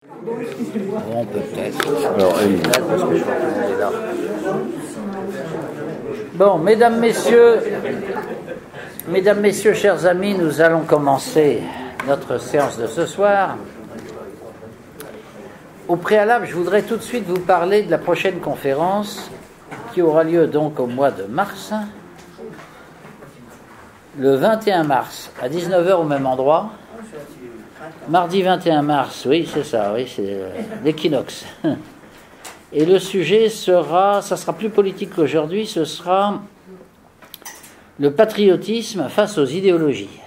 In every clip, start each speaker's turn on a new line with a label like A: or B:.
A: Bon, peut-être. Alors, peut-être parce que je vois que tout le monde est là. Bon, mesdames, messieurs, chers amis, nous allons commencer notre séance de ce soir. Au préalable, je voudrais tout de suite vous parler de la prochaine conférence qui aura lieu donc au mois de mars, le 21 mars, à 19 h au même endroit. Mardi 21 mars, oui, c'est ça, oui, c'est l'équinoxe. Et le sujet sera, ça sera plus politique qu'aujourd'hui, ce sera le patriotisme face aux idéologies.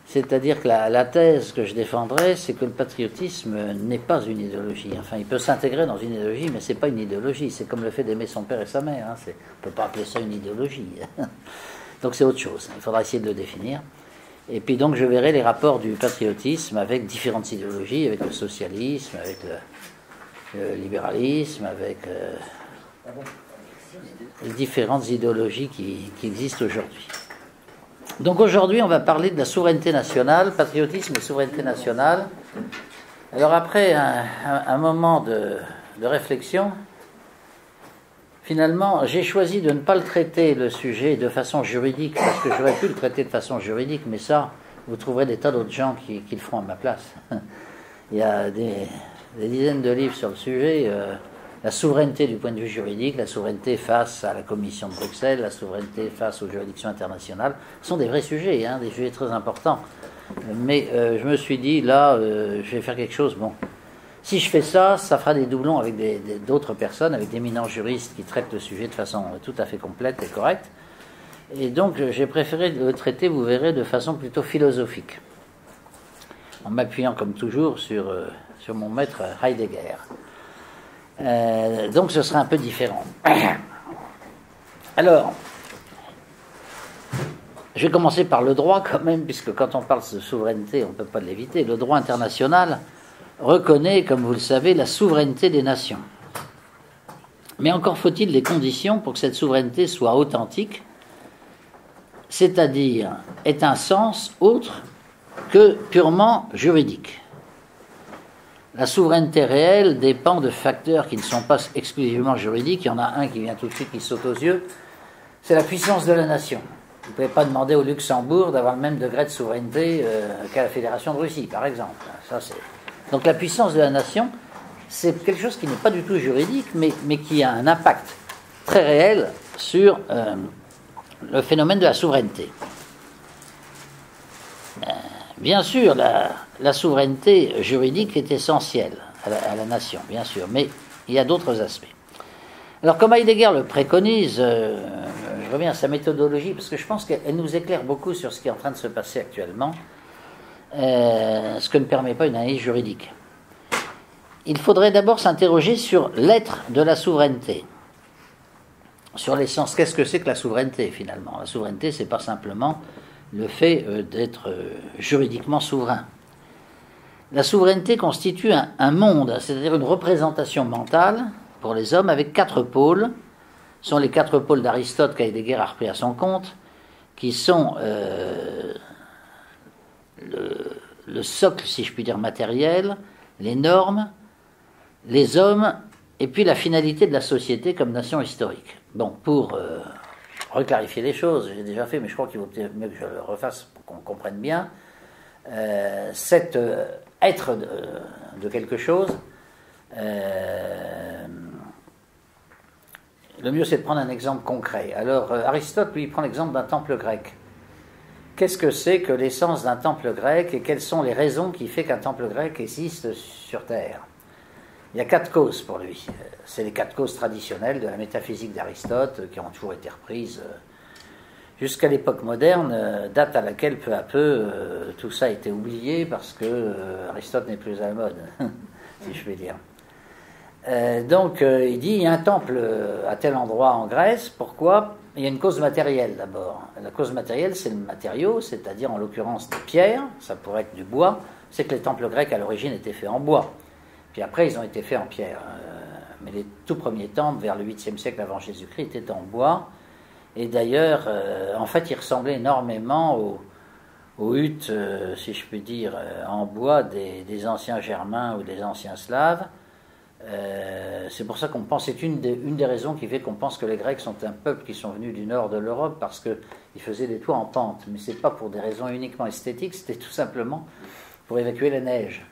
A: C'est-à-dire que la thèse que je défendrai, c'est que le patriotisme n'est pas une idéologie. Enfin, il peut s'intégrer dans une idéologie, mais c'est pas une idéologie. C'est comme le fait d'aimer son père et sa mère. Hein. On ne peut pas appeler ça une idéologie. Donc c'est autre chose. Il faudra essayer de le définir. Et puis donc je verrai les rapports du patriotisme avec différentes idéologies, avec le socialisme, avec le libéralisme, avec les différentes idéologies qui existent aujourd'hui. Donc aujourd'hui on va parler de la souveraineté nationale, patriotisme et souveraineté nationale. Alors après un moment de réflexion, finalement, j'ai choisi de ne pas le traiter, le sujet, de façon juridique, parce que j'aurais pu le traiter de façon juridique, mais ça, vous trouverez des tas d'autres gens qui le feront à ma place. Il y a des dizaines de livres sur le sujet, la souveraineté du point de vue juridique, la souveraineté face à la Commission de Bruxelles, la souveraineté face aux juridictions internationales, ce sont des vrais sujets, hein, des sujets très importants. Mais je me suis dit, là, je vais faire quelque chose, bon. Si je fais ça, ça fera des doublons avec d'autres personnes, avec d'éminents juristes qui traitent le sujet de façon tout à fait complète et correcte. Et donc, j'ai préféré le traiter, vous verrez, de façon plutôt philosophique, en m'appuyant, comme toujours, sur mon maître Heidegger. Donc, ce sera un peu différent. Alors, je vais commencer par le droit quand même, puisque quand on parle de souveraineté, on ne peut pas l'éviter. Le droit international reconnaît, comme vous le savez, la souveraineté des nations. Mais encore faut-il les conditions pour que cette souveraineté soit authentique, c'est-à-dire ait un sens autre que purement juridique. La souveraineté réelle dépend de facteurs qui ne sont pas exclusivement juridiques. Il y en a un qui vient tout de suite, qui saute aux yeux, c'est la puissance de la nation. Vous ne pouvez pas demander au Luxembourg d'avoir le même degré de souveraineté qu'à la Fédération de Russie, par exemple. Ça, c'est... Donc la puissance de la nation, c'est quelque chose qui n'est pas du tout juridique, mais qui a un impact très réel sur le phénomène de la souveraineté. Bien sûr, la souveraineté juridique est essentielle à la nation, bien sûr, mais il y a d'autres aspects. Alors comme Heidegger le préconise, je reviens à sa méthodologie, parce que je pense qu'elle nous éclaire beaucoup sur ce qui est en train de se passer actuellement. Ce que ne permet pas une analyse juridique. Il faudrait d'abord s'interroger sur l'être de la souveraineté, sur l'essence. Qu'est-ce que c'est que la souveraineté finalement ? La souveraineté, c'est pas simplement le fait d'être juridiquement souverain. La souveraineté constitue un monde, c'est-à-dire une représentation mentale pour les hommes avec 4 pôles. Ce sont les 4 pôles d'Aristote qu'Heidegger a repris à son compte, qui sont le socle, si je puis dire, matériel, les normes, les hommes, et puis la finalité de la société comme nation historique. Bon, pour reclarifier les choses, j'ai déjà fait, mais je crois qu'il vaut mieux que je le refasse pour qu'on comprenne bien, cet être de quelque chose, le mieux c'est de prendre un exemple concret. Alors, Aristote, lui, prend l'exemple d'un temple grec. Qu'est-ce que c'est que l'essence d'un temple grec et quelles sont les raisons qui font qu'un temple grec existe sur Terre ? Il y a 4 causes pour lui. C'est les 4 causes traditionnelles de la métaphysique d'Aristote qui ont toujours été reprises jusqu'à l'époque moderne, date à laquelle peu à peu tout ça a été oublié parce que Aristote n'est plus à la mode, si je puis dire. Donc il dit il y a un temple à tel endroit en Grèce, pourquoi ? Il y a une cause matérielle d'abord. La cause matérielle, c'est le matériau, c'est-à-dire en l'occurrence des pierres, ça pourrait être du bois. C'est que les temples grecs à l'origine étaient faits en bois. Puis après, ils ont été faits en pierre. Mais les tout premiers temples, vers le 8e siècle avant Jésus-Christ, étaient en bois. Et d'ailleurs, en fait, ils ressemblaient énormément aux huttes, si je puis dire, en bois des anciens Germains ou des anciens Slaves. C'est pour ça qu'on pense, c'est une des raisons qui fait qu'on pense que les Grecs sont un peuple qui sont venus du nord de l'Europe parce qu'ils faisaient des toits en pente. Mais ce n'est pas pour des raisons uniquement esthétiques, c'était tout simplement pour évacuer la neige.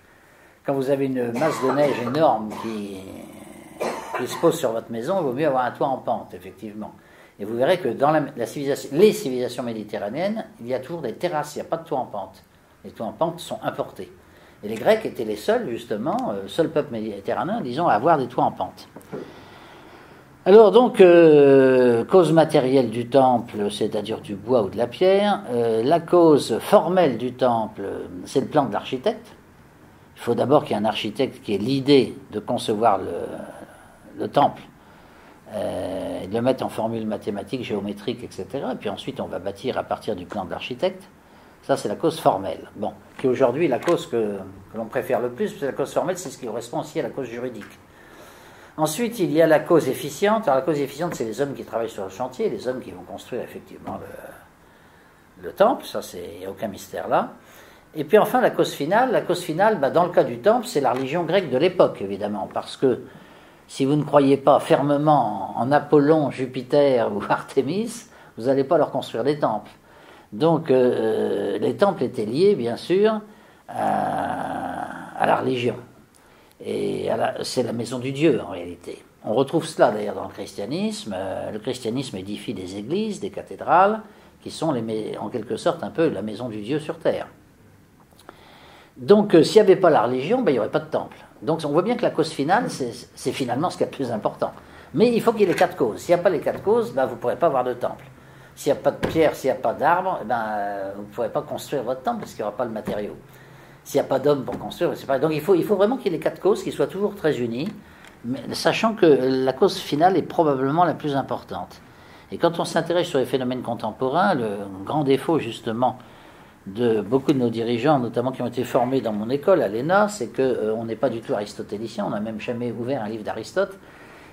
A: Quand vous avez une masse de neige énorme qui se pose sur votre maison, il vaut mieux avoir un toit en pente, effectivement. Et vous verrez que dans les civilisations méditerranéennes, il y a toujours des terrasses, il n'y a pas de toit en pente. Les toits en pente sont importés. Et les Grecs étaient les seuls, justement, seul peuple méditerranéen, disons, à avoir des toits en pente. Alors donc, cause matérielle du temple, c'est-à-dire du bois ou de la pierre. La cause formelle du temple, c'est le plan de l'architecte. Il faut d'abord qu'il y ait un architecte qui ait l'idée de concevoir le temple, de le mettre en formule mathématique, géométrique, etc. Et puis ensuite, on va bâtir à partir du plan de l'architecte. Ça, c'est la cause formelle. Bon, qui aujourd'hui, la cause que l'on préfère le plus, c'est la cause formelle, c'est ce qui correspond aussi à la cause juridique. Ensuite, il y a la cause efficiente. Alors, la cause efficiente, c'est les hommes qui travaillent sur le chantier, les hommes qui vont construire effectivement le temple. Ça, il n'y a aucun mystère là. Et puis enfin, la cause finale, dans le cas du temple, c'est la religion grecque de l'époque, évidemment, parce que si vous ne croyez pas fermement en Apollon, Jupiter ou Artémis, vous n'allez pas leur construire des temples. Donc, les temples étaient liés, bien sûr, à la religion. Et c'est la maison du Dieu, en réalité. On retrouve cela, d'ailleurs, dans le christianisme. Le christianisme édifie des églises, des cathédrales, qui sont, en quelque sorte, un peu la maison du Dieu sur terre. Donc, s'il n'y avait pas la religion, il n'y aurait pas de temple. Donc, on voit bien que la cause finale, c'est finalement ce qui est le plus important. Mais il faut qu'il y ait les 4 causes. S'il n'y a pas les 4 causes, vous ne pourrez pas avoir de temple. S'il n'y a pas de pierre, s'il n'y a pas d'arbre, vous ne pourrez pas construire votre temple parce qu'il n'y aura pas le matériau. S'il n'y a pas d'homme pour construire, c'est pareil. Donc il faut vraiment qu'il y ait les 4 causes qui soient toujours très unies, mais sachant que la cause finale est probablement la plus importante. Et quand on s'intéresse sur les phénomènes contemporains, le grand défaut justement de beaucoup de nos dirigeants, notamment qui ont été formés dans mon école à l'ENA, c'est qu'on n'est pas du tout aristotélicien, on n'a même jamais ouvert un livre d'Aristote.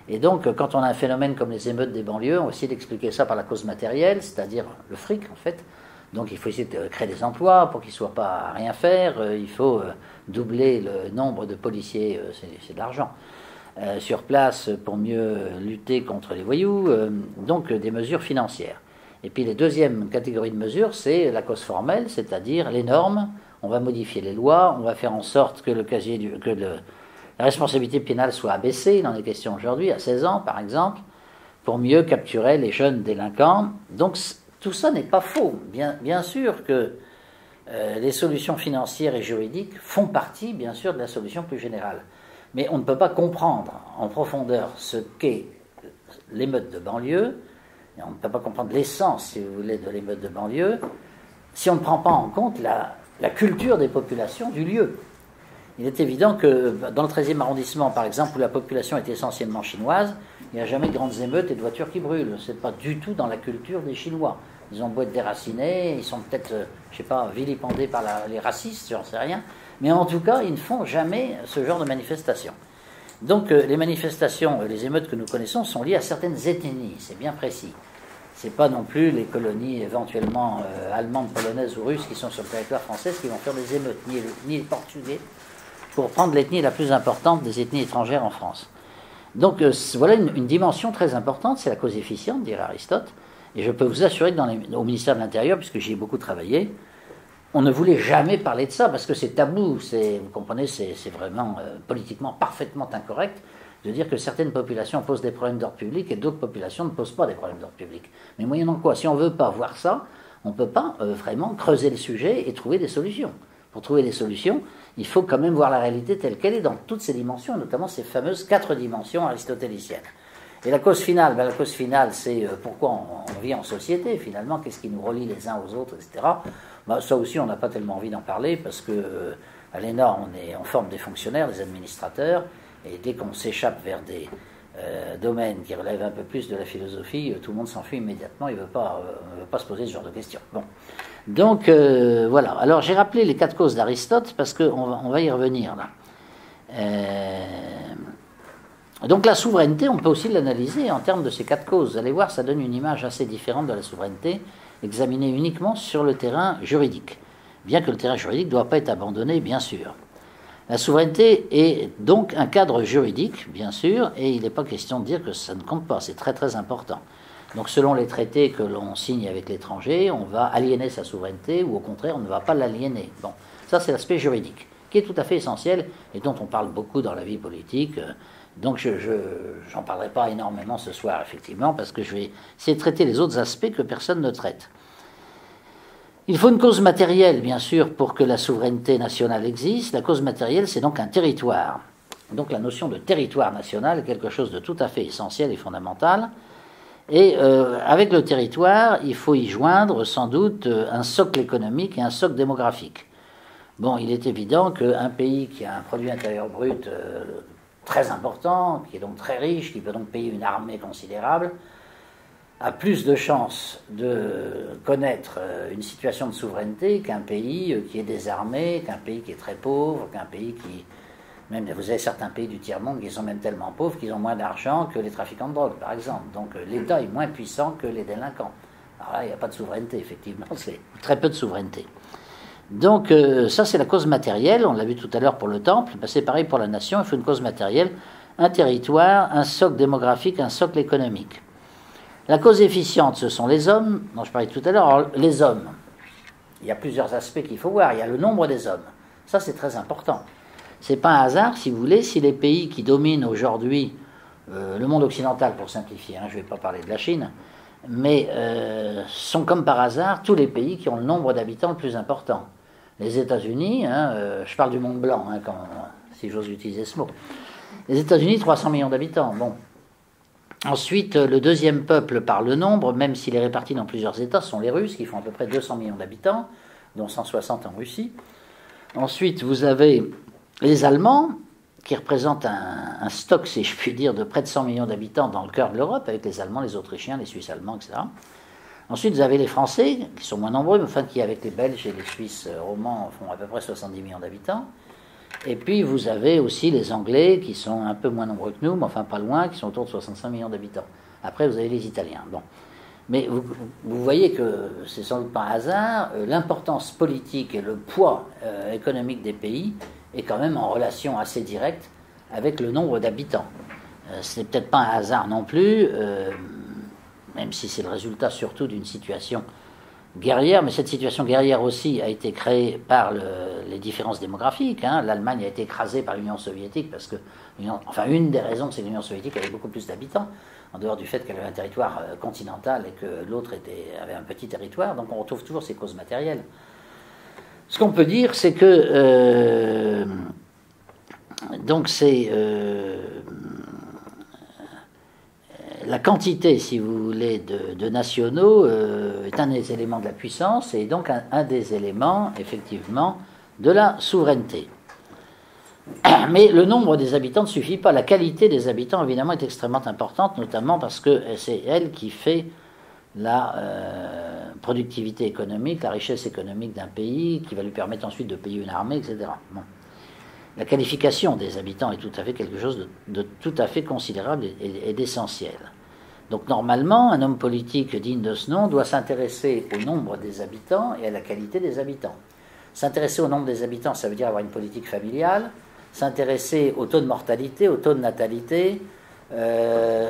A: Et donc, quand on a un phénomène comme les émeutes des banlieues, on va essayer d'expliquer ça par la cause matérielle, c'est-à-dire le fric, en fait. Donc, il faut essayer de créer des emplois pour qu'ils ne soient pas à rien faire. Il faut doubler le nombre de policiers, c'est de l'argent, sur place pour mieux lutter contre les voyous. Donc, des mesures financières. Et puis, la deuxième catégorie de mesures, c'est la cause formelle, c'est-à-dire les normes. On va modifier les lois, on va faire en sorte que la responsabilité pénale soit abaissée, il en est question aujourd'hui, à 16 ans par exemple, pour mieux capturer les jeunes délinquants. Donc tout ça n'est pas faux. Bien sûr que les solutions financières et juridiques font partie, bien sûr, de la solution plus générale. Mais on ne peut pas comprendre en profondeur ce qu'est l'émeute de banlieue, et on ne peut pas comprendre l'essence, si vous voulez, de l'émeute de banlieue, si on ne prend pas en compte la culture des populations du lieu. Il est évident que dans le 13e arrondissement, par exemple, où la population est essentiellement chinoise, il n'y a jamais de grandes émeutes et de voitures qui brûlent. Ce n'est pas du tout dans la culture des Chinois. Ils ont beau être déracinés, ils sont peut-être, je ne sais pas, vilipendés par les racistes, j'en sais rien, mais en tout cas, ils ne font jamais ce genre de manifestations. Donc les manifestations, les émeutes que nous connaissons sont liées à certaines ethnies, c'est bien précis. Ce n'est pas non plus les colonies éventuellement allemandes, polonaises ou russes qui sont sur le territoire français qui vont faire des émeutes, ni les Portugais, pour prendre l'ethnie la plus importante des ethnies étrangères en France. Donc voilà une dimension très importante, c'est la cause efficiente, dirait Aristote, et je peux vous assurer que au ministère de l'Intérieur, puisque j'y ai beaucoup travaillé, on ne voulait jamais parler de ça, parce que c'est tabou, vous comprenez, c'est vraiment politiquement parfaitement incorrect de dire que certaines populations posent des problèmes d'ordre public et d'autres populations ne posent pas des problèmes d'ordre public. Mais moyennant quoi, si on ne veut pas voir ça, on ne peut pas vraiment creuser le sujet et trouver des solutions. Pour trouver des solutions, il faut quand même voir la réalité telle qu'elle est dans toutes ses dimensions, notamment ces fameuses 4 dimensions aristotéliciennes. Et la cause finale, c'est pourquoi on vit en société, finalement, qu'est-ce qui nous relie les uns aux autres, etc. Ça aussi, on n'a pas tellement envie d'en parler, parce qu'à l'ENA, on forme des fonctionnaires, des administrateurs, et dès qu'on s'échappe vers des domaines qui relèvent un peu plus de la philosophie, tout le monde s'enfuit immédiatement, il ne veut pas se poser ce genre de questions. Bon. Donc, voilà. Alors, j'ai rappelé les 4 causes d'Aristote, parce qu'on va y revenir, là. Donc, la souveraineté, on peut aussi l'analyser en termes de ces 4 causes. Vous allez voir, ça donne une image assez différente de la souveraineté, examinée uniquement sur le terrain juridique. bien que le terrain juridique ne doit pas être abandonné, bien sûr. La souveraineté est donc un cadre juridique, bien sûr, et il n'est pas question de dire que ça ne compte pas, c'est très très important. Donc selon les traités que l'on signe avec l'étranger, on va aliéner sa souveraineté ou au contraire on ne va pas l'aliéner. Bon, ça c'est l'aspect juridique, qui est tout à fait essentiel et dont on parle beaucoup dans la vie politique. Donc je n'en parlerai pas énormément ce soir, effectivement, parce que je vais essayer de traiter les autres aspects que personne ne traite. Il faut une cause matérielle, bien sûr, pour que la souveraineté nationale existe. La cause matérielle, c'est donc un territoire. Donc la notion de territoire national est quelque chose de tout à fait essentiel et fondamental. Et avec le territoire, il faut y joindre sans doute un socle économique et un socle démographique. Bon, il est évident qu'un pays qui a un produit intérieur brut très important, qui est donc très riche, qui peut donc payer une armée considérable, a plus de chances de connaître une situation de souveraineté qu'un pays qui est désarmé, qu'un pays qui est très pauvre, qu'un pays qui... Même, vous avez certains pays du tiers-monde qui sont même tellement pauvres qu'ils ont moins d'argent que les trafiquants de drogue, par exemple. Donc l'État est moins puissant que les délinquants. Alors là, il n'y a pas de souveraineté, effectivement, c'est très peu de souveraineté. Donc ça, c'est la cause matérielle, on l'a vu tout à l'heure pour le temple, ben, c'est pareil pour la nation, il faut une cause matérielle, un territoire, un socle démographique, un socle économique. La cause efficiente, ce sont les hommes, dont je parlais tout à l'heure. Alors, les hommes, il y a plusieurs aspects qu'il faut voir. Il y a le nombre des hommes. Ça, c'est très important. C'est pas un hasard, si vous voulez, si les pays qui dominent aujourd'hui le monde occidental, pour simplifier, hein, je ne vais pas parler de la Chine, mais sont comme par hasard tous les pays qui ont le nombre d'habitants le plus important. Les États-Unis, hein, je parle du monde blanc, hein, si j'ose utiliser ce mot. Les États-Unis, 300 millions d'habitants. Bon. Ensuite, le deuxième peuple par le nombre, même s'il est réparti dans plusieurs États, sont les Russes, qui font à peu près 200 millions d'habitants, dont 160 en Russie. Ensuite, vous avez les Allemands, qui représentent un stock, si je puis dire, de près de 100 millions d'habitants dans le cœur de l'Europe, avec les Allemands, les Autrichiens, les Suisses allemands, etc. Ensuite, vous avez les Français, qui sont moins nombreux, mais enfin qui, avec les Belges et les Suisses romands, font à peu près 70 millions d'habitants. Et puis, vous avez aussi les Anglais, qui sont un peu moins nombreux que nous, mais enfin pas loin, qui sont autour de 65 millions d'habitants. Après, vous avez les Italiens. Bon. Mais vous voyez que c'est sans doute pas un hasard, l'importance politique et le poids économique des pays est quand même en relation assez directe avec le nombre d'habitants. Ce n'est peut-être pas un hasard non plus, même si c'est le résultat surtout d'une situation guerrière, mais cette situation guerrière aussi a été créée par les différences démographiques. Hein. L'Allemagne a été écrasée par l'Union soviétique parce que, enfin, une des raisons, c'est que l'Union soviétique avait beaucoup plus d'habitants, en dehors du fait qu'elle avait un territoire continental et que l'autre avait un petit territoire. Donc on retrouve toujours ces causes matérielles. Ce qu'on peut dire, c'est que donc c'est la quantité, si vous voulez, de nationaux est un des éléments de la puissance et donc un des éléments, effectivement, de la souveraineté. Mais le nombre des habitants ne suffit pas. La qualité des habitants, évidemment, est extrêmement importante, notamment parce que c'est elle qui fait la productivité économique, la richesse économique d'un pays, qui va lui permettre ensuite de payer une armée, etc. Bon. La qualification des habitants est tout à fait quelque chose de tout à fait considérable et d'essentiel. Donc normalement, un homme politique digne de ce nom doit s'intéresser au nombre des habitants et à la qualité des habitants. S'intéresser au nombre des habitants, ça veut dire avoir une politique familiale, s'intéresser au taux de mortalité, au taux de natalité,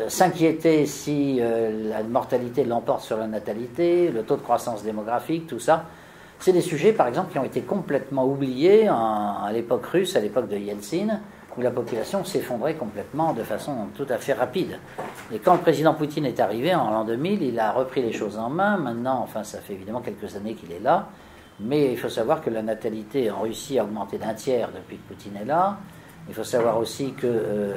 A: s'inquiéter si la mortalité l'emporte sur la natalité, le taux de croissance démographique, tout ça. C'est des sujets, par exemple, qui ont été complètement oubliés à l'époque russe, à l'époque de Yeltsin, où la population s'effondrait complètement de façon tout à fait rapide. Et quand le président Poutine est arrivé en l'an 2000, il a repris les choses en main. Maintenant, enfin, ça fait évidemment quelques années qu'il est là, mais il faut savoir que la natalité en Russie a augmenté d'un tiers depuis que Poutine est là. Il faut savoir aussi que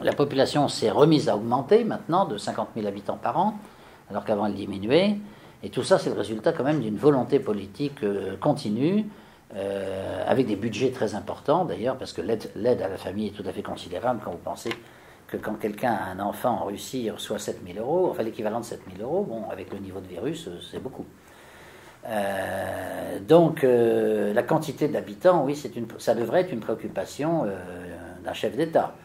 A: la population s'est remise à augmenter maintenant de 50 000 habitants par an, alors qu'avant elle diminuait. Et tout ça, c'est le résultat quand même d'une volonté politique continue, avec des budgets très importants d'ailleurs, parce que l'aide à la famille est tout à fait considérable quand vous pensez que quand quelqu'un a un enfant en Russie, il reçoit 7 000 euros, enfin l'équivalent de 7 000 euros, bon, avec le niveau de virus, c'est beaucoup. Donc, la quantité d'habitants, oui, ça devrait être une préoccupation d'un chef d'État.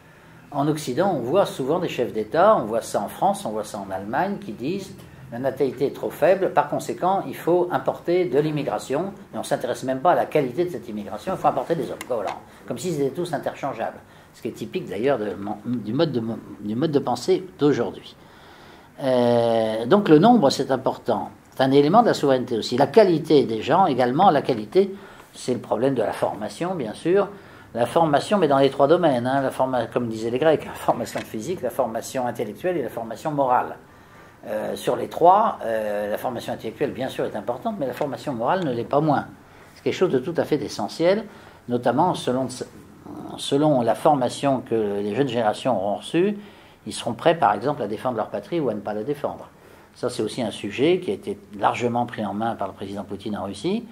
A: En Occident, on voit souvent des chefs d'État, on voit ça en France, on voit ça en Allemagne, qui disent La natalité est trop faible, par conséquent, il faut importer de l'immigration, et on ne s'intéresse même pas à la qualité de cette immigration, il faut importer des hommes, voilà. Comme s'ils étaient tous interchangeables, ce qui est typique d'ailleurs du mode de pensée d'aujourd'hui. Donc le nombre, c'est important, c'est un élément de la souveraineté aussi. La qualité des gens, également, la qualité, c'est le problème de la formation, bien sûr, la formation, mais dans les trois domaines, hein, comme disaient les Grecs, la formation physique, la formation intellectuelle et la formation morale. Sur les trois, la formation intellectuelle, bien sûr, est importante, mais la formation morale ne l'est pas moins. C'est quelque chose de tout à fait essentiel, notamment selon la formation que les jeunes générations auront reçue, ils seront prêts, par exemple, à défendre leur patrie ou à ne pas la défendre. Ça, c'est aussi un sujet qui a été largement pris en main par le président Poutine en Russie,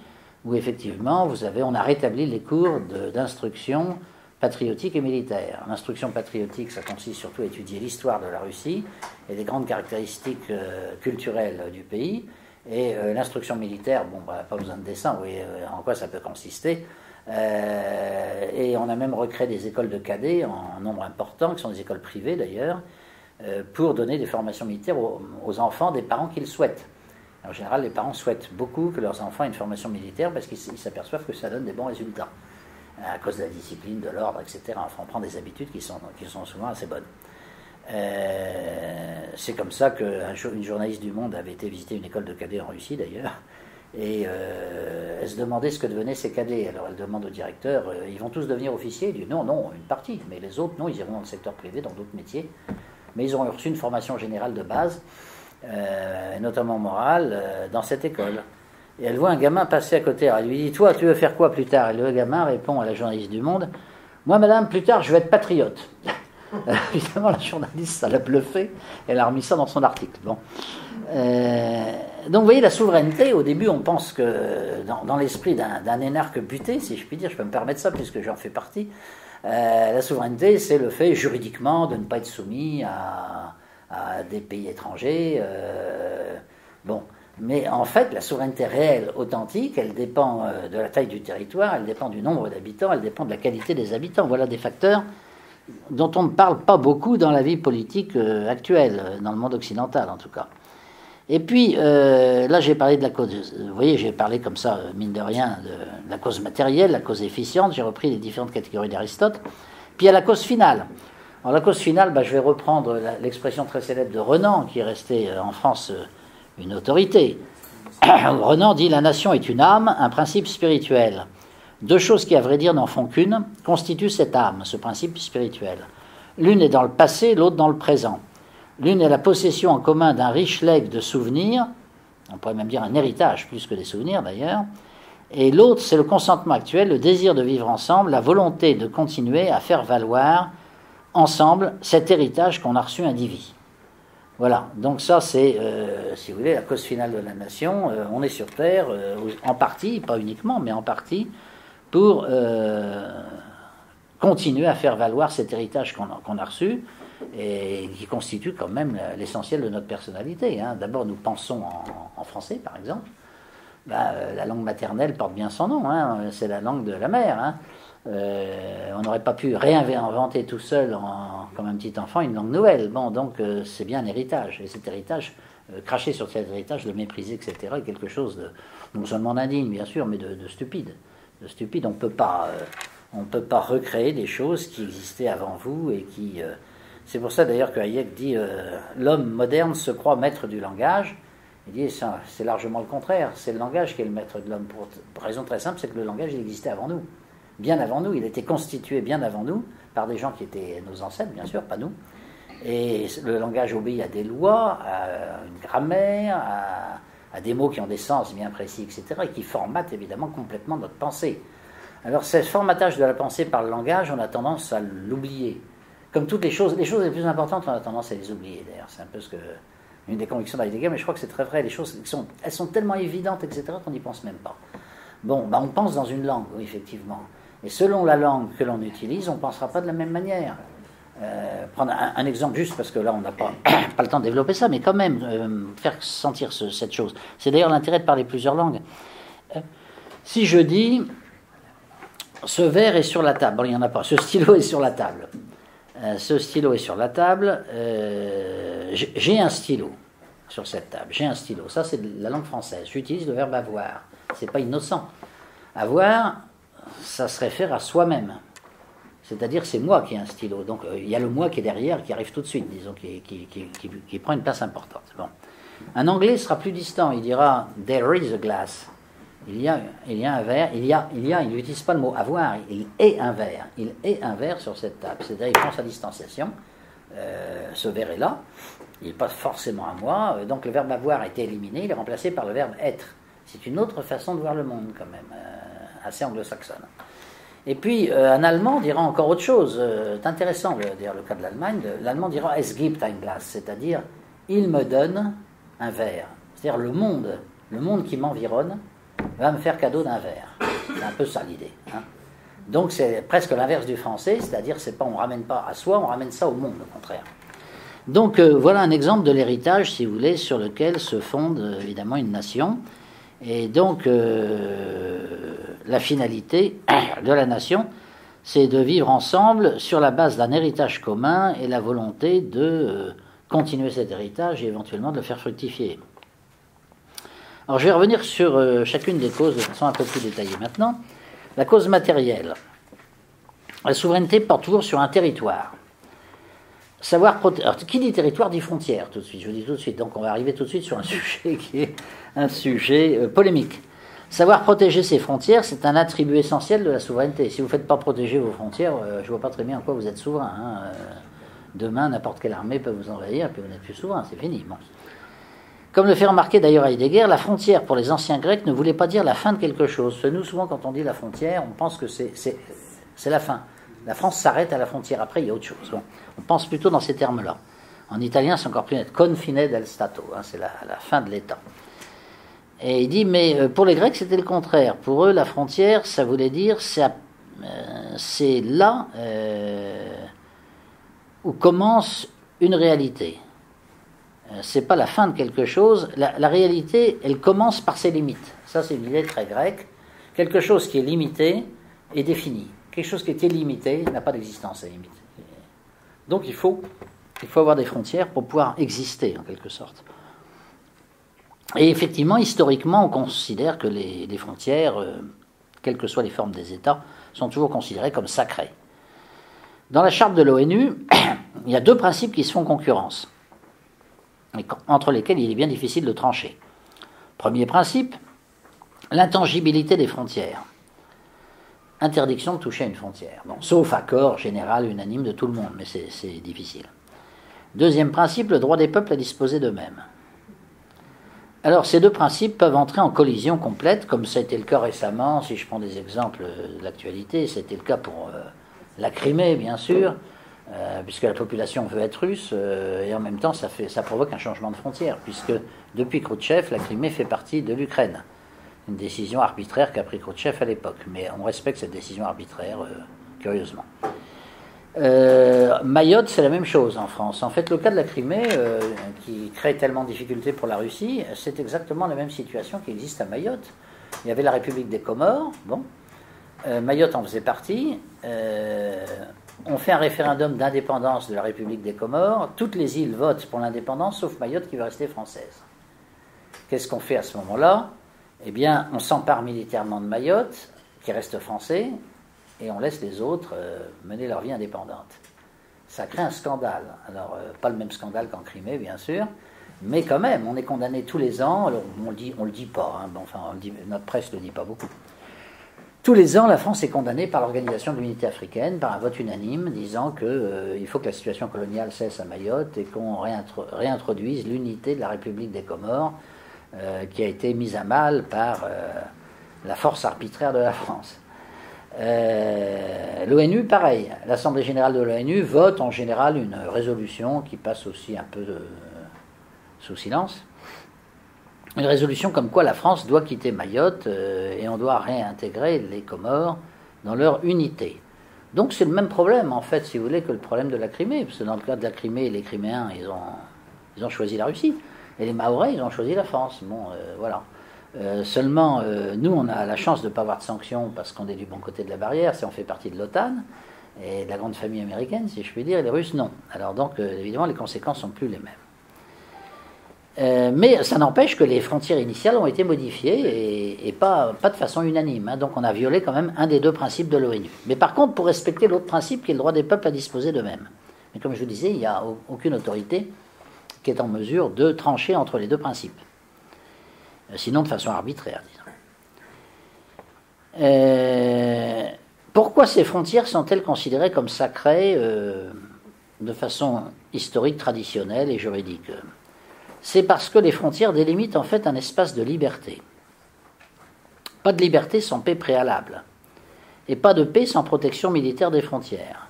A: où effectivement, on a rétabli les cours d'instruction patriotique et militaire. L'instruction patriotique, ça consiste surtout à étudier l'histoire de la Russie et les grandes caractéristiques culturelles du pays. Et l'instruction militaire, pas besoin de dessin, vous voyez en quoi ça peut consister. Et on a même recréé des écoles de cadets en nombre important, qui sont des écoles privées d'ailleurs, pour donner des formations militaires aux enfants des parents qui le souhaitent. En général, les parents souhaitent beaucoup que leurs enfants aient une formation militaire parce qu'ils s'aperçoivent que ça donne des bons résultats, à cause de la discipline, de l'ordre, etc. Enfin, on prend des habitudes qui sont souvent assez bonnes. C'est comme ça qu'une journaliste du Monde avait été visiter une école de cadets en Russie, d'ailleurs, et elle se demandait ce que devenaient ces cadets. Alors elle demande au directeur, ils vont tous devenir officiers? Il dit non, une partie, mais les autres, non, ils iront dans le secteur privé, dans d'autres métiers. Mais ils auront reçu une formation générale de base, notamment morale, dans cette école. Et elle voit un gamin passer à côté. Alors elle lui dit, toi, tu veux faire quoi plus tard? Et le gamin répond à la journaliste du Monde, moi, madame, plus tard, je vais être patriote. Évidemment, la journaliste, ça l'a bluffé. Elle a remis ça dans son article. Bon. Donc, vous voyez, la souveraineté, au début, on pense que dans l'esprit d'un énarque buté, si je puis dire, je peux me permettre ça puisque j'en fais partie, la souveraineté, c'est le fait juridiquement de ne pas être soumis à des pays étrangers. Bon. Mais en fait, la souveraineté réelle, authentique, elle dépend de la taille du territoire, elle dépend du nombre d'habitants, elle dépend de la qualité des habitants. Voilà des facteurs dont on ne parle pas beaucoup dans la vie politique actuelle, dans le monde occidental en tout cas. Et puis, là j'ai parlé de la cause, vous voyez, j'ai parlé comme ça, mine de rien, de la cause matérielle, la cause efficiente, j'ai repris les différentes catégories d'Aristote. Puis il y a la cause finale. Alors la cause finale, je vais reprendre l'expression très célèbre de Renan, qui est resté en France une autorité. Renan dit « La nation est une âme, un principe spirituel. Deux choses qui, à vrai dire, n'en font qu'une, constituent cette âme, ce principe spirituel. L'une est dans le passé, l'autre dans le présent. L'une est la possession en commun d'un riche legs de souvenirs, on pourrait même dire un héritage plus que des souvenirs d'ailleurs, et l'autre, c'est le consentement actuel, le désir de vivre ensemble, la volonté de continuer à faire valoir ensemble cet héritage qu'on a reçu indivis. » Voilà, donc ça c'est, si vous voulez, la cause finale de la nation. On est sur Terre, en partie, pas uniquement, mais en partie, pour continuer à faire valoir cet héritage qu'on a reçu et qui constitue quand même l'essentiel de notre personnalité. Hein. D'abord, nous pensons en français, par exemple. La langue maternelle porte bien son nom, hein, c'est la langue de la mère. Hein. On n'aurait pas pu réinventer tout seul, comme un petit enfant, une langue nouvelle. Bon, donc c'est bien un héritage. Et cet héritage, cracher sur cet héritage, le mépriser, etc., est quelque chose de non seulement d'indigne, bien sûr, mais de stupide. De stupide. On ne peut pas recréer des choses qui existaient avant vous et qui... c'est pour ça d'ailleurs que Hayek dit l'homme moderne se croit maître du langage. Il dit c'est largement le contraire. C'est le langage qui est le maître de l'homme. Pour raison très simple, c'est que le langage il existait avant nous. Bien avant nous, il était constitué bien avant nous, par des gens qui étaient nos ancêtres, bien sûr, pas nous. Et le langage obéit à des lois, à une grammaire, à des mots qui ont des sens bien précis, etc., et qui formatent évidemment complètement notre pensée. Alors, ce formatage de la pensée par le langage, on a tendance à l'oublier. Comme toutes les choses les plus importantes, on a tendance à les oublier, d'ailleurs. C'est un peu une des convictions d'Heidegger, mais je crois que c'est très vrai. Les choses, elles sont tellement évidentes, etc., qu'on n'y pense même pas. Bon, on pense dans une langue, oui, effectivement. Et selon la langue que l'on utilise, on ne pensera pas de la même manière. Prendre un exemple juste, parce que là, on n'a pas le temps de développer ça, mais quand même, faire sentir cette chose. C'est d'ailleurs l'intérêt de parler plusieurs langues. Si je dis, ce verre est sur la table, bon, il n'y en a pas, ce stylo est sur la table. Ce stylo est sur la table, j'ai un stylo. sur cette table. J'ai un stylo. Ça, c'est de la langue française. J'utilise le verbe avoir. C'est pas innocent. Avoir, ça se réfère à soi-même. C'est-à-dire, c'est moi qui ai un stylo. Donc, il y a le moi qui est derrière, qui arrive tout de suite, disons, qui prend une place importante. Bon. Un anglais sera plus distant. Il dira « there is a glass ». Il y a un verre. Il n'utilise pas le mot avoir. Il est un verre. Il est un verre sur cette table. C'est-à-dire, il prend sa distanciation. Ce verre est là. Il n'est pas forcément à moi. Donc, le verbe avoir a été éliminé. Il est remplacé par le verbe être. C'est une autre façon de voir le monde, quand même, assez anglo-saxonne. Et puis, un Allemand dira encore autre chose. C'est intéressant, d'ailleurs, le cas de l'Allemagne. L'Allemand dira « Es gibt ein Glas », c'est-à-dire « il me donne un verre ». C'est-à-dire le monde qui m'environne, va me faire cadeau d'un verre. C'est un peu ça l'idée. Hein. Donc, c'est presque l'inverse du français, c'est-à-dire on ne ramène pas à soi, on ramène ça au monde, au contraire. Donc, voilà un exemple de l'héritage, si vous voulez, sur lequel se fonde évidemment une nation. Et donc, la finalité de la nation, c'est de vivre ensemble sur la base d'un héritage commun et la volonté de continuer cet héritage et éventuellement de le faire fructifier. Alors, je vais revenir sur chacune des causes de façon un peu plus détaillée maintenant. La cause matérielle. La souveraineté porte toujours sur un territoire. Savoir alors, qui dit territoire dit frontière, tout de suite. Je vous dis tout de suite. Donc, on va arriver tout de suite sur un sujet qui est un sujet polémique. Savoir protéger ses frontières, c'est un attribut essentiel de la souveraineté. Si vous ne faites pas protéger vos frontières, je ne vois pas très bien en quoi vous êtes souverain. Hein. Demain, n'importe quelle armée peut vous envahir, et puis vous n'êtes plus souverain, c'est fini. Bon. Comme le fait remarquer d'ailleurs Heidegger, la frontière pour les anciens Grecs ne voulait pas dire la fin de quelque chose. Parce que nous, souvent, quand on dit la frontière, on pense que c'est la fin. La France s'arrête à la frontière, après il y a autre chose. Bon. On pense plutôt dans ces termes-là. En italien, c'est encore plus net. Confine del Stato, hein, c'est la fin de l'État. Et il dit, mais pour les Grecs, c'était le contraire. Pour eux, la frontière, ça voulait dire, c'est là où commence une réalité. C'est pas la fin de quelque chose. La réalité, elle commence par ses limites. Ça, c'est une idée très grecque. Quelque chose qui est limité est défini. Quelque chose qui est illimité n'a pas d'existence à limite. Donc, il faut avoir des frontières pour pouvoir exister, en quelque sorte. Et effectivement, historiquement, on considère que les frontières, quelles que soient les formes des États, sont toujours considérées comme sacrées. Dans la charte de l'ONU, il y a deux principes qui se font concurrence, entre lesquels il est bien difficile de trancher. Premier principe, l'intangibilité des frontières. Interdiction de toucher à une frontière. Bon, sauf accord général, unanime de tout le monde, mais c'est difficile. Deuxième principe, le droit des peuples à disposer d'eux-mêmes. Alors, ces deux principes peuvent entrer en collision complète, comme ça a été le cas récemment, si je prends des exemples de l'actualité, c'était le cas pour la Crimée, bien sûr, puisque la population veut être russe, et en même temps, ça provoque un changement de frontière, puisque depuis Khrouchtchev, la Crimée fait partie de l'Ukraine. Une décision arbitraire qu'a pris Khrouchtchev à l'époque, mais on respecte cette décision arbitraire, curieusement. Mayotte, c'est la même chose en France. En fait, le cas de la Crimée, qui crée tellement de difficultés pour la Russie, c'est exactement la même situation qui existe à Mayotte. Il y avait la République des Comores, bon, Mayotte en faisait partie, on fait un référendum d'indépendance de la République des Comores, toutes les îles votent pour l'indépendance, sauf Mayotte qui va rester française. Qu'est-ce qu'on fait à ce moment-là ? Eh bien, on s'empare militairement de Mayotte, qui reste français, et on laisse les autres mener leur vie indépendante. Ça crée un scandale. Alors, pas le même scandale qu'en Crimée, bien sûr, mais quand même, on est condamné tous les ans, alors on le dit pas, hein, bon, enfin, notre presse ne le dit pas beaucoup. Tous les ans, la France est condamnée par l'Organisation de l'Unité africaine, par un vote unanime, disant qu'il faut que la situation coloniale cesse à Mayotte et qu'on réintroduise l'unité de la République des Comores, qui a été mise à mal par la force arbitraire de la France. L'ONU, pareil. L'Assemblée générale de l'ONU vote en général une résolution qui passe aussi un peu sous silence. Une résolution comme quoi la France doit quitter Mayotte et on doit réintégrer les Comores dans leur unité. Donc c'est le même problème, en fait, si vous voulez, que le problème de la Crimée. Parce que dans le cas de la Crimée, les Criméens, ils ont choisi la Russie. Et les Mahorais, ils ont choisi la France. Bon, voilà. Seulement, nous, on a la chance de ne pas avoir de sanctions parce qu'on est du bon côté de la barrière, si on fait partie de l'OTAN et de la grande famille américaine, si je puis dire, et les Russes, non. Alors donc, évidemment, les conséquences ne sont plus les mêmes. Mais ça n'empêche que les frontières initiales ont été modifiées et pas de façon unanime. Hein. Donc on a violé quand même un des deux principes de l'ONU. Mais par contre, pour respecter l'autre principe qui est le droit des peuples à disposer d'eux-mêmes. Mais comme je vous disais, il n'y a aucune autorité qui est en mesure de trancher entre les deux principes. Sinon de façon arbitraire, disons. Pourquoi ces frontières sont-elles considérées comme sacrées de façon historique, traditionnelle et juridique? C'est parce que les frontières délimitent en fait un espace de liberté. Pas de liberté sans paix préalable. Et pas de paix sans protection militaire des frontières.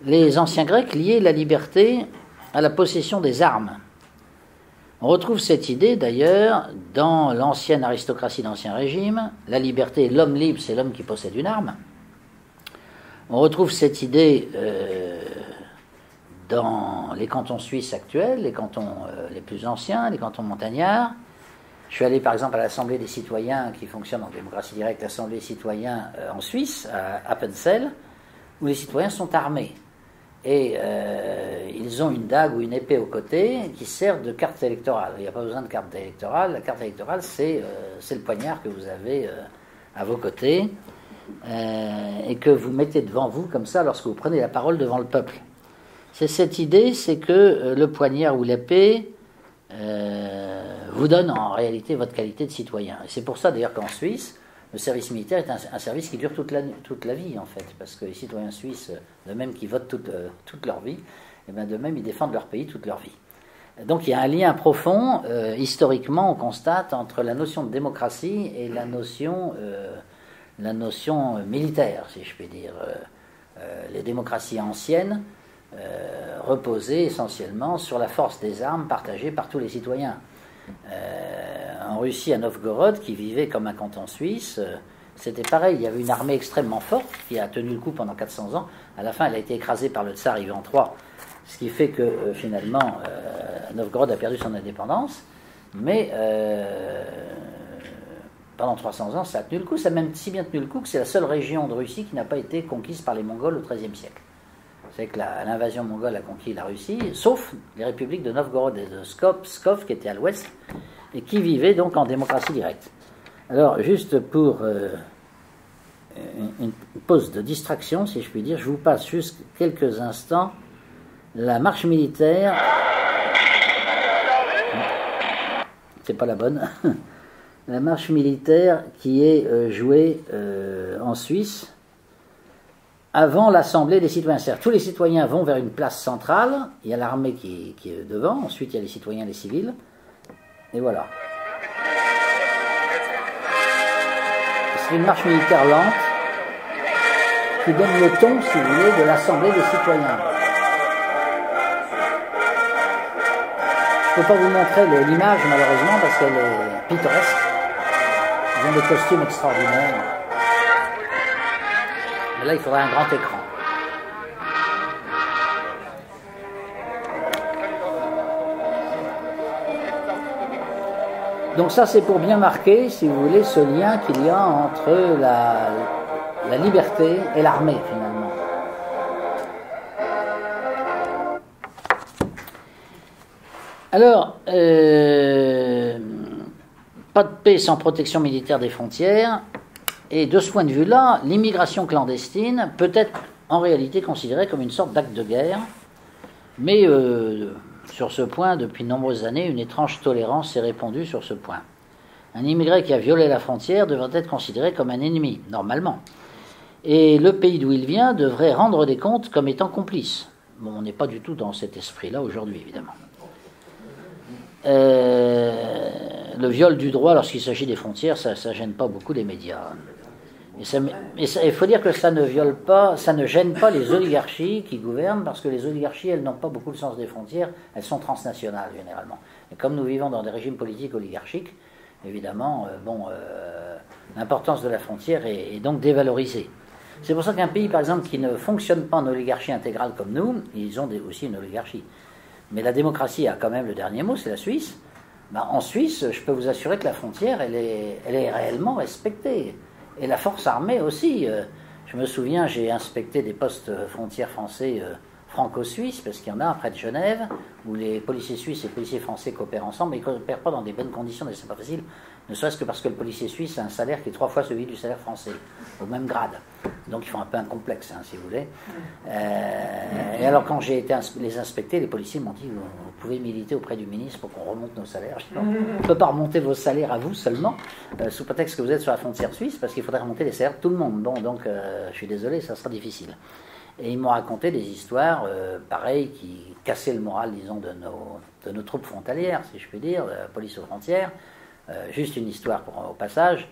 A: Les anciens Grecs liaient la liberté à la possession des armes. On retrouve cette idée d'ailleurs dans l'ancienne aristocratie d'Ancien Régime. La liberté, l'homme libre, c'est l'homme qui possède une arme. On retrouve cette idée dans les cantons suisses actuels, les cantons les plus anciens, les cantons montagnards. Je suis allé par exemple à l'Assemblée des citoyens qui fonctionne en démocratie directe, l'Assemblée des citoyens en Suisse, à Appenzell, où les citoyens sont armés. Et ils ont une dague ou une épée au côté qui sert de carte électorale. Il n'y a pas besoin de carte électorale. La carte électorale, c'est le poignard que vous avez à vos côtés et que vous mettez devant vous comme ça lorsque vous prenez la parole devant le peuple. C'est cette idée, c'est que le poignard ou l'épée vous donne en réalité votre qualité de citoyen. Et c'est pour ça d'ailleurs qu'en Suisse, le service militaire est un service qui dure toute la vie en fait, parce que les citoyens suisses, de même qui votent toute leur vie, et bien de même ils défendent leur pays toute leur vie. Donc il y a un lien profond, historiquement on constate, entre la notion de démocratie et la notion militaire, si je puis dire. Les démocraties anciennes reposaient essentiellement sur la force des armes partagée par tous les citoyens. En Russie, à Novgorod, qui vivait comme un canton suisse, c'était pareil. Il y avait une armée extrêmement forte qui a tenu le coup pendant 400 ans. À la fin, elle a été écrasée par le tsar Ivan III, ce qui fait que finalement, Novgorod a perdu son indépendance. Mais pendant 300 ans, ça a tenu le coup. Ça a même si bien tenu le coup que c'est la seule région de Russie qui n'a pas été conquise par les Mongols au XIIIe siècle. C'est que l'invasion mongole a conquis la Russie, sauf les républiques de Novgorod et de Pskov, qui étaient à l'ouest, et qui vivaient donc en démocratie directe. Alors, juste pour une pause de distraction, si je puis dire, je vous passe juste quelques instants la marche militaire. C'est pas la bonne. La marche militaire qui est jouée en Suisse avant l'Assemblée des citoyens. C'est-à-dire tous les citoyens vont vers une place centrale, il y a l'armée qui est devant, ensuite il y a les citoyens et les civils, et voilà. C'est une marche militaire lente qui donne le ton, si vous voulez, de l'Assemblée des citoyens. Je ne peux pas vous montrer l'image, malheureusement, parce qu'elle est pittoresque. Ils ont des costumes extraordinaires. Mais là, il faudrait un grand écran. Donc ça, c'est pour bien marquer, si vous voulez, ce lien qu'il y a entre la liberté et l'armée, finalement. Alors, pas de paix sans protection militaire des frontières. Et de ce point de vue-là, l'immigration clandestine peut être en réalité considérée comme une sorte d'acte de guerre. Mais sur ce point, depuis de nombreuses années, une étrange tolérance s'est répandue sur ce point. Un immigré qui a violé la frontière devrait être considéré comme un ennemi, normalement. Et le pays d'où il vient devrait rendre des comptes comme étant complice. Bon, on n'est pas du tout dans cet esprit-là aujourd'hui, évidemment. Le viol du droit lorsqu'il s'agit des frontières, ça ne gêne pas beaucoup les médias. Il faut dire que ça ne gêne pas les oligarchies qui gouvernent, parce que les oligarchies, elles n'ont pas beaucoup le sens des frontières, elles sont transnationales généralement. Et comme nous vivons dans des régimes politiques oligarchiques, évidemment, l'importance de la frontière est donc dévalorisée. C'est pour ça qu'un pays, par exemple, qui ne fonctionne pas en oligarchie intégrale comme nous, ils ont aussi une oligarchie. Mais la démocratie a quand même le dernier mot, c'est la Suisse. En Suisse, je peux vous assurer que la frontière, elle est réellement respectée. Et la force armée aussi. Je me souviens, j'ai inspecté des postes frontières français franco-suisse, parce qu'il y en a près de Genève, où les policiers suisses et les policiers français coopèrent ensemble, mais ils ne coopèrent pas dans des bonnes conditions, et c'est pas facile, ne serait-ce que parce que le policier suisse a un salaire qui est 3 fois celui du salaire français, au même grade. Donc ils font un peu un complexe, si vous voulez. Et alors quand j'ai été les inspecter, les policiers m'ont dit, vous pouvez militer auprès du ministre pour qu'on remonte nos salaires. Je dis, non, on ne peut pas remonter vos salaires à vous seulement, sous prétexte que vous êtes sur la frontière suisse, parce qu'il faudrait remonter les salaires de tout le monde. Bon, donc je suis désolé, ça sera difficile. Et ils m'ont raconté des histoires pareilles qui cassaient le moral, disons, de nos troupes frontalières, si je puis dire, de la police aux frontières. Juste une histoire au passage.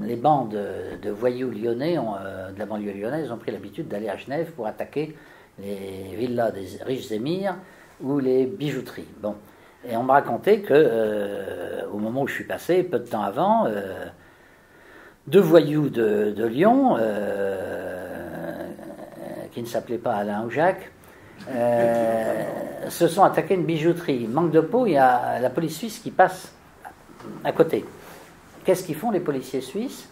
A: Les bandes de voyous lyonnais, de la banlieue lyonnaise, ont pris l'habitude d'aller à Genève pour attaquer les villas des riches émirs ou les bijouteries. Bon. Et on me racontait que, au moment où je suis passé, peu de temps avant, 2 voyous de Lyon, qui ne s'appelaient pas Alain ou Jacques, se sont attaqués une bijouterie. Manque de peau, il y a la police suisse qui passe à côté. Qu'est-ce qu'ils font les policiers suisses?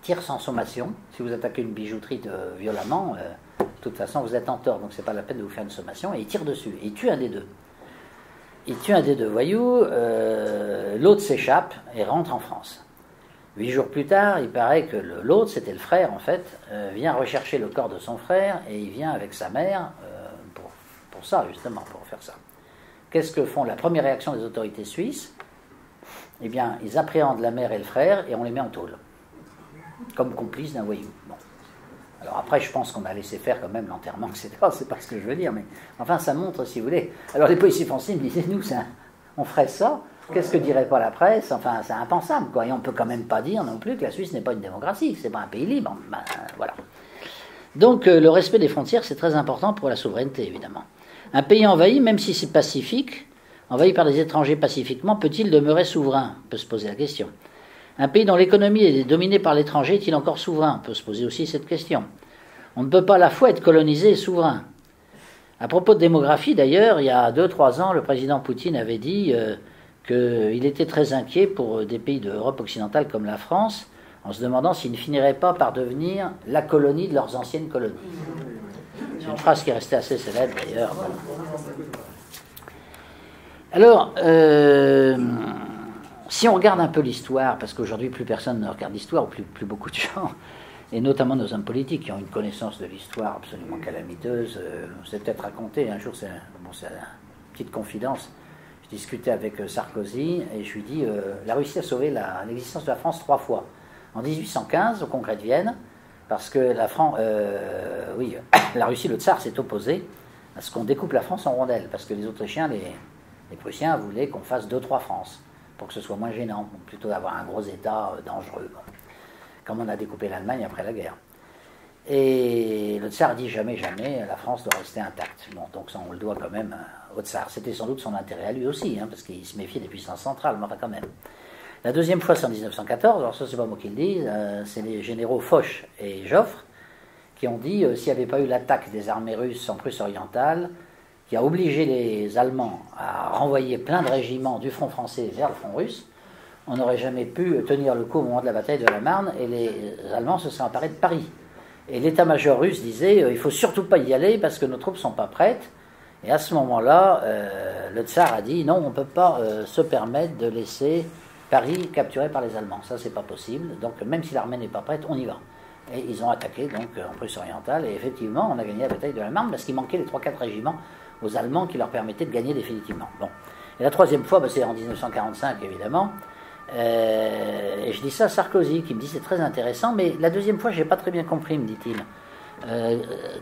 A: Tirent sans sommation. Si vous attaquez une bijouterie violemment, de toute façon vous êtes en tort, donc c'est pas la peine de vous faire une sommation, et ils tirent dessus, et ils tuent un des deux. Ils tuent un des 2 voyous, l'autre s'échappe et rentre en France. 8 jours plus tard, il paraît que l'autre, c'était le frère en fait, vient rechercher le corps de son frère, et il vient avec sa mère pour ça, justement, pour faire ça. Qu'est-ce que font la première réaction des autorités suisses? Eh bien, ils appréhendent la mère et le frère et on les met en tôle, comme complices d'un voyou. Bon. Alors après, je pense qu'on a laissé faire quand même l'enterrement, etc. C'est pas ce que je veux dire, mais enfin, ça montre, si vous voulez. Alors les policiers français me disaient, nous, on ferait ça, qu'est-ce que dirait pas la presse? Enfin, c'est impensable, quoi. Et on peut quand même pas dire non plus que la Suisse n'est pas une démocratie, c'est pas un pays libre. Ben, voilà. Donc, le respect des frontières, c'est très important pour la souveraineté, évidemment. Un pays envahi, même si c'est pacifique, envahi par des étrangers pacifiquement, peut-il demeurer souverain? On peut se poser la question. Un pays dont l'économie est dominée par l'étranger est-il encore souverain? On peut se poser aussi cette question. On ne peut pas à la fois être colonisé et souverain. À propos de démographie, d'ailleurs, il y a 2-3 ans, le président Poutine avait dit qu'il était très inquiet pour des pays d'Europe occidentale comme la France, en se demandant s'ils ne finiraient pas par devenir la colonie de leurs anciennes colonies. C'est une phrase qui est restée assez célèbre, d'ailleurs. Alors, si on regarde un peu l'histoire, parce qu'aujourd'hui plus personne ne regarde l'histoire, ou plus beaucoup de gens, et notamment nos hommes politiques qui ont une connaissance de l'histoire absolument calamiteuse, je vous ai peut-être raconté, un jour, c'est une petite confidence, je discutais avec Sarkozy, et je lui dis, la Russie a sauvé l'existence de la France 3 fois. En 1815, au congrès de Vienne, parce que la Russie, le tsar, s'est opposé à ce qu'on découpe la France en rondelles, parce que les Autrichiens, les Prussiens voulaient qu'on fasse 2-3 France, pour que ce soit moins gênant, plutôt d'avoir un gros État dangereux, comme on a découpé l'Allemagne après la guerre. Et le tsar dit jamais, la France doit rester intacte. Bon, donc ça, on le doit quand même au tsar. C'était sans doute son intérêt à lui aussi, parce qu'il se méfiait des puissances centrales, mais enfin quand même. La deuxième fois, c'est en 1914, alors ça, c'est pas moi qui le dis, c'est les généraux Foch et Joffre qui ont dit, s'il n'y avait pas eu l'attaque des armées russes en Prusse orientale, qui a obligé les Allemands à renvoyer plein de régiments du front français vers le front russe, on n'aurait jamais pu tenir le coup au moment de la bataille de la Marne, et les Allemands se seraient emparés de Paris. Et l'état-major russe disait, il ne faut surtout pas y aller parce que nos troupes ne sont pas prêtes. Et à ce moment-là, le tsar a dit, non, on ne peut pas se permettre de laisser Paris capturé par les Allemands. Ça, c'est pas possible. Donc, même si l'armée n'est pas prête, on y va. Et ils ont attaqué donc en Prusse orientale, et effectivement, on a gagné la bataille de la Marne parce qu'il manquait les 3-4 régiments aux Allemands qui leur permettaient de gagner définitivement. Bon. Et la troisième fois, c'est en 1945, évidemment. Et je dis ça à Sarkozy, qui me dit c'est très intéressant, mais la deuxième fois, je n'ai pas très bien compris, me dit-il.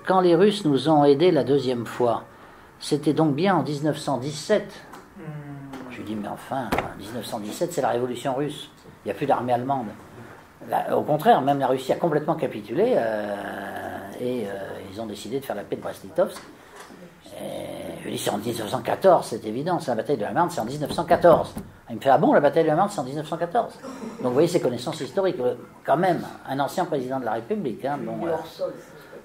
A: Quand les Russes nous ont aidés la deuxième fois, c'était donc bien en 1917. Je lui dis, mais enfin, 1917, c'est la révolution russe. Il n'y a plus d'armée allemande. Là, au contraire, même la Russie a complètement capitulé et ils ont décidé de faire la paix de Brest-Litovsk. Je lui dis, c'est en 1914, c'est évident, c'est la bataille de la Marne, c'est en 1914. Il me fait, ah bon, la bataille de la Marne, c'est en 1914. Donc vous voyez ses connaissances historiques. Quand même, un ancien président de la République.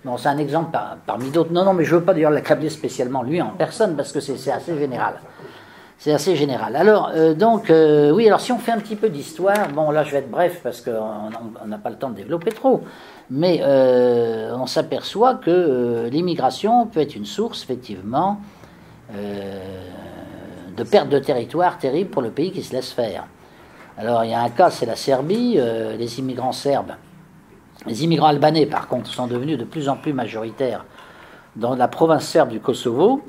A: Bon, c'est un exemple parmi d'autres. Non, mais je ne veux pas d'ailleurs l'accabler spécialement lui en personne, parce que c'est assez général. C'est assez général. Alors, oui, alors si on fait un petit peu d'histoire, bon, là je vais être bref parce qu'on n'a pas le temps de développer trop, mais on s'aperçoit que l'immigration peut être une source, effectivement, de perte de territoire terrible pour le pays qui se laisse faire. Alors, il y a un cas, c'est la Serbie, les immigrants serbes. Les immigrants albanais, par contre, sont devenus de plus en plus majoritaires dans la province serbe du Kosovo.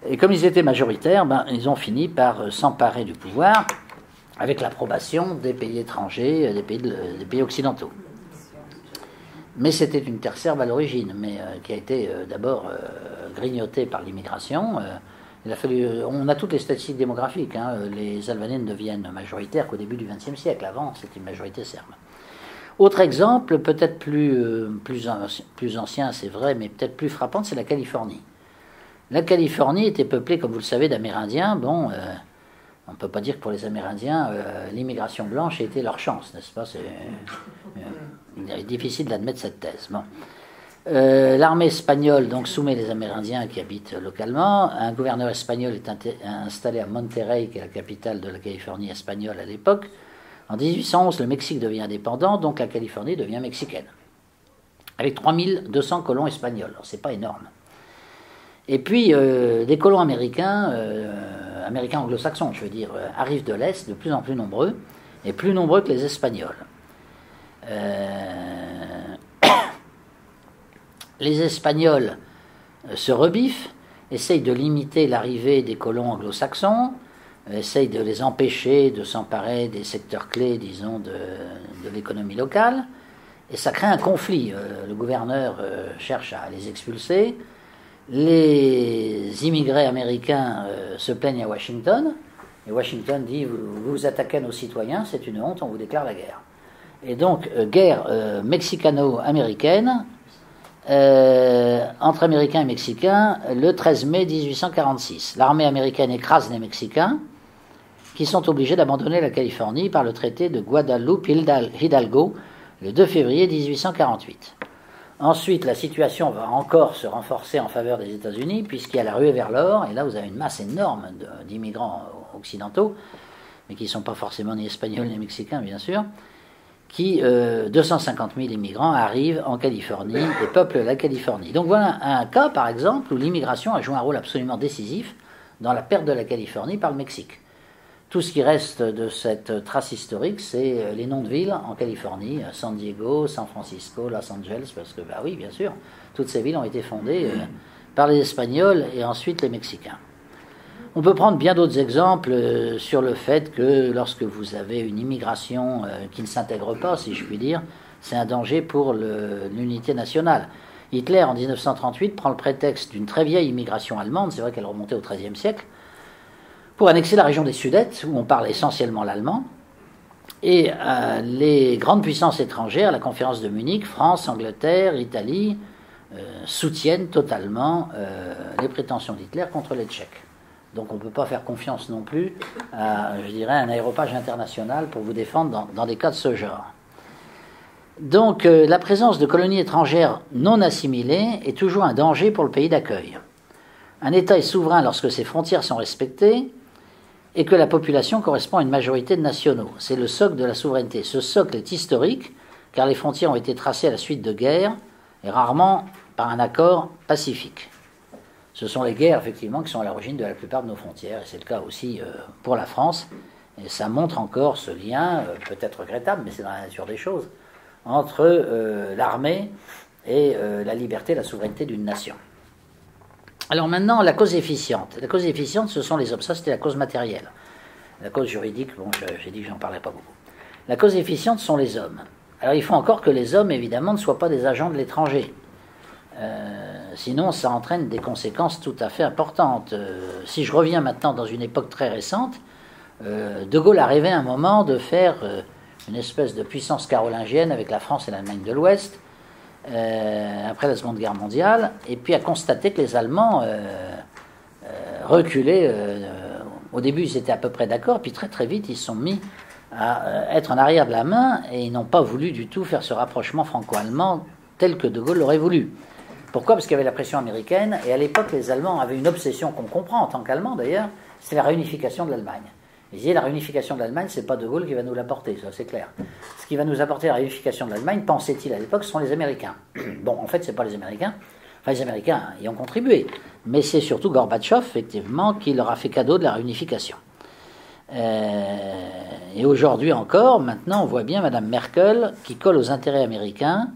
A: Et comme ils étaient majoritaires, ils ont fini par s'emparer du pouvoir avec l'approbation des pays étrangers, des pays occidentaux. Mais c'était une terre serbe à l'origine, mais qui a été d'abord grignotée par l'immigration. On a toutes les statistiques démographiques. Les Albanais ne deviennent majoritaires qu'au début du XXe siècle. Avant, c'était une majorité serbe. Autre exemple, peut-être plus ancien, c'est vrai, mais peut-être plus frappant, c'est la Californie. La Californie était peuplée, comme vous le savez, d'Amérindiens. Bon, on ne peut pas dire que pour les Amérindiens, l'immigration blanche a été leur chance, n'est-ce pas? Il est difficile d'admettre cette thèse. Bon. L'armée espagnole donc soumet les Amérindiens qui habitent localement. Un gouverneur espagnol est installé à Monterrey, qui est la capitale de la Californie espagnole à l'époque. En 1811, le Mexique devient indépendant, donc la Californie devient mexicaine, avec 3200 colons espagnols. Alors, c'est pas énorme. Et puis, des colons américains anglo-saxons, je veux dire, arrivent de l'Est, de plus en plus nombreux, et plus nombreux que les Espagnols. Les Espagnols se rebiffent, essayent de limiter l'arrivée des colons anglo-saxons, essayent de les empêcher de s'emparer des secteurs clés, disons, de l'économie locale, et ça crée un conflit. Le gouverneur cherche à les expulser. Les immigrés américains se plaignent à Washington, et Washington dit vous vous attaquez à nos citoyens, c'est une honte, on vous déclare la guerre. Et donc, guerre mexicano-américaine entre Américains et Mexicains le 13 mai 1846. L'armée américaine écrase les Mexicains, qui sont obligés d'abandonner la Californie par le traité de Guadalupe-Hidalgo le 2 février 1848. Ensuite, la situation va encore se renforcer en faveur des États-Unis, puisqu'il y a la ruée vers l'or, et là vous avez une masse énorme d'immigrants occidentaux, mais qui ne sont pas forcément ni espagnols ni mexicains, bien sûr, 250 000 immigrants arrivent en Californie et peuplent la Californie. Donc voilà un cas, par exemple, où l'immigration a joué un rôle absolument décisif dans la perte de la Californie par le Mexique. Tout ce qui reste de cette trace historique, c'est les noms de villes en Californie, San Diego, San Francisco, Los Angeles, parce que, oui, bien sûr, toutes ces villes ont été fondées par les Espagnols et ensuite les Mexicains. On peut prendre bien d'autres exemples sur le fait que lorsque vous avez une immigration qui ne s'intègre pas, si je puis dire, c'est un danger pour l'unité nationale. Hitler, en 1938, prend le prétexte d'une très vieille immigration allemande, c'est vrai qu'elle remontait au XIIIe siècle, pour annexer la région des Sudètes, où on parle essentiellement l'allemand, et les grandes puissances étrangères, la conférence de Munich, France, Angleterre, Italie, soutiennent totalement les prétentions d'Hitler contre les Tchèques. Donc on ne peut pas faire confiance non plus à, je dirais, un aéropage international pour vous défendre dans des cas de ce genre. Donc la présence de colonies étrangères non assimilées est toujours un danger pour le pays d'accueil. Un État est souverain lorsque ses frontières sont respectées et que la population correspond à une majorité de nationaux. C'est le socle de la souveraineté. Ce socle est historique, car les frontières ont été tracées à la suite de guerres, et rarement par un accord pacifique. Ce sont les guerres, effectivement, qui sont à l'origine de la plupart de nos frontières, et c'est le cas aussi pour la France, et ça montre encore ce lien, peut-être regrettable, mais c'est dans la nature des choses, entre l'armée et la liberté, la souveraineté d'une nation. Alors maintenant, la cause efficiente. La cause efficiente, ce sont les hommes. Ça, c'était la cause matérielle. La cause juridique, bon, j'ai dit que j'en parlais pas beaucoup. La cause efficiente sont les hommes. Alors il faut encore que les hommes, évidemment, ne soient pas des agents de l'étranger. Sinon, ça entraîne des conséquences tout à fait importantes. Si je reviens maintenant dans une époque très récente, De Gaulle a rêvé un moment de faire une espèce de puissance carolingienne avec la France et l'Allemagne de l'Ouest, après la Seconde Guerre mondiale, et puis a constaté que les Allemands reculaient. Au début, ils étaient à peu près d'accord, puis très très vite, ils se sont mis à être en arrière de la main, et ils n'ont pas voulu du tout faire ce rapprochement franco-allemand tel que De Gaulle l'aurait voulu. Pourquoi ? Parce qu'il y avait la pression américaine, et à l'époque, les Allemands avaient une obsession qu'on comprend en tant qu'Allemands d'ailleurs, c'est la réunification de l'Allemagne. Il disait la réunification de l'Allemagne, c'est pas De Gaulle qui va nous l'apporter, ça c'est clair. Ce qui va nous apporter la réunification de l'Allemagne, pensait-il à l'époque, ce sont les Américains. Bon, en fait, c'est pas les Américains. Enfin, les Américains y ont contribué, mais c'est surtout Gorbatchev, effectivement, qui leur a fait cadeau de la réunification. Et aujourd'hui encore, maintenant, on voit bien Mme Merkel qui colle aux intérêts américains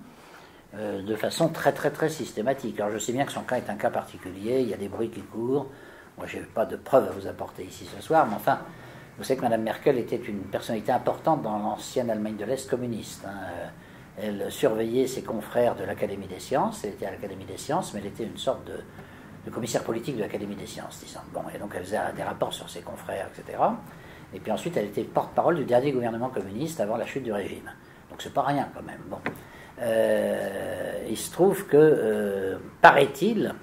A: de façon très très très systématique. Alors je sais bien que son cas est un cas particulier, il y a des bruits qui courent. Moi, je n'ai pas de preuves à vous apporter ici ce soir, mais enfin, vous savez que Mme Merkel était une personnalité importante dans l'ancienne Allemagne de l'Est communiste. Elle surveillait ses confrères de l'Académie des sciences, elle était à l'Académie des sciences, mais elle était une sorte de commissaire politique de l'Académie des sciences, disons. Bon, et donc elle faisait des rapports sur ses confrères, etc. Et puis ensuite, elle était porte-parole du dernier gouvernement communiste avant la chute du régime. Donc c'est pas rien quand même. Bon. Il se trouve que, paraît-il,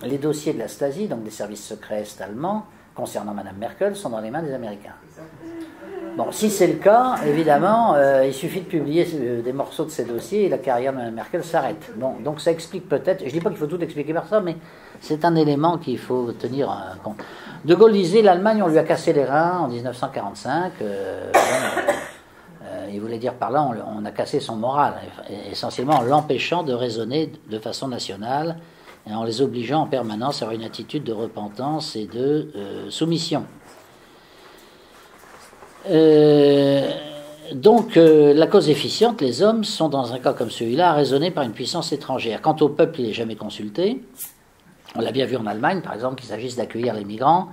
A: les dossiers de la Stasi, donc des services secrets est-allemands, concernant Mme Merkel, sont dans les mains des Américains. Bon, si c'est le cas, évidemment, il suffit de publier des morceaux de ces dossiers et la carrière de Mme Merkel s'arrête. Bon, donc ça explique peut-être, je ne dis pas qu'il faut tout expliquer par ça, mais c'est un élément qu'il faut tenir compte. De Gaulle disait, l'Allemagne, on lui a cassé les reins en 1945, il voulait dire par là, on a cassé son moral, essentiellement en l'empêchant de raisonner de façon nationale, et en les obligeant en permanence à avoir une attitude de repentance et de soumission. Donc, la cause efficiente, les hommes sont, dans un cas comme celui-là, raisonnés par une puissance étrangère. Quant au peuple, il n'est jamais consulté. On l'a bien vu en Allemagne, par exemple, qu'il s'agisse d'accueillir les migrants,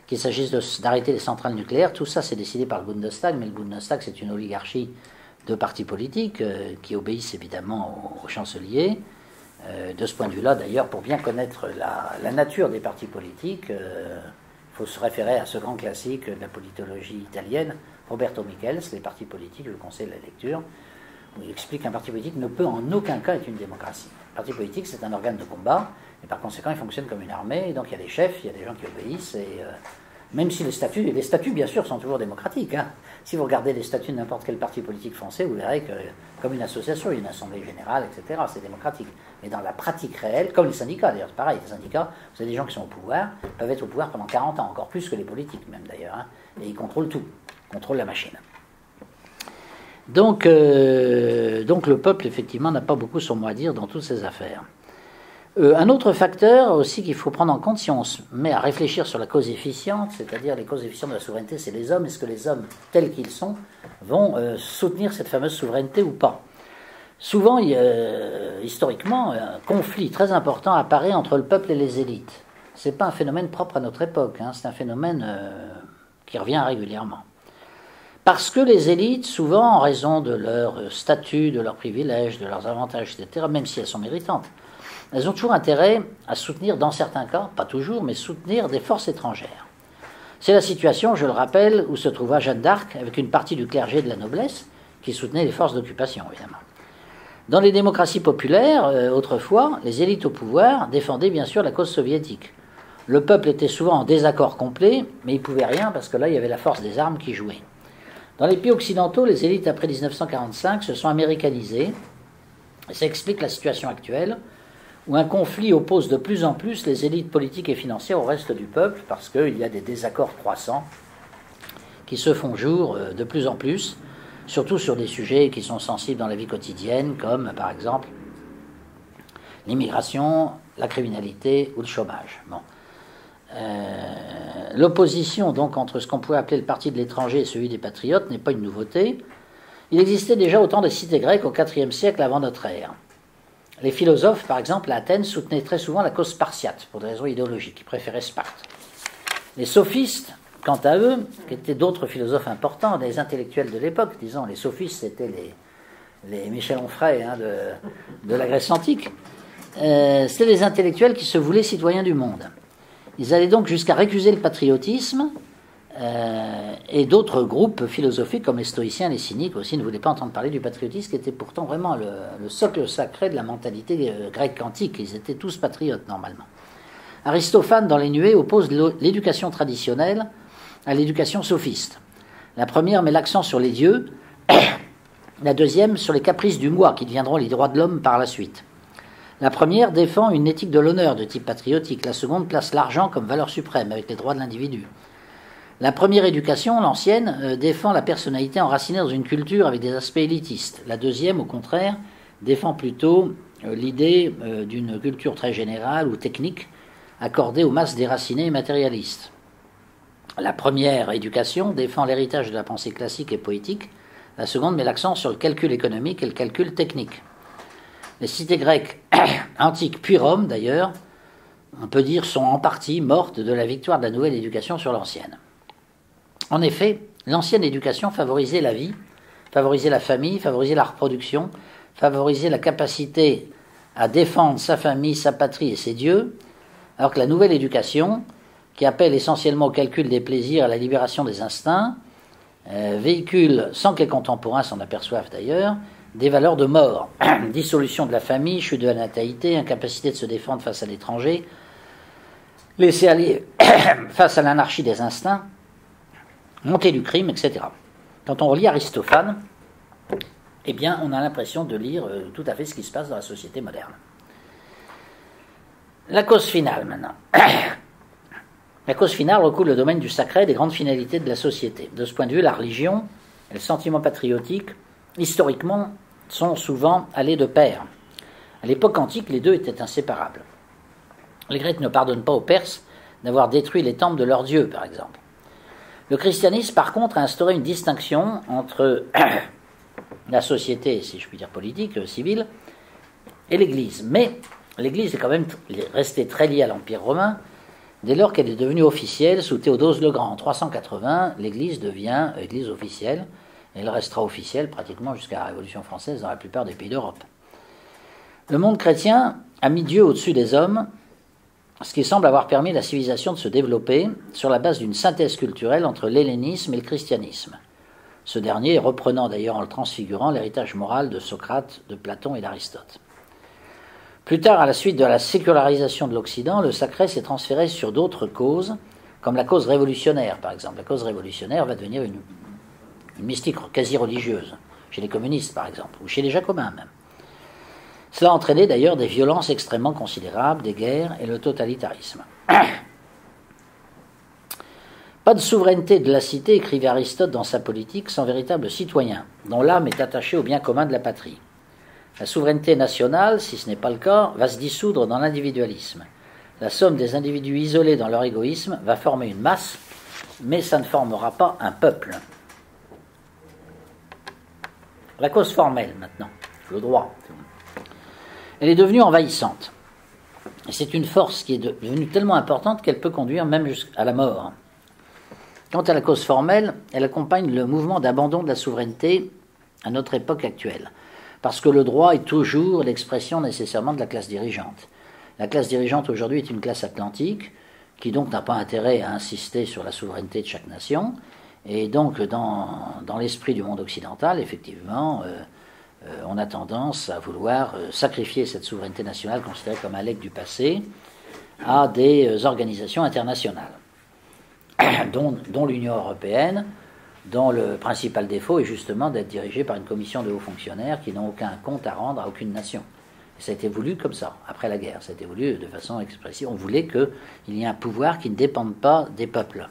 A: qu'il s'agisse d'arrêter les centrales nucléaires. Tout ça, c'est décidé par le Bundestag, mais le Bundestag, c'est une oligarchie de partis politiques qui obéissent évidemment au chancelier. De ce point de vue-là, d'ailleurs, pour bien connaître la nature des partis politiques, il faut se référer à ce grand classique de la politologie italienne, Roberto Michels, Les partis politiques, je vous conseille la lecture, où il explique qu'un parti politique ne peut en aucun cas être une démocratie. Un parti politique, c'est un organe de combat, et par conséquent, il fonctionne comme une armée, et donc il y a des chefs, il y a des gens qui obéissent, et même si les statuts, bien sûr, sont toujours démocratiques. Hein. Si vous regardez les statuts de n'importe quel parti politique français, vous verrez que, comme une association, il y a une assemblée générale, etc., c'est démocratique. Mais dans la pratique réelle, comme les syndicats, d'ailleurs, c'est pareil, les syndicats, vous avez des gens qui sont au pouvoir, peuvent être au pouvoir pendant 40 ans, encore plus que les politiques même d'ailleurs, hein, et ils contrôlent tout, ils contrôlent la machine. Donc le peuple, effectivement, n'a pas beaucoup son mot à dire dans toutes ces affaires. Un autre facteur aussi qu'il faut prendre en compte si on se met à réfléchir sur la cause efficiente, c'est-à-dire les causes efficientes de la souveraineté, c'est les hommes. Est-ce que les hommes, tels qu'ils sont, vont soutenir cette fameuse souveraineté ou pas? Souvent, historiquement, un conflit très important apparaît entre le peuple et les élites. Ce n'est pas un phénomène propre à notre époque, hein, c'est un phénomène qui revient régulièrement. Parce que les élites, souvent en raison de leur statut, de leurs privilèges, de leurs avantages, etc., même si elles sont méritantes, elles ont toujours intérêt à soutenir, dans certains cas, pas toujours, mais soutenir des forces étrangères. C'est la situation, je le rappelle, où se trouva Jeanne d'Arc, avec une partie du clergé de la noblesse, qui soutenait les forces d'occupation, évidemment. Dans les démocraties populaires, autrefois, les élites au pouvoir défendaient bien sûr la cause soviétique. Le peuple était souvent en désaccord complet, mais il ne pouvait rien, parce que là, il y avait la force des armes qui jouait. Dans les pays occidentaux, les élites, après 1945, se sont américanisées, et ça explique la situation actuelle, où un conflit oppose de plus en plus les élites politiques et financières au reste du peuple, parce qu'il y a des désaccords croissants qui se font jour de plus en plus, surtout sur des sujets qui sont sensibles dans la vie quotidienne, comme par exemple l'immigration, la criminalité ou le chômage. Bon. L'opposition donc entre ce qu'on pouvait appeler le parti de l'étranger et celui des patriotes n'est pas une nouveauté. Il existait déjà au temps des cités grecques au IVe siècle avant notre ère. Les philosophes, par exemple, à Athènes, soutenaient très souvent la cause spartiate, pour des raisons idéologiques. Ils préféraient Sparte. Les sophistes, quant à eux, qui étaient d'autres philosophes importants, des intellectuels de l'époque, disons, les sophistes, c'était les Michel Onfray hein, de la Grèce antique, c'était des intellectuels qui se voulaient citoyens du monde. Ils allaient donc jusqu'à récuser le patriotisme, et d'autres groupes philosophiques comme les stoïciens, les cyniques aussi ne voulaient pas entendre parler du patriotisme qui était pourtant vraiment le socle sacré de la mentalité grecque antique. Ils étaient tous patriotes normalement. Aristophane dans les Nuées oppose l'éducation traditionnelle à l'éducation sophiste. La première met l'accent sur les dieux, la deuxième sur les caprices du moi qui deviendront les droits de l'homme par la suite. La première défend une éthique de l'honneur de type patriotique, la seconde place l'argent comme valeur suprême avec les droits de l'individu. La première éducation, l'ancienne, défend la personnalité enracinée dans une culture avec des aspects élitistes. La deuxième, au contraire, défend plutôt l'idée d'une culture très générale ou technique accordée aux masses déracinées et matérialistes. La première éducation défend l'héritage de la pensée classique et poétique. La seconde met l'accent sur le calcul économique et le calcul technique. Les cités grecques antiques, puis Rome d'ailleurs, on peut dire, sont en partie mortes de la victoire de la nouvelle éducation sur l'ancienne. En effet, l'ancienne éducation favorisait la vie, favorisait la famille, favorisait la reproduction, favorisait la capacité à défendre sa famille, sa patrie et ses dieux, alors que la nouvelle éducation, qui appelle essentiellement au calcul des plaisirs et à la libération des instincts, véhicule, sans que les contemporains s'en aperçoivent d'ailleurs, des valeurs de mort, dissolution de la famille, chute de la natalité, incapacité de se défendre face à l'étranger, laisser aller face à l'anarchie des instincts, montée du crime, etc. Quand on relit Aristophane, eh bien, on a l'impression de lire tout à fait ce qui se passe dans la société moderne. La cause finale, maintenant. La cause finale recouvre le domaine du sacré et des grandes finalités de la société. De ce point de vue, la religion et le sentiment patriotique, historiquement, sont souvent allés de pair. À l'époque antique, les deux étaient inséparables. Les Grecs ne pardonnent pas aux Perses d'avoir détruit les temples de leurs dieux, par exemple. Le christianisme, par contre, a instauré une distinction entre la société, si je puis dire politique, civile, et l'Église. Mais l'Église est quand même restée très liée à l'Empire romain, dès lors qu'elle est devenue officielle sous Théodose le Grand. En 380, l'Église devient Église officielle, et elle restera officielle pratiquement jusqu'à la Révolution française dans la plupart des pays d'Europe. Le monde chrétien a mis Dieu au-dessus des hommes, ce qui semble avoir permis à la civilisation de se développer sur la base d'une synthèse culturelle entre l'hellénisme et le christianisme. Ce dernier reprenant d'ailleurs en le transfigurant l'héritage moral de Socrate, de Platon et d'Aristote. Plus tard, à la suite de la sécularisation de l'Occident, le sacré s'est transféré sur d'autres causes, comme la cause révolutionnaire par exemple. La cause révolutionnaire va devenir une mystique quasi religieuse, chez les communistes par exemple, ou chez les jacobins même. Cela a entraîné d'ailleurs des violences extrêmement considérables, des guerres et le totalitarisme. Pas de souveraineté de la cité, écrivait Aristote dans sa Politique, sans véritable citoyen, dont l'âme est attachée au bien commun de la patrie. La souveraineté nationale, si ce n'est pas le cas, va se dissoudre dans l'individualisme. La somme des individus isolés dans leur égoïsme va former une masse, mais ça ne formera pas un peuple. La cause formelle, maintenant, le droit. Elle est devenue envahissante. Et c'est une force qui est devenue tellement importante qu'elle peut conduire même jusqu'à la mort. Quant à la cause formelle, elle accompagne le mouvement d'abandon de la souveraineté à notre époque actuelle. Parce que le droit est toujours l'expression nécessairement de la classe dirigeante. La classe dirigeante aujourd'hui est une classe atlantique, qui donc n'a pas intérêt à insister sur la souveraineté de chaque nation. Et donc, dans l'esprit du monde occidental, effectivement, on a tendance à vouloir sacrifier cette souveraineté nationale considérée comme un legs du passé à des organisations internationales, dont l'Union européenne, dont le principal défaut est justement d'être dirigée par une commission de hauts fonctionnaires qui n'ont aucun compte à rendre à aucune nation. Et ça a été voulu comme ça, après la guerre, ça a été voulu de façon expressive. On voulait qu'il y ait un pouvoir qui ne dépende pas des peuples.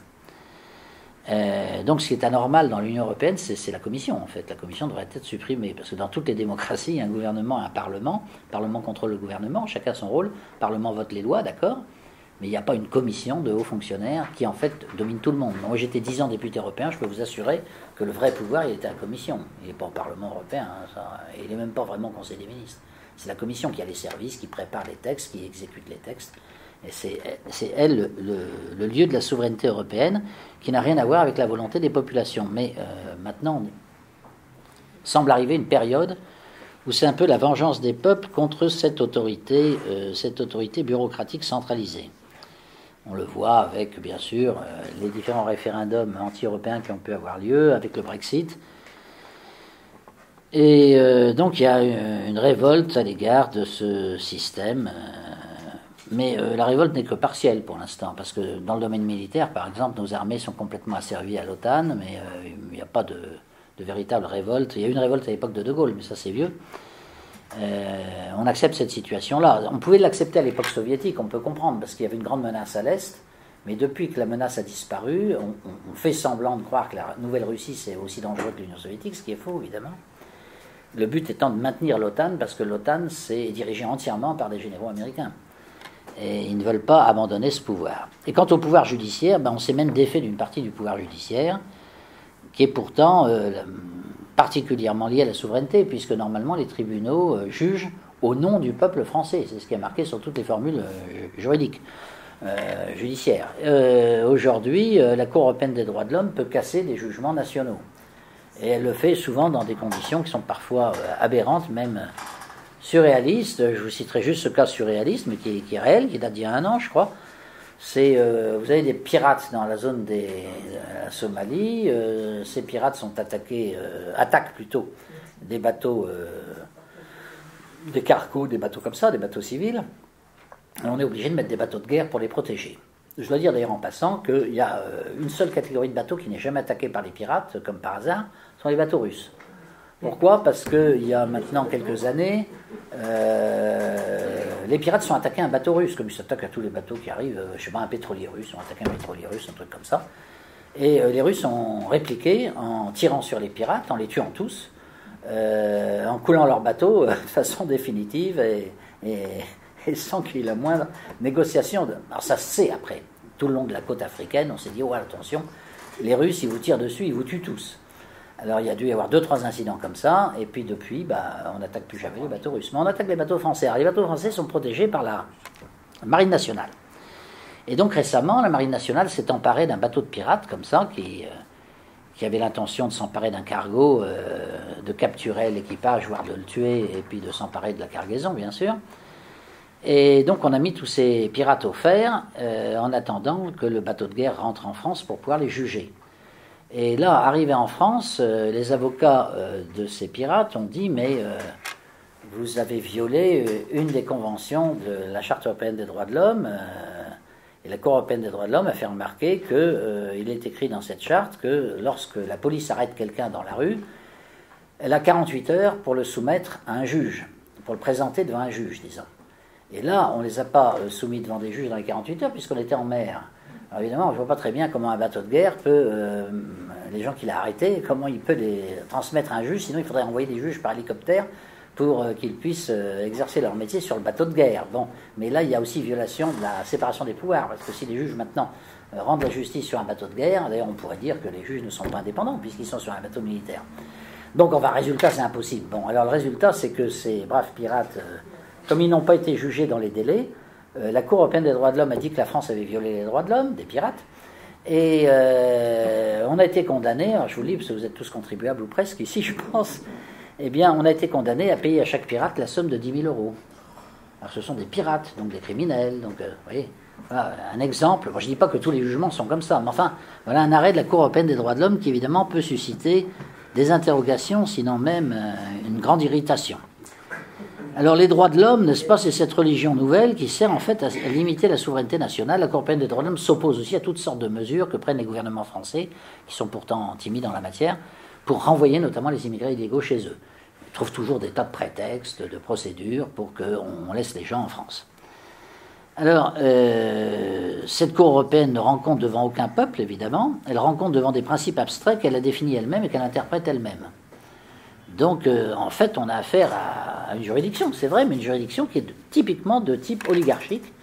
A: Donc ce qui est anormal dans l'Union européenne, c'est la Commission en fait. La Commission devrait être supprimée, parce que dans toutes les démocraties, il y a un gouvernement et un Parlement. Le Parlement contrôle le gouvernement, chacun a son rôle. Le Parlement vote les lois, d'accord, mais il n'y a pas une commission de hauts fonctionnaires qui en fait domine tout le monde. Moi j'étais 10 ans député européen, je peux vous assurer que le vrai pouvoir il était à la Commission. Il n'est pas au Parlement européen, et il n'est même pas vraiment au Conseil des ministres. C'est la Commission qui a les services, qui prépare les textes, qui exécute les textes. Et c'est elle le lieu de la souveraineté européenne qui n'a rien à voir avec la volonté des populations. Mais maintenant, semble arriver une période où c'est un peu la vengeance des peuples contre cette autorité bureaucratique centralisée. On le voit avec, bien sûr, les différents référendums anti-européens qui ont pu avoir lieu, avec le Brexit. Et donc il y a une révolte à l'égard de ce système. Mais la révolte n'est que partielle pour l'instant, parce que dans le domaine militaire, par exemple, nos armées sont complètement asservies à l'OTAN, mais il n'y a pas de véritable révolte. Il y a eu une révolte à l'époque de De Gaulle, mais ça c'est vieux. On accepte cette situation-là. On pouvait l'accepter à l'époque soviétique, on peut comprendre, parce qu'il y avait une grande menace à l'Est, Mais depuis que la menace a disparu, on fait semblant de croire que la Nouvelle-Russie, c'est aussi dangereux que l'Union soviétique, ce qui est faux, évidemment. Le but étant de maintenir l'OTAN, parce que l'OTAN, c'est dirigé entièrement par des généraux américains. Et ils ne veulent pas abandonner ce pouvoir. Et quant au pouvoir judiciaire, on s'est même défait d'une partie du pouvoir judiciaire, qui est pourtant particulièrement liée à la souveraineté, puisque normalement les tribunaux jugent au nom du peuple français. C'est ce qui est marqué sur toutes les formules juridiques. Judiciaire. Aujourd'hui, la Cour européenne des droits de l'homme peut casser des jugements nationaux. Et elle le fait souvent dans des conditions qui sont parfois aberrantes, même surréalistes. Je vous citerai juste ce cas surréaliste, mais qui est réel, qui date d'il y a 1 an, je crois. C'est, vous avez des pirates dans la zone de la Somalie. Ces pirates sont attaquent plutôt des bateaux, des cargos, des bateaux comme ça, des bateaux civils. On est obligé de mettre des bateaux de guerre pour les protéger. Je dois dire d'ailleurs en passant qu'il y a une seule catégorie de bateaux qui n'est jamais attaquée par les pirates, comme par hasard, ce sont les bateaux russes. Pourquoi ? Parce qu'il y a maintenant quelques années, les pirates sont attaqués à un bateau russe, comme ils s'attaquent à tous les bateaux qui arrivent, je ne sais pas, un pétrolier russe, ils ont attaqué un pétrolier russe, un truc comme ça. Et les Russes ont répliqué en tirant sur les pirates, en les tuant tous, en coulant leurs bateaux de façon définitive et sans qu'il y ait la moindre négociation. Alors ça se sait après. Tout le long de la côte africaine, on s'est dit, oh attention, les Russes, ils vous tirent dessus, ils vous tuent tous. Alors il y a dû y avoir 2-3 incidents comme ça, et puis depuis, on n'attaque plus jamais les bateaux russes. Mais on attaque les bateaux français. Alors les bateaux français sont protégés par la Marine nationale. Et donc récemment, la Marine nationale s'est emparée d'un bateau de pirates, comme ça, qui avait l'intention de s'emparer d'un cargo, de capturer l'équipage, voire de le tuer, et puis de s'emparer de la cargaison, bien sûr. Et donc on a mis tous ces pirates au fer en attendant que le bateau de guerre rentre en France pour pouvoir les juger. Et là, arrivé en France, les avocats de ces pirates ont dit « mais vous avez violé une des conventions de la Charte européenne des droits de l'homme et la Cour européenne des droits de l'homme a fait remarquer qu'il est écrit dans cette charte que lorsque la police arrête quelqu'un dans la rue, elle a 48 heures pour le soumettre à un juge, pour le présenter devant un juge, disons. Et là, on ne les a pas soumis devant des juges dans les 48 heures, puisqu'on était en mer. Alors évidemment, je ne vois pas très bien comment un bateau de guerre peut, les gens qu'il a arrêtés, comment il peut les transmettre à un juge, sinon il faudrait envoyer des juges par hélicoptère pour qu'ils puissent exercer leur métier sur le bateau de guerre. Bon, mais là, il y a aussi violation de la séparation des pouvoirs, parce que si les juges maintenant rendent la justice sur un bateau de guerre, d'ailleurs on pourrait dire que les juges ne sont pas indépendants, puisqu'ils sont sur un bateau militaire. Donc, enfin, résultat, c'est impossible. Bon, alors le résultat, c'est que ces braves pirates... comme ils n'ont pas été jugés dans les délais, la Cour européenne des droits de l'homme a dit que la France avait violé les droits de l'homme, des pirates, et on a été condamnés, alors je vous le dis parce que vous êtes tous contribuables ou presque ici, je pense, eh bien on a été condamnés à payer à chaque pirate la somme de 10 000 euros. Alors ce sont des pirates, donc des criminels, donc vous voyez, voilà un exemple. Bon, je ne dis pas que tous les jugements sont comme ça, mais enfin, voilà un arrêt de la Cour européenne des droits de l'homme qui évidemment peut susciter des interrogations, sinon même une grande irritation. Alors les droits de l'homme, n'est-ce pas, c'est cette religion nouvelle qui sert en fait à limiter la souveraineté nationale. La Cour européenne des droits de l'homme s'oppose aussi à toutes sortes de mesures que prennent les gouvernements français, qui sont pourtant timides en la matière, pour renvoyer notamment les immigrés illégaux chez eux. Ils trouvent toujours des tas de prétextes, de procédures pour qu'on laisse les gens en France. Alors, cette Cour européenne ne rend compte devant aucun peuple, évidemment. Elle rend compte devant des principes abstraits qu'elle a définis elle-même et qu'elle interprète elle-même. Donc, en fait, on a affaire à une juridiction, c'est vrai, mais une juridiction qui est typiquement de type oligarchique,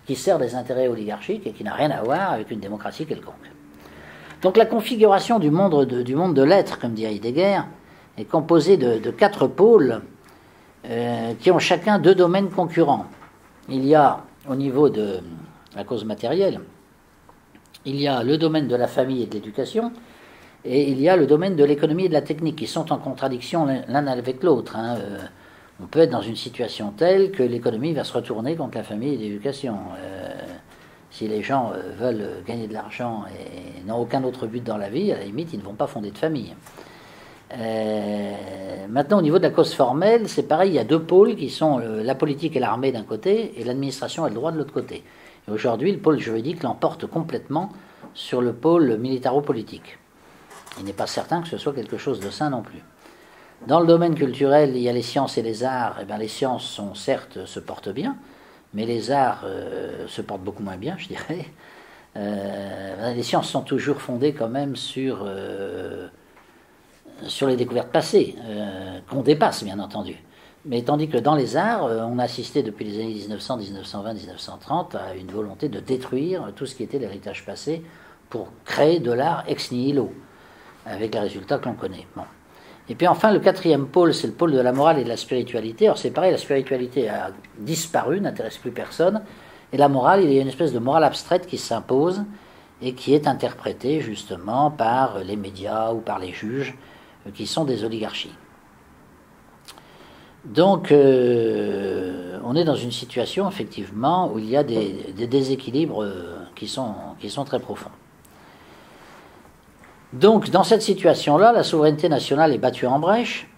A: qui sert des intérêts oligarchiques et qui n'a rien à voir avec une démocratie quelconque. Donc, la configuration du monde de l'être, comme dit Heidegger, est composée de 4 pôles qui ont chacun 2 domaines concurrents. Il y a, au niveau de la cause matérielle, il y a le domaine de la famille et de l'éducation, et il y a le domaine de l'économie et de la technique, qui sont en contradiction l'un avec l'autre. On peut être dans une situation telle que l'économie va se retourner contre la famille et l'éducation. Si les gens veulent gagner de l'argent et n'ont aucun autre but dans la vie, à la limite, ils ne vont pas fonder de famille. Maintenant, au niveau de la cause formelle, c'est pareil, il y a 2 pôles qui sont la politique et l'armée d'un côté, et l'administration et le droit de l'autre côté. Et aujourd'hui, le pôle juridique l'emporte complètement sur le pôle militaro-politique. Il n'est pas certain que ce soit quelque chose de sain non plus. Dans le domaine culturel, il y a les sciences et les arts. Eh bien, les sciences se portent bien, mais les arts se portent beaucoup moins bien, je dirais. Les sciences sont toujours fondées quand même sur les découvertes passées, qu'on dépasse bien entendu. Mais tandis que dans les arts, on a assisté depuis les années 1900, 1920, 1930 à une volonté de détruire tout ce qui était l'héritage passé pour créer de l'art ex nihilo, avec les résultats que l'on connaît. Bon. Et puis enfin, le quatrième pôle, c'est le pôle de la morale et de la spiritualité. Alors c'est pareil, la spiritualité a disparu, n'intéresse plus personne, et la morale, il y a une espèce de morale abstraite qui s'impose et qui est interprétée justement par les médias ou par les juges, qui sont des oligarchies. Donc, on est dans une situation, effectivement, où il y a des déséquilibres qui sont très profonds. Donc, dans cette situation-là, la souveraineté nationale est battue en brèche,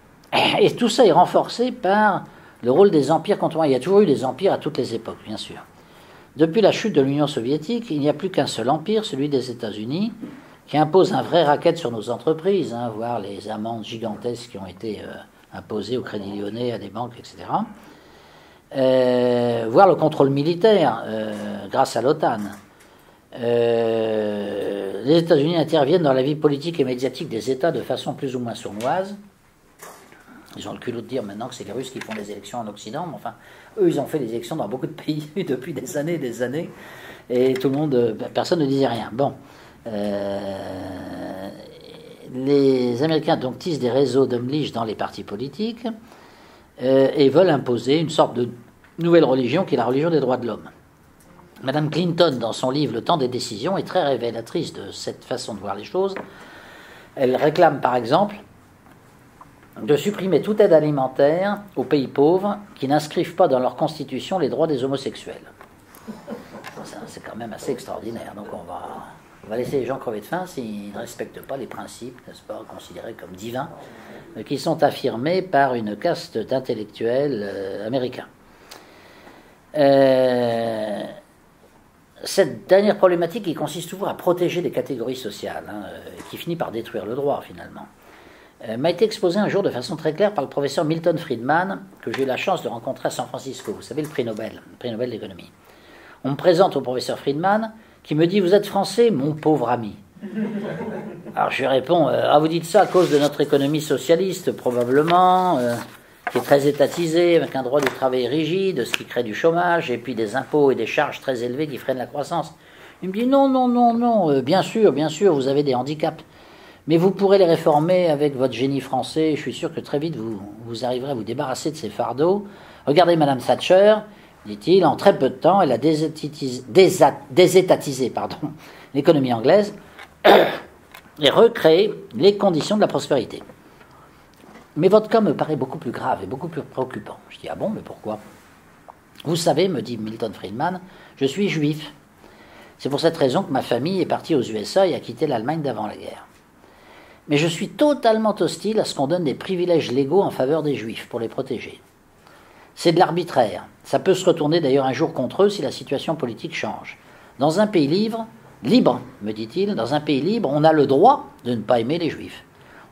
A: et tout ça est renforcé par le rôle des empires contemporains. Il y a toujours eu des empires à toutes les époques, bien sûr. Depuis la chute de l'Union soviétique, il n'y a plus qu'un seul empire, celui des États-Unis, qui impose un vrai racket sur nos entreprises, voire les amendes gigantesques qui ont été imposées au Crédit Lyonnais, à des banques, etc. Voire le contrôle militaire, grâce à l'OTAN. Les États-Unis interviennent dans la vie politique et médiatique des États de façon plus ou moins sournoise. Ils ont le culot de dire maintenant que c'est les Russes qui font des élections en Occident, mais enfin, eux, ils ont fait des élections dans beaucoup de pays depuis des années, et tout le monde, personne ne disait rien. Bon. Les Américains donc tissent des réseaux d'hommes liches dans les partis politiques et veulent imposer une sorte de nouvelle religion qui est la religion des droits de l'homme. Madame Clinton, dans son livre Le temps des décisions, est très révélatrice de cette façon de voir les choses. Elle réclame par exemple de supprimer toute aide alimentaire aux pays pauvres qui n'inscrivent pas dans leur constitution les droits des homosexuels. C'est quand même assez extraordinaire. Donc on va laisser les gens crever de faim s'ils ne respectent pas les principes, n'est-ce pas, considérés comme divins, qui sont affirmés par une caste d'intellectuels américains. Cette dernière problématique qui consiste toujours à protéger des catégories sociales, qui finit par détruire le droit finalement, m'a été exposée un jour de façon très claire par le professeur Milton Friedman, que j'ai eu la chance de rencontrer à San Francisco. Vous savez, le prix Nobel d'économie. On me présente au professeur Friedman, qui me dit « Vous êtes français, mon pauvre ami ». Alors je lui réponds « Ah, vous dites ça à cause de notre économie socialiste, probablement, qui est très étatisée, avec un droit du travail rigide, ce qui crée du chômage, et puis des impôts et des charges très élevées qui freinent la croissance. » Il me dit « Non, bien sûr, vous avez des handicaps. Mais vous pourrez les réformer avec votre génie français. Je suis sûr que très vite, vous arriverez à vous débarrasser de ces fardeaux. Regardez Madame Thatcher, dit-il, en très peu de temps, elle a désétatisé l'économie anglaise et recréé les conditions de la prospérité. Mais votre cas me paraît beaucoup plus grave et beaucoup plus préoccupant. Je dis, ah bon, mais pourquoi? Vous savez, me dit Milton Friedman, je suis juif. C'est pour cette raison que ma famille est partie aux USA et a quitté l'Allemagne d'avant la guerre. Mais je suis totalement hostile à ce qu'on donne des privilèges légaux en faveur des juifs pour les protéger. C'est de l'arbitraire. Ça peut se retourner d'ailleurs un jour contre eux si la situation politique change. Dans un pays libre, me dit-il, dans un pays libre, on a le droit de ne pas aimer les juifs.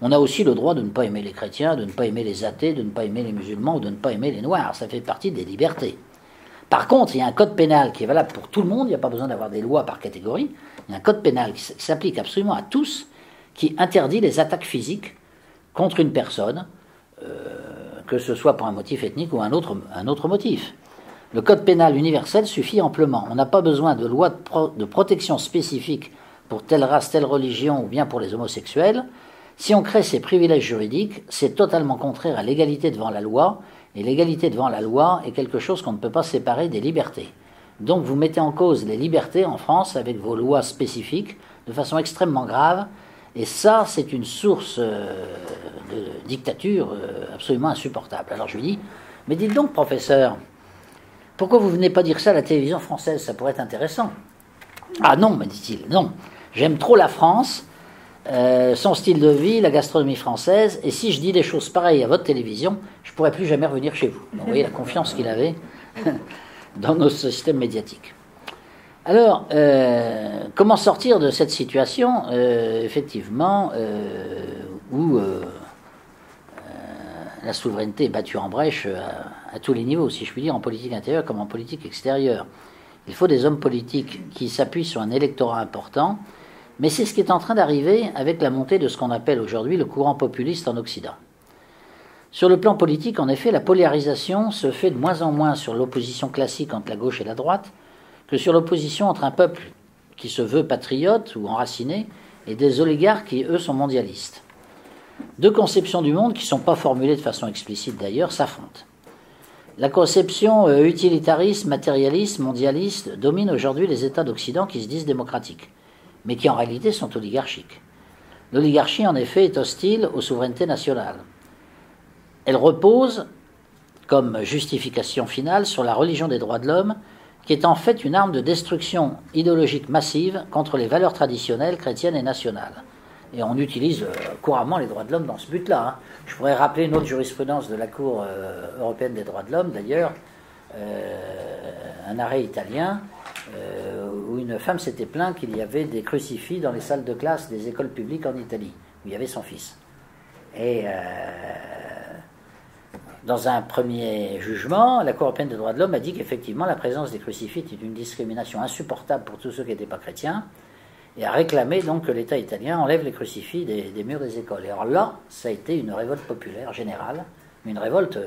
A: On a aussi le droit de ne pas aimer les chrétiens, de ne pas aimer les athées, de ne pas aimer les musulmans ou de ne pas aimer les noirs. Ça fait partie des libertés. Par contre, il y a un code pénal qui est valable pour tout le monde. Il n'y a pas besoin d'avoir des lois par catégorie. Il y a un code pénal qui s'applique absolument à tous, qui interdit les attaques physiques contre une personne, que ce soit pour un motif ethnique ou un autre motif. Le code pénal universel suffit amplement. On n'a pas besoin de loi de protection spécifique pour telle race, telle religion ou bien pour les homosexuels. Si on crée ces privilèges juridiques, c'est totalement contraire à l'égalité devant la loi, et l'égalité devant la loi est quelque chose qu'on ne peut pas séparer des libertés. Donc vous mettez en cause les libertés en France avec vos lois spécifiques de façon extrêmement grave. Et ça, c'est une source de dictature absolument insupportable. Alors je lui dis, mais dites donc, professeur, pourquoi vous ne venez pas dire ça à la télévision française? Ça pourrait être intéressant. Ah non, me dit-il, non. J'aime trop la France, son style de vie, la gastronomie française, et si je dis des choses pareilles à votre télévision, je ne pourrais plus jamais revenir chez vous. Donc, vous voyez la confiance qu'il avait dans nos systèmes médiatiques. Alors, comment sortir de cette situation, effectivement, où la souveraineté est battue en brèche à tous les niveaux, si je puis dire, en politique intérieure comme en politique extérieure. Il faut des hommes politiques qui s'appuient sur un électorat important, mais c'est ce qui est en train d'arriver avec la montée de ce qu'on appelle aujourd'hui le courant populiste en Occident. Sur le plan politique, en effet, la polarisation se fait de moins en moins sur l'opposition classique entre la gauche et la droite que sur l'opposition entre un peuple qui se veut patriote ou enraciné et des oligarques qui, eux, sont mondialistes. Deux conceptions du monde qui ne sont pas formulées de façon explicite d'ailleurs s'affrontent. La conception utilitariste, matérialiste, mondialiste domine aujourd'hui les États d'Occident qui se disent démocratiques, mais qui en réalité sont oligarchiques. L'oligarchie, en effet, est hostile aux souverainetés nationales. Elle repose, comme justification finale, sur la religion des droits de l'homme, qui est en fait une arme de destruction idéologique massive contre les valeurs traditionnelles chrétiennes et nationales. Et on utilise couramment les droits de l'homme dans ce but-là. Je pourrais rappeler une autre jurisprudence de la Cour européenne des droits de l'homme, d'ailleurs, un arrêt italien, où une femme s'était plainte qu'il y avait des crucifix dans les salles de classe des écoles publiques en Italie, où il y avait son fils. Et dans un premier jugement, la Cour européenne des droits de l'homme a dit qu'effectivement la présence des crucifix était une discrimination insupportable pour tous ceux qui n'étaient pas chrétiens, et a réclamé donc que l'État italien enlève les crucifix des murs des écoles. Et alors là, ça a été une révolte populaire générale, mais une révolte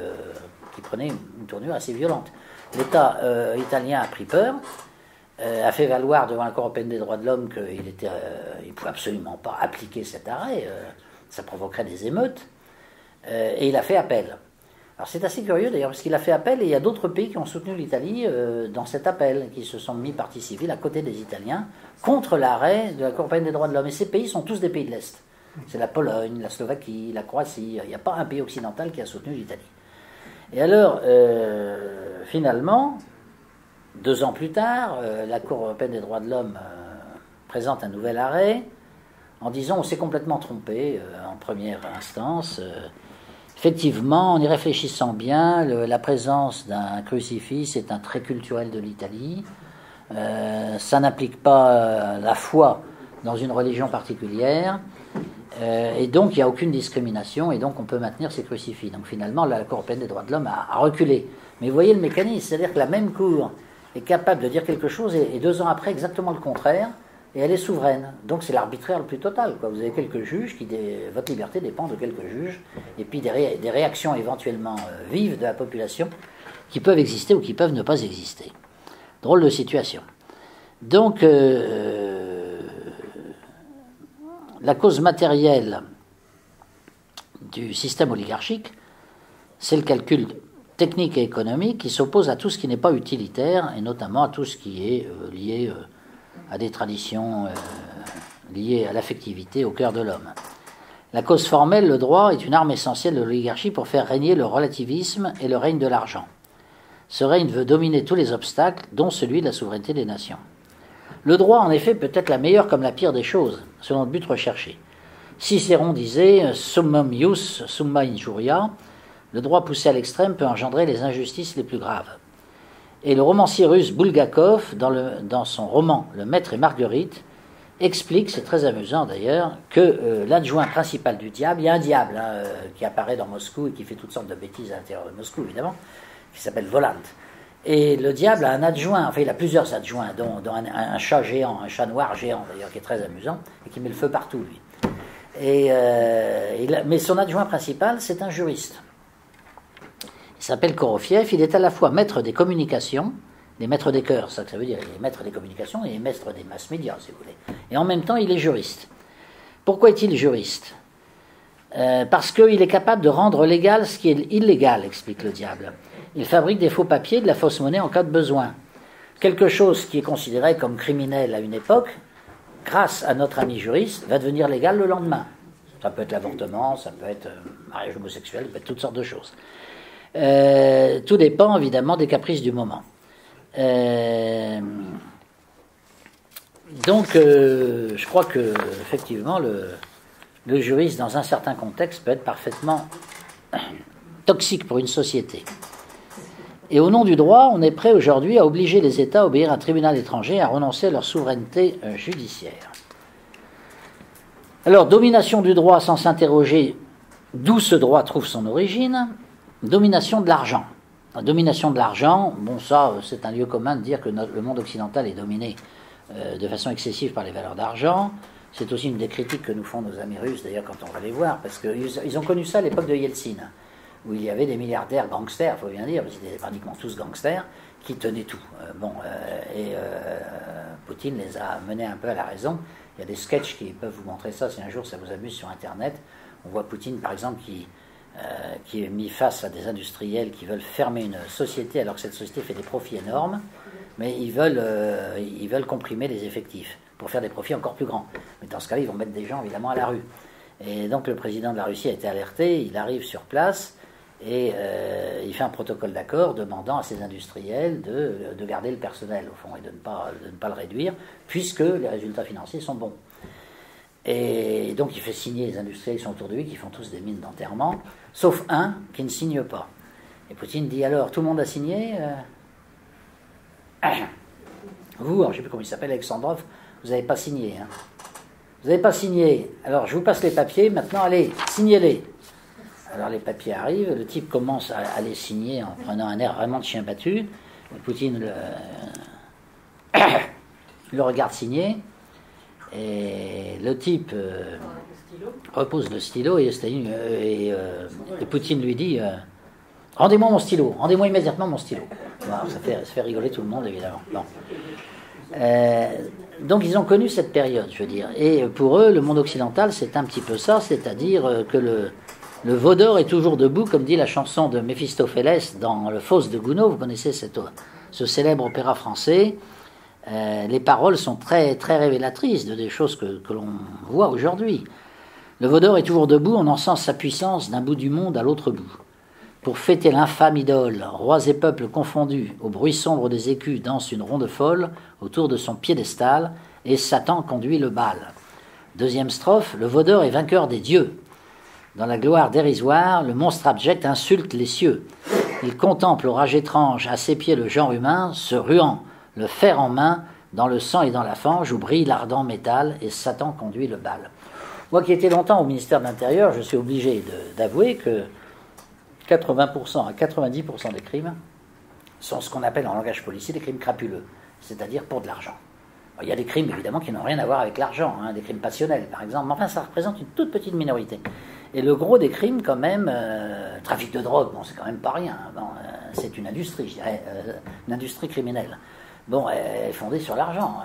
A: qui prenait une tournure assez violente. L'État italien a pris peur, a fait valoir devant la Cour européenne des droits de l'homme qu'il ne pouvait absolument pas appliquer cet arrêt, ça provoquerait des émeutes, et il a fait appel. Alors c'est assez curieux d'ailleurs, parce qu'il a fait appel et il y a d'autres pays qui ont soutenu l'Italie dans cet appel, qui se sont mis partie civile à côté des Italiens contre l'arrêt de la Cour européenne des droits de l'homme. Et ces pays sont tous des pays de l'Est. C'est la Pologne, la Slovaquie, la Croatie. Il n'y a pas un pays occidental qui a soutenu l'Italie. Et alors, finalement, 2 ans plus tard, la Cour européenne des droits de l'homme présente un nouvel arrêt en disant on s'est complètement trompé en première instance. Effectivement, en y réfléchissant bien, la présence d'un crucifix est un trait culturel de l'Italie. Ça n'implique pas la foi dans une religion particulière. Et donc, il n'y a aucune discrimination. Et donc, on peut maintenir ces crucifix. Donc, finalement, la Cour européenne des droits de l'homme a reculé. Mais vous voyez le mécanisme. C'est-à-dire que la même Cour est capable de dire quelque chose et 2 ans après, exactement le contraire. Et elle est souveraine. Donc c'est l'arbitraire le plus total, quoi. Vous avez quelques juges, votre liberté dépend de quelques juges, et puis des réactions éventuellement vives de la population qui peuvent exister ou qui peuvent ne pas exister. Drôle de situation. Donc la cause matérielle du système oligarchique, c'est le calcul technique et économique qui s'oppose à tout ce qui n'est pas utilitaire, et notamment à tout ce qui est lié à des traditions liées à l'affectivité au cœur de l'homme. La cause formelle, le droit, est une arme essentielle de l'oligarchie pour faire régner le relativisme et le règne de l'argent. Ce règne veut dominer tous les obstacles, dont celui de la souveraineté des nations. Le droit, en effet, peut être la meilleure comme la pire des choses, selon le but recherché. Cicéron disait « summum ius, summa injuria », le droit poussé à l'extrême peut engendrer les injustices les plus graves. Et le romancier russe Bulgakov, dans son roman « Le Maître et Marguerite », explique, c'est très amusant d'ailleurs, que l'adjoint principal du diable, il y a un diable qui apparaît dans Moscou et qui fait toutes sortes de bêtises à l'intérieur de Moscou, évidemment, qui s'appelle Voland. Et le diable a un adjoint, enfin il a plusieurs adjoints, dont un chat géant, un chat noir géant d'ailleurs, qui est très amusant, et qui met le feu partout, lui. Mais son adjoint principal, c'est un juriste. Il s'appelle Korofiev, il est à la fois maître des communications, des maîtres des cœurs, ça veut dire, il est maître des communications et maître des mass médias, si vous voulez. Et en même temps, il est juriste. Pourquoi est-il juriste ? Parce qu'il est capable de rendre légal ce qui est illégal, explique le diable. Il fabrique des faux papiers, de la fausse monnaie en cas de besoin. Quelque chose qui est considéré comme criminel à une époque, grâce à notre ami juriste, va devenir légal le lendemain. Ça peut être l'avortement, ça peut être mariage homosexuel, ça peut être toutes sortes de choses. Tout dépend évidemment des caprices du moment. Donc, je crois que effectivement, le juriste, dans un certain contexte, peut être parfaitement toxique pour une société. Et au nom du droit, on est prêt aujourd'hui à obliger les États à obéir à un tribunal étranger et à renoncer à leur souveraineté judiciaire. Alors, domination du droit sans s'interroger d'où ce droit trouve son origine, domination de l'argent. La domination de l'argent, bon ça c'est un lieu commun de dire que le monde occidental est dominé de façon excessive par les valeurs d'argent. C'est aussi une des critiques que nous font nos amis russes, d'ailleurs, quand on va les voir, parce qu'ils ont connu ça à l'époque de Yeltsin, où il y avait des milliardaires gangsters, il faut bien dire, parce qu'ils étaient pratiquement tous gangsters, qui tenaient tout. Poutine les a menés un peu à la raison. Il y a des sketchs qui peuvent vous montrer ça, si un jour ça vous amuse sur Internet. On voit Poutine, par exemple, qui est mis face à des industriels qui veulent fermer une société, alors que cette société fait des profits énormes, mais ils veulent comprimer les effectifs pour faire des profits encore plus grands. Mais dans ce cas-là, ils vont mettre des gens, évidemment, à la rue. Et donc, le président de la Russie a été alerté, il arrive sur place, et il fait un protocole d'accord demandant à ces industriels de garder le personnel, au fond, et de ne pas le réduire, puisque les résultats financiers sont bons. Et donc, il fait signer les industriels qui sont autour de lui, qui font tous des mines d'enterrement, sauf un qui ne signe pas. Et Poutine dit alors, tout le monde a signé Vous, alors, je ne sais plus comment il s'appelle, Alexandrov, vous n'avez pas signé. Hein. Vous n'avez pas signé. Alors, je vous passe les papiers. Maintenant, allez, signez-les. Alors, les papiers arrivent. Le type commence à les signer en prenant un air vraiment de chien battu. Et Poutine le regarde signer. Et le type repose le stylo. Et Poutine lui dit rendez-moi mon stylo. Rendez-moi immédiatement mon stylo. Voilà, ça fait rigoler tout le monde, évidemment. Bon. Donc ils ont connu cette période, je veux dire. Et pour eux, le monde occidental, c'est un petit peu ça, c'est-à-dire que le veau d'or est toujours debout, comme dit la chanson de Méphistophélès dans Le Faust de Gounod. Vous connaissez ce célèbre opéra français. Les paroles sont très, très révélatrices de des choses que l'on voit aujourd'hui. Le veau d'or est toujours debout, on encense sa puissance d'un bout du monde à l'autre bout. Pour fêter l'infâme idole, rois et peuples confondus, au bruit sombre des écus danse une ronde folle autour de son piédestal, et Satan conduit le bal. Deuxième strophe, le veau d'or est vainqueur des dieux. Dans la gloire dérisoire, le monstre abject insulte les cieux. Il contemple au rage étrange à ses pieds le genre humain, se ruant, le fer en main, dans le sang et dans la fange, où brille l'ardent métal, et Satan conduit le bal. Moi qui étais longtemps au ministère de l'Intérieur, je suis obligé d'avouer que 80% à 90% des crimes sont ce qu'on appelle en langage policier des crimes crapuleux, c'est-à-dire pour de l'argent. Il y a des crimes évidemment qui n'ont rien à voir avec l'argent, hein, des crimes passionnels par exemple, mais enfin ça représente une toute petite minorité. Et le gros des crimes quand même, trafic de drogue, bon c'est quand même pas rien, bon, c'est une industrie, je dirais, une industrie criminelle. Bon, elle est fondée sur l'argent,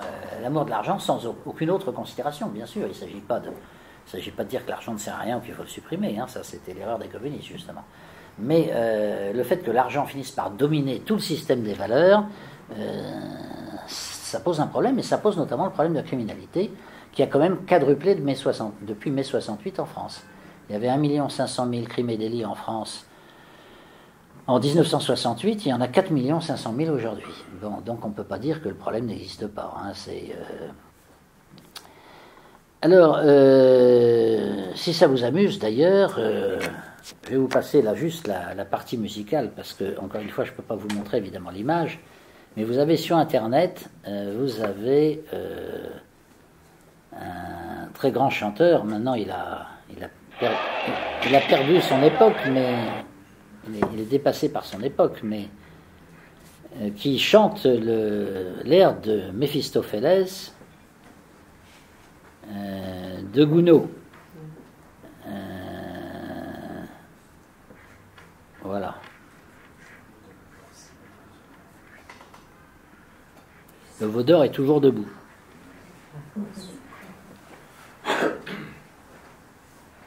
A: l'amour de l'argent sans aucune autre considération, bien sûr, il ne s'agit pas de dire que l'argent ne sert à rien ou qu'il faut le supprimer, hein, ça c'était l'erreur des communistes justement. Mais le fait que l'argent finisse par dominer tout le système des valeurs, ça pose un problème, et ça pose notamment le problème de la criminalité, qui a quand même quadruplé depuis mai 68 en France. Il y avait 1 500 000 crimes et délits en France en 1968, il y en a 4 500 000 aujourd'hui. Bon, donc on ne peut pas dire que le problème n'existe pas. Hein, Alors, si ça vous amuse d'ailleurs... je vais vous passer là juste la partie musicale, parce que, encore une fois, je ne peux pas vous montrer évidemment l'image, mais vous avez sur Internet, vous avez un très grand chanteur, maintenant il a perdu son époque, mais il est dépassé par son époque, mais qui chante l'air de Méphistophélès de Gounod. Voilà. Le veau d'or est toujours debout.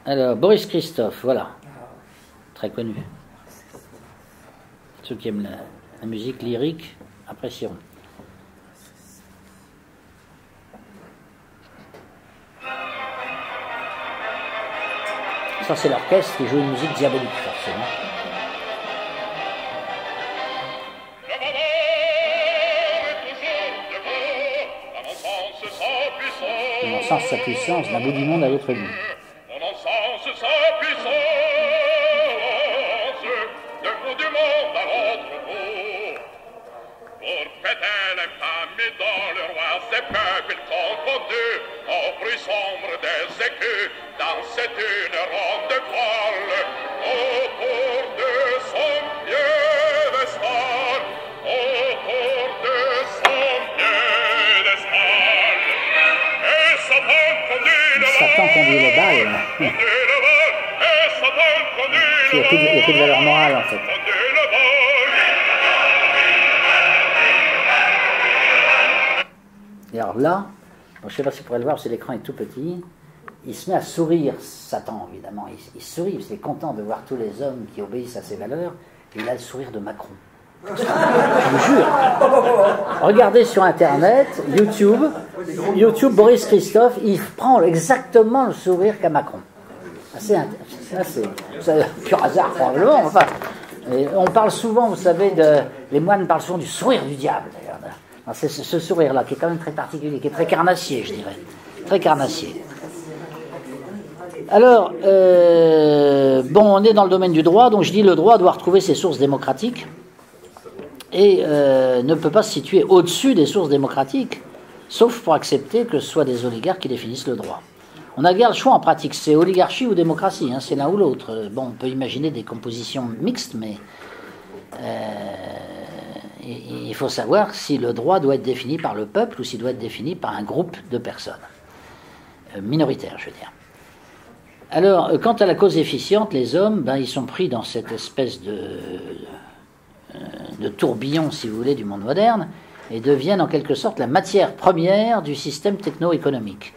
A: Alors, Boris Christophe, voilà. Très connu. Ceux qui aiment la musique lyrique apprécieront. Ça, c'est l'orchestre qui joue une musique diabolique, forcément. On encense sa puissance d'un bout du monde à l'autre bout.
B: On encense sa puissance d'un bout du monde à l'autre bout. Pour fêter l'infamie dans le roi, ces peuples confondus, au bruit sombre des écus, dansait une ronde folle autour de son piédestal.
A: aucune valeur morale en fait. Et alors là, bon, je ne sais pas si vous pourrez le voir parce que l'écran est tout petit, il se met à sourire, Satan évidemment, il sourit parce qu'il est content de voir tous les hommes qui obéissent à ses valeurs, et il a le sourire de Macron. Je vous jure. Regardez sur internet, YouTube, Boris Christophe, il prend exactement le sourire qu'a Macron. C'est pur hasard probablement. Enfin, on parle souvent, vous savez, les moines parlent souvent du sourire du diable. C'est ce sourire-là qui est quand même très particulier, qui est très carnassier, je dirais. Très carnassier. Alors, on est dans le domaine du droit, donc je dis le droit doit retrouver ses sources démocratiques et ne peut pas se situer au-dessus des sources démocratiques, sauf pour accepter que ce soit des oligarques qui définissent le droit. On a guère le choix en pratique, c'est oligarchie ou démocratie, hein, c'est l'un ou l'autre. Bon, on peut imaginer des compositions mixtes, mais il faut savoir si le droit doit être défini par le peuple ou s'il doit être défini par un groupe de personnes, minoritaires, je veux dire. Alors, quant à la cause efficiente, les hommes, ils sont pris dans cette espèce de tourbillon, si vous voulez, du monde moderne, et deviennent en quelque sorte la matière première du système techno-économique.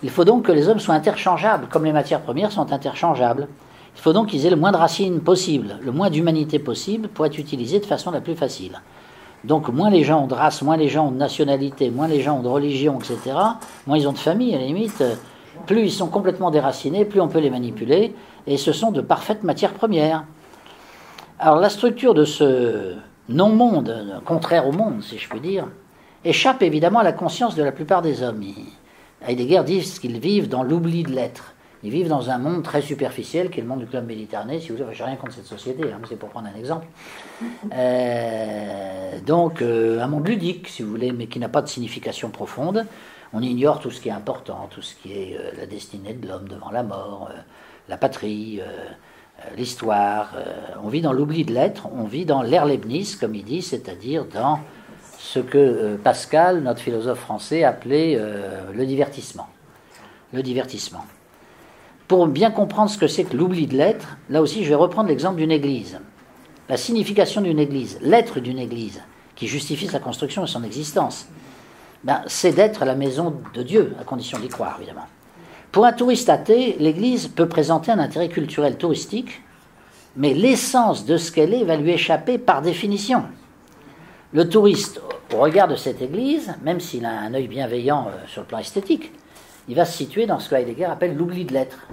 A: Il faut donc que les hommes soient interchangeables, comme les matières premières sont interchangeables. Il faut donc qu'ils aient le moins de racines possible, le moins d'humanité possible, pour être utilisés de façon la plus facile. Donc, moins les gens ont de race, moins les gens ont de nationalité, moins les gens ont de religion, etc., moins ils ont de famille, à la limite, plus ils sont complètement déracinés, plus on peut les manipuler, et ce sont de parfaites matières premières. Alors, la structure de ce non-monde, contraire au monde, si je puis dire, échappe évidemment à la conscience de la plupart des hommes. Heidegger dit qu'ils vivent dans l'oubli de l'être. Ils vivent dans un monde très superficiel, qui est le monde du club méditerranéen. Si vous voulez, je n'ai rien contre cette société, hein, c'est pour prendre un exemple. Donc, un monde ludique, si vous voulez, mais qui n'a pas de signification profonde. On ignore tout ce qui est important, tout ce qui est la destinée de l'homme devant la mort, la patrie, l'histoire. On vit dans l'oubli de l'être, on vit dans l'Erlebnis, comme il dit, c'est-à-dire dans ce que Pascal, notre philosophe français, appelait le divertissement. Le divertissement. Pour bien comprendre ce que c'est que l'oubli de l'être, là aussi je vais reprendre l'exemple d'une église. La signification d'une église, l'être d'une église, qui justifie sa construction et son existence, c'est d'être la maison de Dieu, à condition d'y croire, évidemment. Pour un touriste athée, l'église peut présenter un intérêt culturel touristique, mais l'essence de ce qu'elle est va lui échapper par définition. Le touriste, au regard de cette église, même s'il a un œil bienveillant sur le plan esthétique, il va se situer dans ce que Heidegger appelle l'oubli de l'être.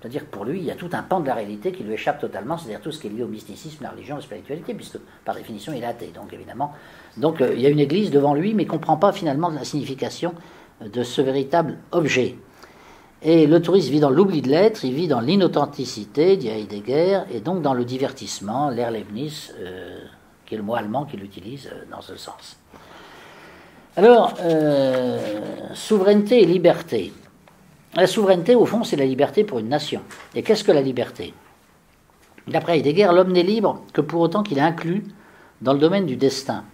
A: C'est-à-dire que pour lui, il y a tout un pan de la réalité qui lui échappe totalement, c'est-à-dire tout ce qui est lié au mysticisme, la religion, la spiritualité, puisque par définition, il est athée, donc évidemment. Donc il y a une église devant lui, mais il ne comprend pas finalement la signification de ce véritable objet. Et le touriste vit dans l'oubli de l'être, il vit dans l'inauthenticité, dit Heidegger, et donc dans le divertissement, l'Erlebnis, qui est le mot allemand qu'il utilise dans ce sens. Alors, souveraineté et liberté. La souveraineté, au fond, c'est la liberté pour une nation. Et qu'est-ce que la liberté? D'après Heidegger, l'homme n'est libre que pour autant qu'il est inclus dans le domaine du destin.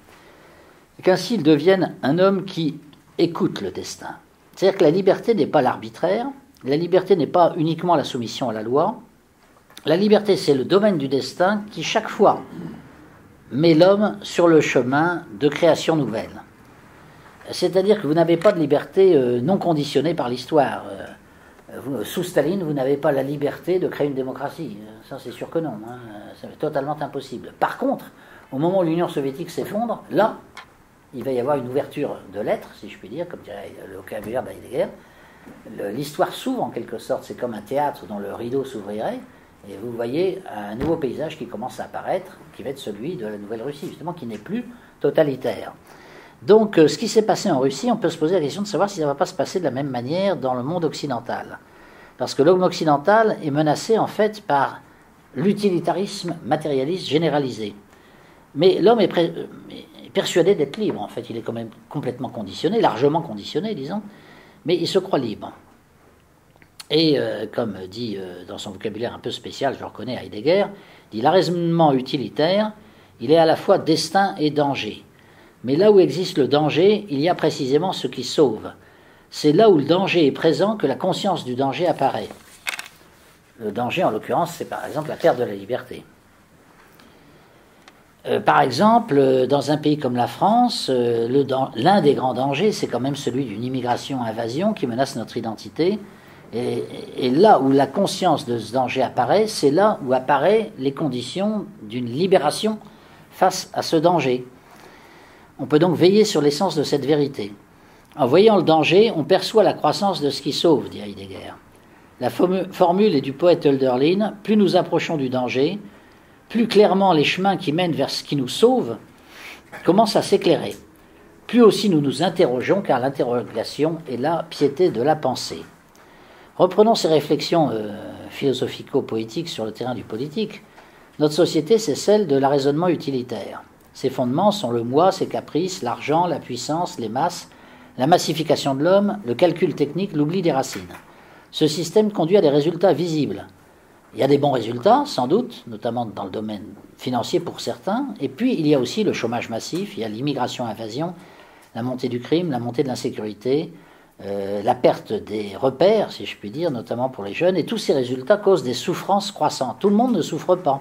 A: Et qu'ainsi il devienne un homme qui écoute le destin. C'est-à-dire que la liberté n'est pas l'arbitraire, la liberté n'est pas uniquement la soumission à la loi. La liberté, c'est le domaine du destin qui, chaque fois, met l'homme sur le chemin de création nouvelle. C'est-à-dire que vous n'avez pas de liberté non conditionnée par l'histoire. Sous Staline, vous n'avez pas la liberté de créer une démocratie. Ça, c'est sûr que non. Hein. C'est totalement impossible. Par contre, au moment où l'Union soviétique s'effondre, là, il va y avoir une ouverture de l'être, si je puis dire, comme dirait le vocabulaire d'Heidegger. L'histoire s'ouvre en quelque sorte. C'est comme un théâtre dont le rideau s'ouvrirait. Et vous voyez un nouveau paysage qui commence à apparaître, qui va être celui de la Nouvelle-Russie, justement, qui n'est plus totalitaire. Donc, ce qui s'est passé en Russie, on peut se poser la question de savoir si ça ne va pas se passer de la même manière dans le monde occidental. Parce que l'homme occidental est menacé, en fait, par l'utilitarisme matérialiste généralisé. Mais l'homme est persuadé d'être libre, en fait. Il est quand même complètement conditionné, largement conditionné, disons, mais il se croit libre. Et, comme dit dans son vocabulaire un peu spécial, je le reconnais, Heidegger, dit « l'arraisonnement utilitaire, il est à la fois destin et danger. Mais là où existe le danger, il y a précisément ce qui sauve. C'est là où le danger est présent que la conscience du danger apparaît. » Le danger, en l'occurrence, c'est par exemple la perte de la liberté. Par exemple, dans un pays comme la France, l'un des grands dangers, c'est quand même celui d'une immigration-invasion qui menace notre identité. Et là où la conscience de ce danger apparaît, c'est là où apparaissent les conditions d'une libération face à ce danger. On peut donc veiller sur l'essence de cette vérité. En voyant le danger, on perçoit la croissance de ce qui sauve, dit Heidegger. La formule est du poète Hölderlin, plus nous approchons du danger, plus clairement les chemins qui mènent vers ce qui nous sauve commencent à s'éclairer. Plus aussi nous nous interrogeons, car l'interrogation est la piété de la pensée. Reprenons ces réflexions philosophico-poétiques sur le terrain du politique. Notre société, c'est celle de l'arraisonnement utilitaire. Ses fondements sont le moi, ses caprices, l'argent, la puissance, les masses, la massification de l'homme, le calcul technique, l'oubli des racines. Ce système conduit à des résultats visibles. Il y a des bons résultats, sans doute, notamment dans le domaine financier pour certains, et puis il y a aussi le chômage massif, il y a l'immigration-invasion, la montée du crime, la montée de l'insécurité, la perte des repères, si je puis dire, notamment pour les jeunes, et tous ces résultats causent des souffrances croissantes. Tout le monde ne souffre pas.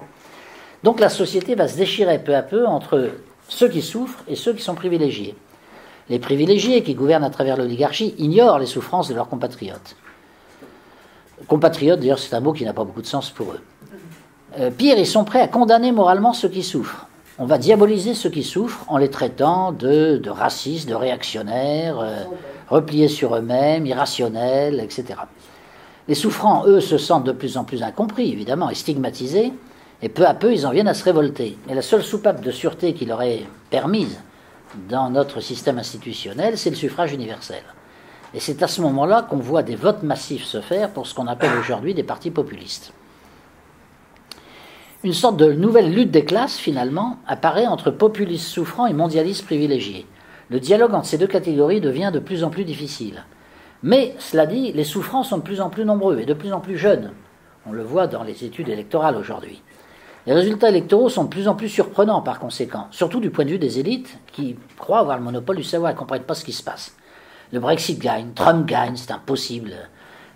A: Donc la société va se déchirer peu à peu entre ceux qui souffrent et ceux qui sont privilégiés. Les privilégiés qui gouvernent à travers l'oligarchie ignorent les souffrances de leurs compatriotes. Compatriotes, d'ailleurs, c'est un mot qui n'a pas beaucoup de sens pour eux. Pire, ils sont prêts à condamner moralement ceux qui souffrent. On va diaboliser ceux qui souffrent en les traitant de racistes, de réactionnaires, repliés sur eux-mêmes, irrationnels, etc. Les souffrants, eux, se sentent de plus en plus incompris, évidemment, et stigmatisés, et peu à peu, ils en viennent à se révolter. Et la seule soupape de sûreté qui leur est permise dans notre système institutionnel, c'est le suffrage universel. Et c'est à ce moment-là qu'on voit des votes massifs se faire pour ce qu'on appelle aujourd'hui des partis populistes. Une sorte de nouvelle lutte des classes, finalement, apparaît entre populistes souffrants et mondialistes privilégiés. Le dialogue entre ces deux catégories devient de plus en plus difficile. Mais, cela dit, les souffrants sont de plus en plus nombreux et de plus en plus jeunes. On le voit dans les études électorales aujourd'hui. Les résultats électoraux sont de plus en plus surprenants par conséquent, surtout du point de vue des élites qui croient avoir le monopole du savoir et ne comprennent pas ce qui se passe. Le Brexit gagne, Trump gagne, c'est impossible.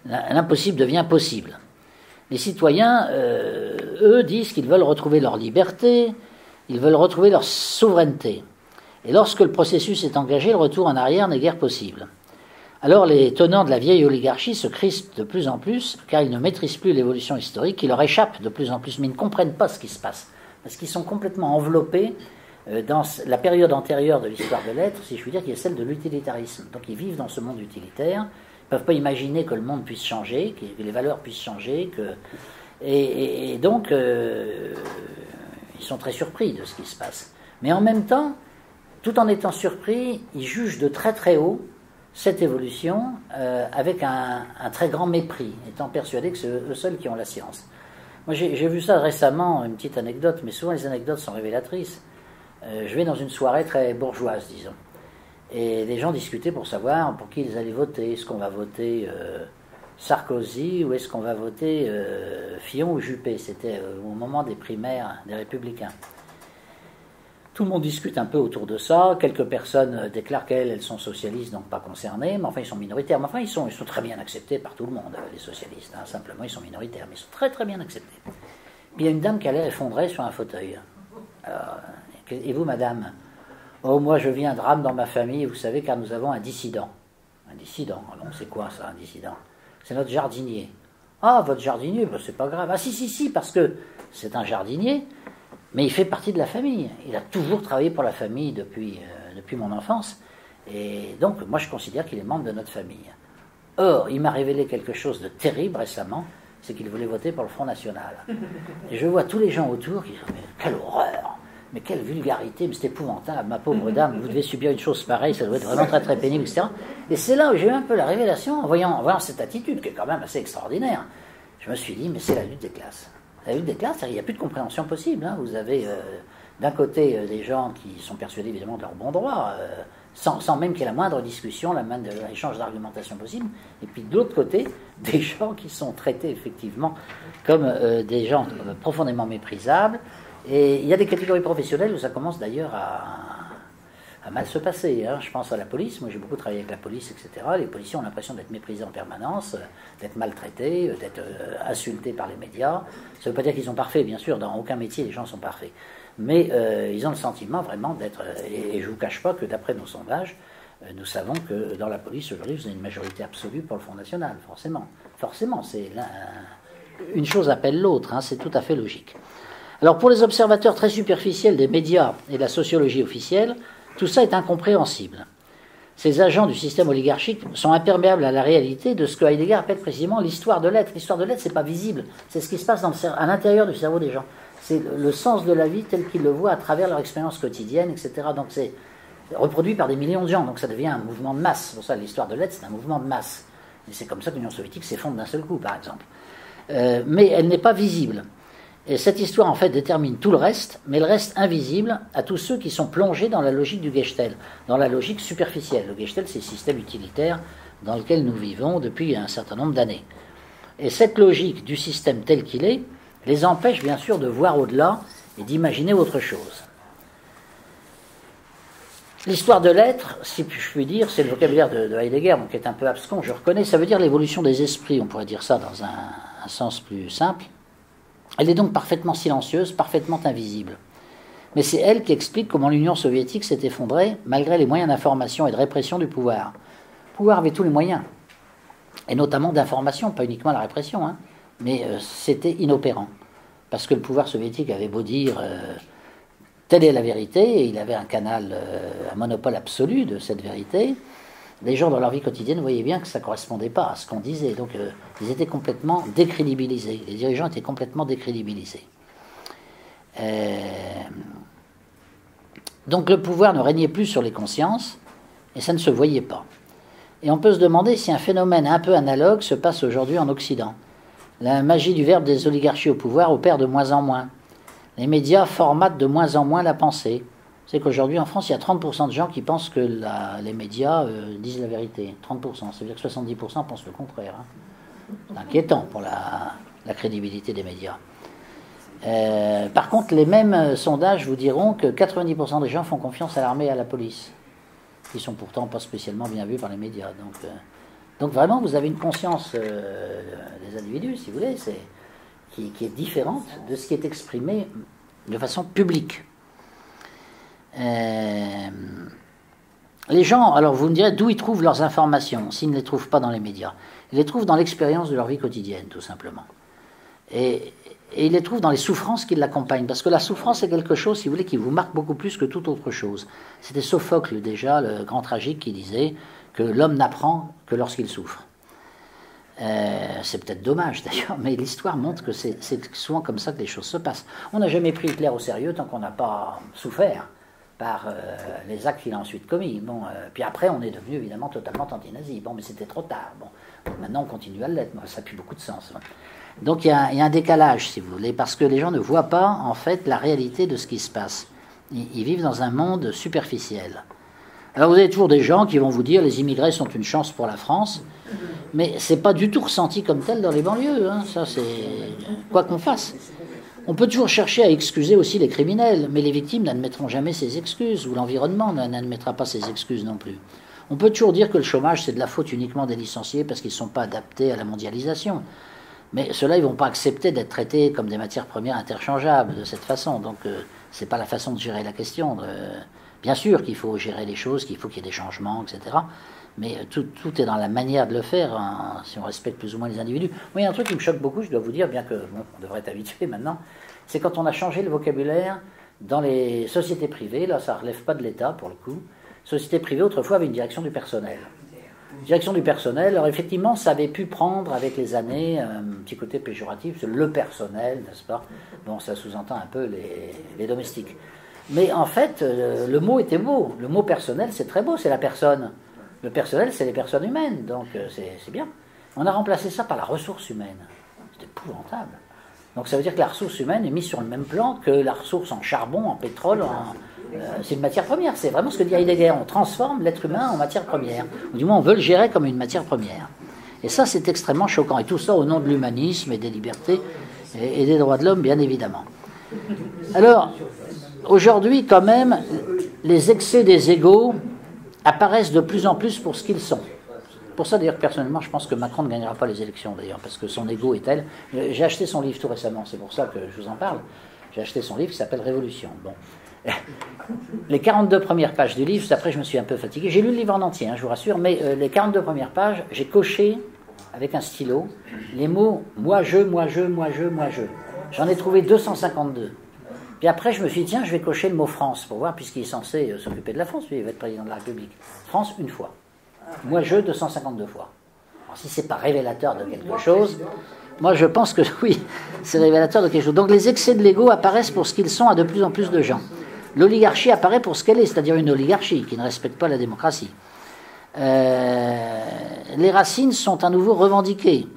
A: L'impossible devient possible. Les citoyens, eux, disent qu'ils veulent retrouver leur liberté, ils veulent retrouver leur souveraineté. Et lorsque le processus est engagé, le retour en arrière n'est guère possible. Alors les tenants de la vieille oligarchie se crispent de plus en plus, car ils ne maîtrisent plus l'évolution historique, qui leur échappe de plus en plus, mais ils ne comprennent pas ce qui se passe, parce qu'ils sont complètement enveloppés dans la période antérieure de l'histoire de l'être, si je puis dire, qui est celle de l'utilitarisme. Donc ils vivent dans ce monde utilitaire, ils ne peuvent pas imaginer que le monde puisse changer, que les valeurs puissent changer, et donc ils sont très surpris de ce qui se passe. Mais en même temps, tout en étant surpris, ils jugent de très très haut cette évolution avec un très grand mépris, étant persuadés que c'est eux seuls qui ont la science. Moi j'ai vu ça récemment, une petite anecdote, mais souvent les anecdotes sont révélatrices. Je vais dans une soirée très bourgeoise, disons, et les gens discutaient pour savoir pour qui ils allaient voter. Est-ce qu'on va voter Sarkozy ou est-ce qu'on va voter Fillon ou Juppé? C'était au moment des primaires des Républicains. Tout le monde discute un peu autour de ça. Quelques personnes déclarent qu'elles sont socialistes, donc pas concernées, mais enfin ils sont minoritaires. Mais enfin ils sont très bien acceptés par tout le monde, les socialistes. Hein. Simplement ils sont minoritaires, mais ils sont très très bien acceptés. Puis il y a une dame qui a l'air effondrée sur un fauteuil. Alors, et vous, madame? Oh, moi je vis un drame dans ma famille, vous savez, car nous avons un dissident. Un dissident? Alors c'est quoi ça, un dissident? C'est notre jardinier. Ah, votre jardinier? Ben, c'est pas grave. Ah si, parce que c'est un jardinier. Mais il fait partie de la famille. Il a toujours travaillé pour la famille depuis mon enfance. Et donc, moi, je considère qu'il est membre de notre famille. Or, il m'a révélé quelque chose de terrible récemment, c'est qu'il voulait voter pour le Front National. Et je vois tous les gens autour qui disent « Mais quelle horreur! Mais quelle vulgarité! Mais c'est épouvantable, ma pauvre dame, vous devez subir une chose pareille, ça doit être vraiment très très pénible, etc. » Et c'est là où j'ai eu un peu la révélation, en voyant cette attitude, qui est quand même assez extraordinaire. Je me suis dit « Mais c'est la lutte des classes. » La lutte des classes, il n'y a plus de compréhension possible. Hein. Vous avez d'un côté des gens qui sont persuadés évidemment de leur bon droit, sans même qu'il y ait la moindre discussion, la moindre échange d'argumentation possible, et puis de l'autre côté, des gens qui sont traités effectivement comme des gens profondément méprisables. Et il y a des catégories professionnelles où ça commence d'ailleurs à mal se passer. Hein. Je pense à la police, moi j'ai beaucoup travaillé avec la police, etc. Les policiers ont l'impression d'être méprisés en permanence, d'être maltraités, d'être insultés par les médias. Ça ne veut pas dire qu'ils sont parfaits, bien sûr, dans aucun métier les gens sont parfaits. Mais ils ont le sentiment vraiment d'être... Et je ne vous cache pas que d'après nos sondages, nous savons que dans la police aujourd'hui, vous avez une majorité absolue pour le Front National, forcément. Forcément, une chose appelle l'autre, hein, c'est tout à fait logique. Alors pour les observateurs très superficiels des médias et de la sociologie officielle, tout ça est incompréhensible. Ces agents du système oligarchique sont imperméables à la réalité de ce que Heidegger appelle précisément l'histoire de l'être. L'histoire de l'être, c'est pas visible, c'est ce qui se passe à l'intérieur du cerveau des gens. C'est le sens de la vie tel qu'ils le voient à travers leur expérience quotidienne, etc. Donc c'est reproduit par des millions de gens, donc ça devient un mouvement de masse. C'est pour ça l'histoire de l'être, c'est un mouvement de masse. Et c'est comme ça que l'Union soviétique s'effondre d'un seul coup, par exemple. Mais elle n'est pas visible. Et cette histoire, en fait, détermine tout le reste, mais le reste invisible à tous ceux qui sont plongés dans la logique du Gestell, dans la logique superficielle. Le Gestell, c'est le système utilitaire dans lequel nous vivons depuis un certain nombre d'années. Et cette logique du système tel qu'il est les empêche, bien sûr, de voir au-delà et d'imaginer autre chose. L'histoire de l'être, si je puis dire, c'est le vocabulaire de Heidegger, donc qui est un peu abscon, je reconnais, ça veut dire l'évolution des esprits, on pourrait dire ça dans un sens plus simple. Elle est donc parfaitement silencieuse, parfaitement invisible. Mais c'est elle qui explique comment l'Union soviétique s'est effondrée malgré les moyens d'information et de répression du pouvoir. Le pouvoir avait tous les moyens, et notamment d'information, pas uniquement la répression, hein, mais c'était inopérant. Parce que le pouvoir soviétique avait beau dire telle est la vérité, et il avait un canal, un monopole absolu de cette vérité. Les gens dans leur vie quotidienne voyaient bien que ça ne correspondait pas à ce qu'on disait. Donc ils étaient complètement décrédibilisés. Les dirigeants étaient complètement décrédibilisés. Donc le pouvoir ne régnait plus sur les consciences, et ça ne se voyait pas. Et on peut se demander si un phénomène un peu analogue se passe aujourd'hui en Occident. La magie du verbe des oligarchies au pouvoir opère de moins en moins. Les médias formatent de moins en moins la pensée. C'est qu'aujourd'hui, en France, il y a 30% de gens qui pensent que les médias disent la vérité. 30%, ça veut dire que 70% pensent le contraire. Hein. C'est inquiétant pour la crédibilité des médias. Par contre, les mêmes sondages vous diront que 90% des gens font confiance à l'armée et à la police, qui sont pourtant pas spécialement bien vus par les médias. Donc vraiment, vous avez une conscience des individus, si vous voulez, qui est différente de ce qui est exprimé de façon publique. Les gens, alors vous me direz d'où ils trouvent leurs informations, s'ils ne les trouvent pas dans les médias. Ils les trouvent dans l'expérience de leur vie quotidienne, tout simplement. Et ils les trouvent dans les souffrances qui l'accompagnent, parce que la souffrance est quelque chose, si vous voulez, qui vous marque beaucoup plus que toute autre chose. C'était Sophocle, déjà, le grand tragique, qui disait que l'homme n'apprend que lorsqu'il souffre. C'est peut-être dommage d'ailleurs, mais l'histoire montre que c'est souvent comme ça que les choses se passent. On n'a jamais pris Hitler au sérieux tant qu'on n'a pas souffert par les actes qu'il a ensuite commis. Bon, puis après, on est devenu évidemment totalement anti-nazi. Bon, mais c'était trop tard. Bon, maintenant, on continue à l'être. Ça n'a plus beaucoup de sens. Donc, il y a un décalage, si vous voulez, parce que les gens ne voient pas, en fait, la réalité de ce qui se passe. Ils vivent dans un monde superficiel. Alors, vous avez toujours des gens qui vont vous dire les immigrés sont une chance pour la France, mais c'est pas du tout ressenti comme tel dans les banlieues. Hein. Ça, c'est quoi qu'on fasse. On peut toujours chercher à excuser aussi les criminels, mais les victimes n'admettront jamais ces excuses, ou l'environnement n'admettra pas ces excuses non plus. On peut toujours dire que le chômage, c'est de la faute uniquement des licenciés parce qu'ils ne sont pas adaptés à la mondialisation. Mais ceux-là, ils ne vont pas accepter d'être traités comme des matières premières interchangeables de cette façon. Donc, ce n'est pas la façon de gérer la question. Bien sûr qu'il faut gérer les choses, qu'il faut qu'il y ait des changements, etc. Mais tout est dans la manière de le faire, hein, si on respecte plus ou moins les individus. Moi, il y a un truc qui me choque beaucoup, je dois vous dire, bien que on devrait être habitué maintenant, c'est quand on a changé le vocabulaire dans les sociétés privées. Là, ça ne relève pas de l'État, pour le coup. Sociétés privées, autrefois, avaient une direction du personnel. Direction du personnel, alors effectivement, ça avait pu prendre avec les années un petit côté péjoratif, c'est le personnel, n'est-ce pas? Bon, ça sous-entend un peu les domestiques. Mais en fait, le mot était beau. Le mot personnel, c'est très beau, c'est la personne. Le personnel, c'est les personnes humaines, donc c'est bien. On a remplacé ça par la ressource humaine. C'est épouvantable. Donc ça veut dire que la ressource humaine est mise sur le même plan que la ressource en charbon, en pétrole, c'est une matière première. C'est vraiment ce que dit Heidegger. On transforme l'être humain en matière première. Ou du moins, on veut le gérer comme une matière première. Et ça, c'est extrêmement choquant. Et tout ça au nom de l'humanisme et des libertés et des droits de l'homme, bien évidemment. Alors, aujourd'hui, quand même, les excès des égos apparaissent de plus en plus pour ce qu'ils sont. Pour ça, d'ailleurs, personnellement, je pense que Macron ne gagnera pas les élections, d'ailleurs, parce que son ego est tel. J'ai acheté son livre tout récemment, c'est pour ça que je vous en parle. J'ai acheté son livre qui s'appelle Révolution. Bon. Les 42 premières pages du livre, après je me suis un peu fatigué. J'ai lu le livre en entier, hein, je vous rassure, mais les 42 premières pages, j'ai coché avec un stylo les mots « moi, je, moi, je, moi, je, moi, je ». J'en ai trouvé 252. Puis après, je me suis dit, tiens, je vais cocher le mot France pour voir, puisqu'il est censé s'occuper de la France, puis il va être président de la République. France, une fois. Moi, je, 252 fois. Alors, si c'est pas révélateur de quelque chose, moi, je pense que oui, c'est révélateur de quelque chose. Donc, les excès de l'ego apparaissent pour ce qu'ils sont à de plus en plus de gens. L'oligarchie apparaît pour ce qu'elle est, c'est-à-dire une oligarchie qui ne respecte pas la démocratie. Les racines sont à nouveau revendiquées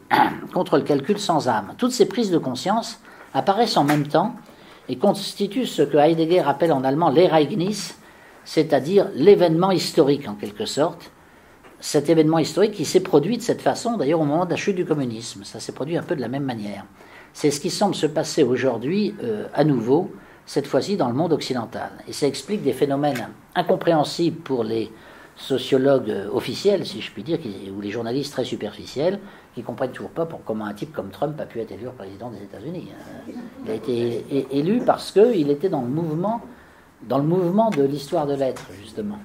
A: contre le calcul sans âme. Toutes ces prises de conscience apparaissent en même temps et constituent ce que Heidegger appelle en allemand l'Ereignis, c'est-à-dire l'événement historique en quelque sorte. Cet événement historique qui s'est produit de cette façon, d'ailleurs au moment de la chute du communisme, ça s'est produit un peu de la même manière. C'est ce qui semble se passer aujourd'hui à nouveau, cette fois-ci dans le monde occidental. Et ça explique des phénomènes incompréhensibles pour les sociologues officiels, si je puis dire, ou les journalistes très superficiels, qui ne comprennent toujours pas comment un type comme Trump a pu être élu président des États-Unis. Il a été élu parce qu'il était dans le mouvement de l'histoire de l'être, justement.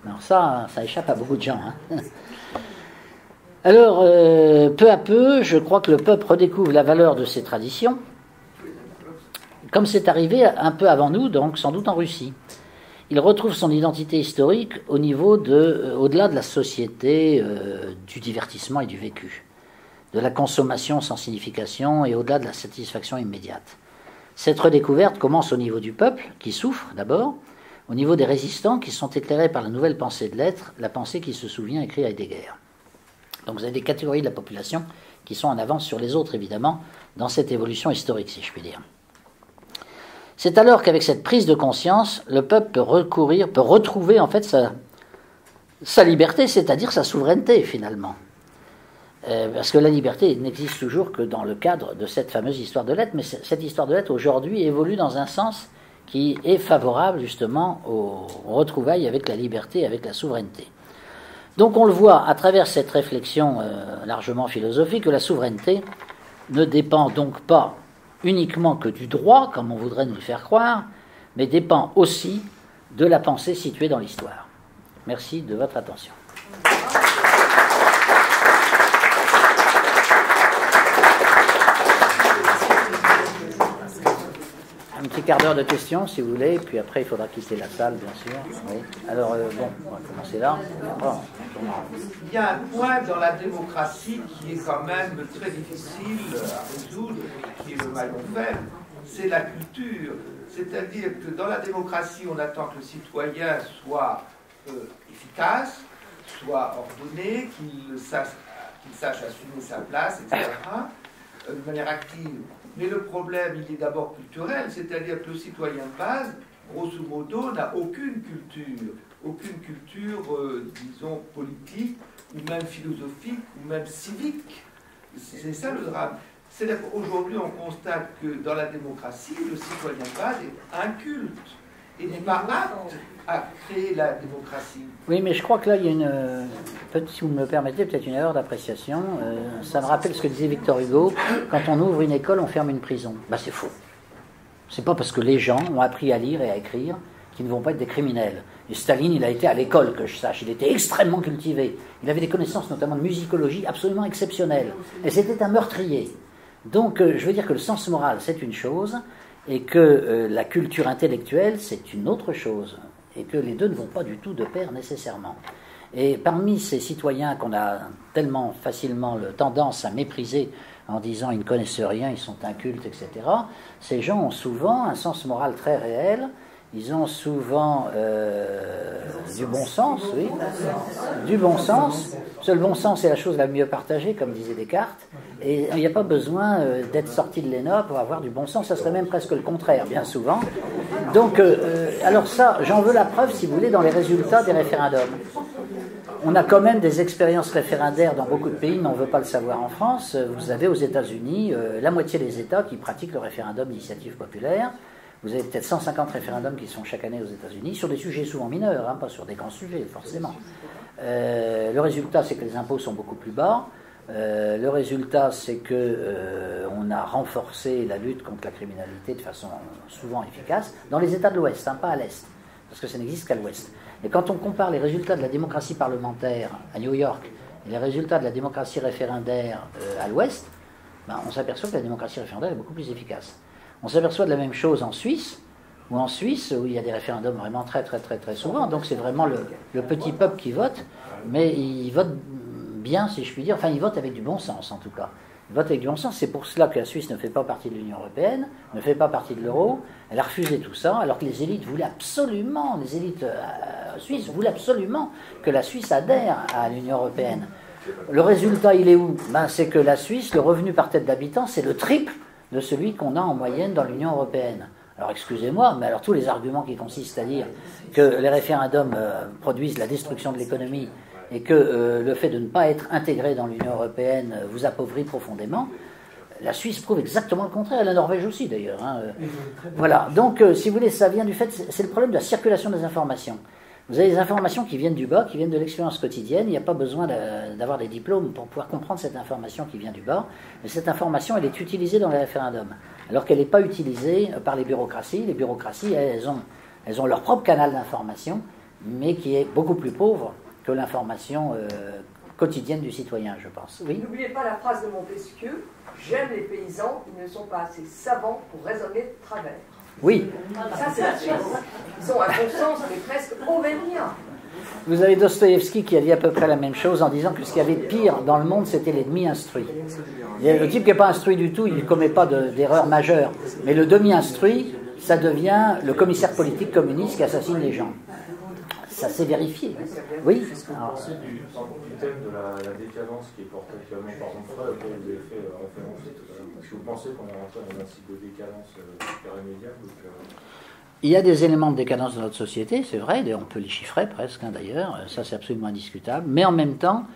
A: Alors ça échappe à beaucoup de gens. Hein. Alors, peu à peu, je crois que le peuple redécouvre la valeur de ses traditions, comme c'est arrivé un peu avant nous, donc sans doute en Russie. Il retrouve son identité historique au-delà de la société, du divertissement et du vécu, de la consommation sans signification et au-delà de la satisfaction immédiate. Cette redécouverte commence au niveau du peuple, qui souffre d'abord, au niveau des résistants qui sont éclairés par la nouvelle pensée de l'être, la pensée qui se souvient, écrit Heidegger. Donc vous avez des catégories de la population qui sont en avance sur les autres, évidemment, dans cette évolution historique, si je puis dire. C'est alors qu'avec cette prise de conscience, le peuple peut retrouver en fait sa liberté, c'est-à-dire sa souveraineté finalement. Parce que la liberté n'existe toujours que dans le cadre de cette fameuse histoire de l'être, mais cette histoire de l'être aujourd'hui évolue dans un sens qui est favorable justement aux retrouvailles avec la liberté, avec la souveraineté. Donc on le voit à travers cette réflexion largement philosophique que la souveraineté ne dépend donc pas uniquement que du droit, comme on voudrait nous le faire croire, mais dépend aussi de la pensée située dans l'histoire. Merci de votre attention. Un petit quart d'heure de questions, si vous voulez, puis après il faudra quitter la salle, bien sûr. Oui. Alors, bon, on va commencer là.
C: Il y a un point dans la démocratie qui est quand même très difficile à résoudre, qui est le maillon faible, c'est la culture. C'est-à-dire que dans la démocratie, on attend que le citoyen soit efficace, soit ordonné, qu'il sache assumer sa place, etc., de manière active. Mais le problème, il est d'abord culturel, c'est-à-dire que le citoyen de base, grosso modo, n'a aucune culture, disons, politique, ou même philosophique, ou même civique. C'est ça le drame. C'est-à-dire qu'aujourd'hui, on constate que dans la démocratie, le citoyen de base est inculte et n'est pas apte à créer la démocratie.
A: Oui, mais je crois que là, il y a si vous me permettez, peut-être une erreur d'appréciation. Ça me rappelle ce que disait Victor Hugo, quand on ouvre une école, on ferme une prison. Ben, c'est faux. C'est pas parce que les gens ont appris à lire et à écrire qu'ils ne vont pas être des criminels. Et Staline, il a été à l'école, que je sache. Il était extrêmement cultivé. Il avait des connaissances, notamment de musicologie, absolument exceptionnelles. Et c'était un meurtrier. Donc, je veux dire que le sens moral, c'est une chose, et que la culture intellectuelle, c'est une autre chose. Et que les deux ne vont pas du tout de pair nécessairement. Et parmi ces citoyens qu'on a tellement facilement tendance à mépriser en disant ils ne connaissent rien, ils sont incultes, etc., ces gens ont souvent un sens moral très réel, ils ont souvent du bon sens, oui, du bon sens. Le bon sens est la chose la mieux partagée, comme disait Descartes, et il n'y a pas besoin d'être sorti de l'ENA pour avoir du bon sens, ça serait même presque le contraire, bien souvent. Donc, alors ça, j'en veux la preuve, si vous voulez, dans les résultats des référendums. On a quand même des expériences référendaires dans beaucoup de pays, mais on ne veut pas le savoir en France. Vous avez aux États-Unis la moitié des États qui pratiquent le référendum d'initiative populaire. Vous avez peut-être 150 référendums qui se font chaque année aux États-Unis, sur des sujets souvent mineurs, hein, pas sur des grands sujets, forcément. Le résultat, c'est que les impôts sont beaucoup plus bas. Le résultat, c'est que on a renforcé la lutte contre la criminalité de façon souvent efficace dans les États de l'Ouest, hein, pas à l'Est, parce que ça n'existe qu'à l'Ouest. Et quand on compare les résultats de la démocratie parlementaire à New York et les résultats de la démocratie référendaire à l'Ouest, ben, on s'aperçoit que la démocratie référendaire est beaucoup plus efficace. On s'aperçoit de la même chose en Suisse, où il y a des référendums vraiment très souvent, donc c'est vraiment le petit peuple qui vote, mais il vote bien, si je puis dire, enfin il vote avec du bon sens en tout cas. Il vote avec du bon sens, c'est pour cela que la Suisse ne fait pas partie de l'Union européenne, ne fait pas partie de l'euro, elle a refusé tout ça, alors que les élites voulaient absolument, les élites suisses voulaient absolument que la Suisse adhère à l'Union européenne. Le résultat, il est où? Ben, c'est que la Suisse, le revenu par tête d'habitant, c'est le triple de celui qu'on a en moyenne dans l'Union européenne. Alors excusez-moi, mais alors tous les arguments qui consistent à dire que les référendums produisent la destruction de l'économie et que le fait de ne pas être intégré dans l'Union européenne vous appauvrit profondément, la Suisse prouve exactement le contraire, et la Norvège aussi d'ailleurs. Hein. Voilà, donc si vous voulez, ça vient du fait, c'est le problème de la circulation des informations. Vous avez des informations qui viennent du bas, qui viennent de l'expérience quotidienne, il n'y a pas besoin d'avoir des diplômes pour pouvoir comprendre cette information qui vient du bas, mais cette information, elle est utilisée dans les référendums, alors qu'elle n'est pas utilisée par les bureaucraties. Les bureaucraties, elles ont leur propre canal d'information, mais qui est beaucoup plus pauvre que l'information quotidienne du citoyen, je pense. Oui.
D: N'oubliez pas la phrase de Montesquieu, j'aime les paysans, ils ne sont pas assez savants pour raisonner de travers.
A: Oui.
D: Ça, c'est la Suisse. Ils ont un bon sens, mais presque orwellien.
A: Vous avez Dostoïevski qui a dit à peu près la même chose en disant que ce qu'il y avait de pire dans le monde, c'était les demi-instruits. Le type qui n'est pas instruit du tout, il ne commet pas d'erreur majeure. Mais le demi-instruit, ça devient le commissaire politique communiste qui assassine les gens. Ça s'est vérifié. Oui.
E: Alors, c'est du thème de la décadence qui est porté actuellement par Onfray, auquel vous avez fait référence tout à l'heure. Est-ce que vous pensez qu'on est rentré dans un cycle de décadence irrémédiable
A: Il y a des éléments de décadence dans notre société, c'est vrai, on peut les chiffrer presque, hein, d'ailleurs, ça c'est absolument indiscutable, mais en même temps,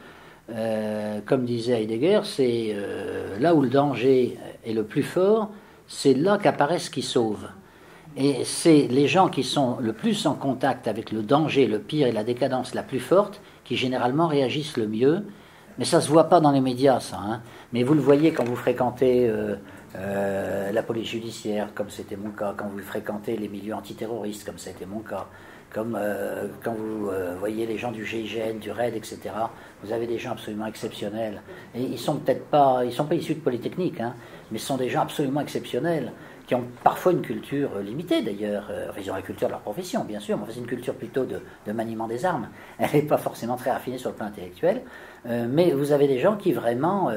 A: comme disait Heidegger, c'est là où le danger est le plus fort, c'est là qu'apparaît ce qui sauve. Et c'est les gens qui sont le plus en contact avec le danger, le pire et la décadence la plus forte qui généralement réagissent le mieux. Mais ça ne se voit pas dans les médias, ça. Hein. Mais vous le voyez quand vous fréquentez la police judiciaire, comme c'était mon cas, quand vous fréquentez les milieux antiterroristes, comme ça a été mon cas, comme quand vous voyez les gens du GIGN, du RAID, etc. Vous avez des gens absolument exceptionnels. Et ils sont peut-être pas, ils sont pas issus de Polytechnique, hein, mais ce sont des gens absolument exceptionnels, qui ont parfois une culture limitée d'ailleurs. Enfin, ils ont la culture de leur profession, bien sûr, mais c'est une culture plutôt de maniement des armes. Elle n'est pas forcément très raffinée sur le plan intellectuel, mais vous avez des gens qui vraiment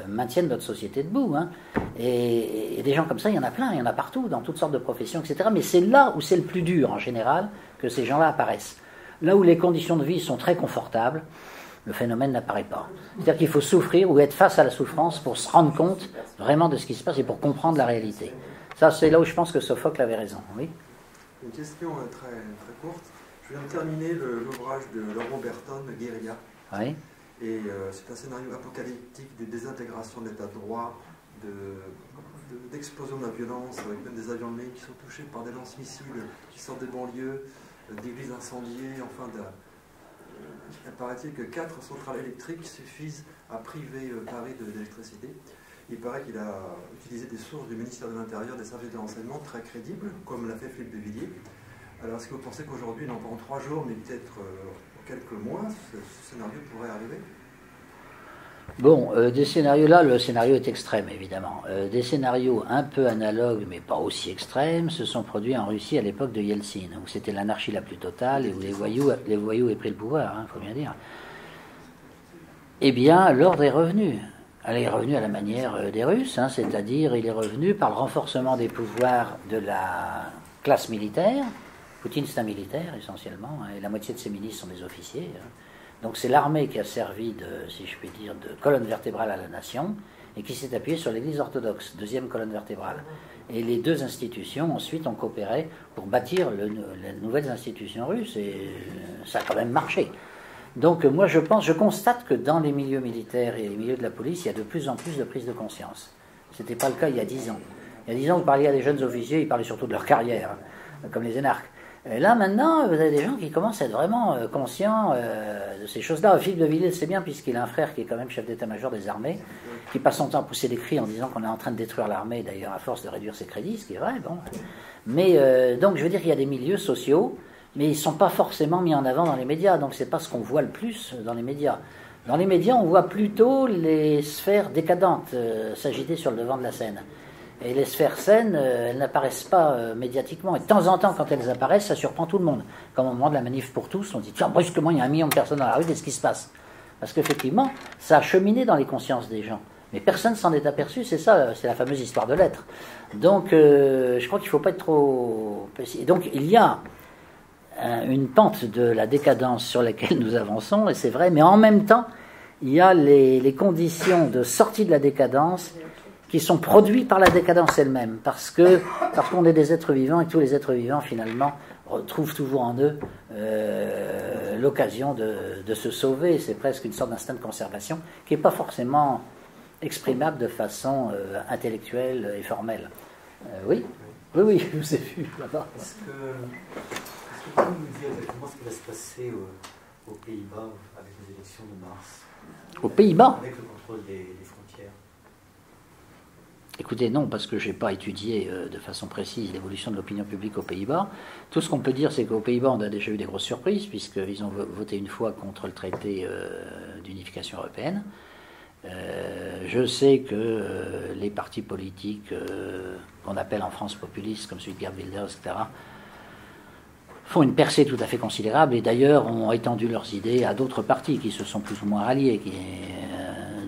A: maintiennent notre société debout. Hein. Et des gens comme ça, il y en a plein, il y en a partout, dans toutes sortes de professions, etc. Mais c'est là où c'est le plus dur, en général, que ces gens-là apparaissent. Là où les conditions de vie sont très confortables, le phénomène n'apparaît pas. C'est-à-dire qu'il faut souffrir ou être face à la souffrance pour se rendre compte vraiment de ce qui se passe et pour comprendre la réalité. Ça, c'est là où je pense que Sophocle avait raison. Oui.
F: Une question très courte. Je viens de terminer l'ouvrage de Laurent Berton, Guérilla.
A: Oui.
F: Et c'est un scénario apocalyptique de désintégration de l'état de droit, d'explosion de la violence, avec même des avions de ligne qui sont touchés par des lance-missiles qui sortent des banlieues, d'églises incendiées, enfin il paraît-il que 4 centrales électriques suffisent à priver Paris d'électricité. Il paraît qu'il a utilisé des sources du ministère de l'Intérieur, des services de renseignement très crédibles, comme l'a fait Philippe de Villiers. Alors, est-ce que vous pensez qu'aujourd'hui, non pas en 3 jours, mais peut-être en quelques mois, ce scénario pourrait arriver?
A: Bon, des scénarios là, le scénario est extrême, évidemment. Des scénarios un peu analogues, mais pas aussi extrêmes, se sont produits en Russie à l'époque de Yeltsin, où c'était l'anarchie la plus totale et où les voyous avaient pris le pouvoir, il faut bien dire. Eh bien, l'ordre est revenu. Elle est revenue à la manière des Russes, hein, c'est-à-dire il est revenu par le renforcement des pouvoirs de la classe militaire. Poutine, c'est un militaire essentiellement, hein, et la moitié de ses ministres sont des officiers. Hein. Donc c'est l'armée qui a servi si je puis dire, de colonne vertébrale à la nation et qui s'est appuyée sur l'Église orthodoxe, deuxième colonne vertébrale. Et les deux institutions ensuite ont coopéré pour bâtir les nouvelles institutions russes et ça a quand même marché. Donc moi je constate que dans les milieux militaires et les milieux de la police, il y a de plus en plus de prise de conscience. Ce n'était pas le cas il y a 10 ans. Il y a 10 ans, vous parliez à des jeunes officiers, ils parlaient surtout de leur carrière, hein, comme les énarques. Et là, maintenant, vous avez des gens qui commencent à être vraiment conscients de ces choses-là. Philippe de Villiers, c'est bien, puisqu'il a un frère qui est quand même chef d'état-major des armées, qui passe son temps à pousser des cris en disant qu'on est en train de détruire l'armée, d'ailleurs, à force de réduire ses crédits, ce qui est vrai, bon. Mais, donc, je veux dire qu'il y a des milieux sociaux, mais ils ne sont pas forcément mis en avant dans les médias, donc c'est pas ce qu'on voit le plus dans les médias. Dans les médias, on voit plutôt les sphères décadentes s'agiter sur le devant de la scène. Et les sphères saines, elles n'apparaissent pas médiatiquement. Et de temps en temps, quand elles apparaissent, ça surprend tout le monde. Comme au moment de la manif pour tous, on dit, tiens, brusquement, il y a 1 million de personnes dans la rue, qu'est-ce qui se passe? Parce qu'effectivement, ça a cheminé dans les consciences des gens. Mais personne s'en est aperçu, c'est ça, c'est la fameuse histoire de l'être. Donc, je crois qu'il ne faut pas être trop... Et donc, il y a une pente de la décadence sur laquelle nous avançons, et c'est vrai, mais en même temps, il y a les conditions de sortie de la décadence qui sont produits par la décadence elle-même, parce qu'on est des êtres vivants, et que tous les êtres vivants, finalement, retrouvent toujours en eux l'occasion de se sauver. C'est presque une sorte d'instinct de conservation qui n'est pas forcément exprimable de façon intellectuelle et formelle. Oui, je vous ai vu là-bas.
G: Est-ce que vous pouvez nous dire exactement ce qui va se passer aux Pays-Bas avec les élections de mars?
A: Aux Pays-Bas?
G: Avec le contrôle des frontières.
A: Écoutez, non, parce que je n'ai pas étudié de façon précise l'évolution de l'opinion publique aux Pays-Bas. Tout ce qu'on peut dire, c'est qu'aux Pays-Bas, on a déjà eu des grosses surprises, puisqu'ils ont voté une fois contre le traité d'unification européenne. Je sais que les partis politiques qu'on appelle en France populistes, comme celui de Geert Wilders, etc., font une percée tout à fait considérable, et d'ailleurs ont étendu leurs idées à d'autres partis qui se sont plus ou moins ralliés.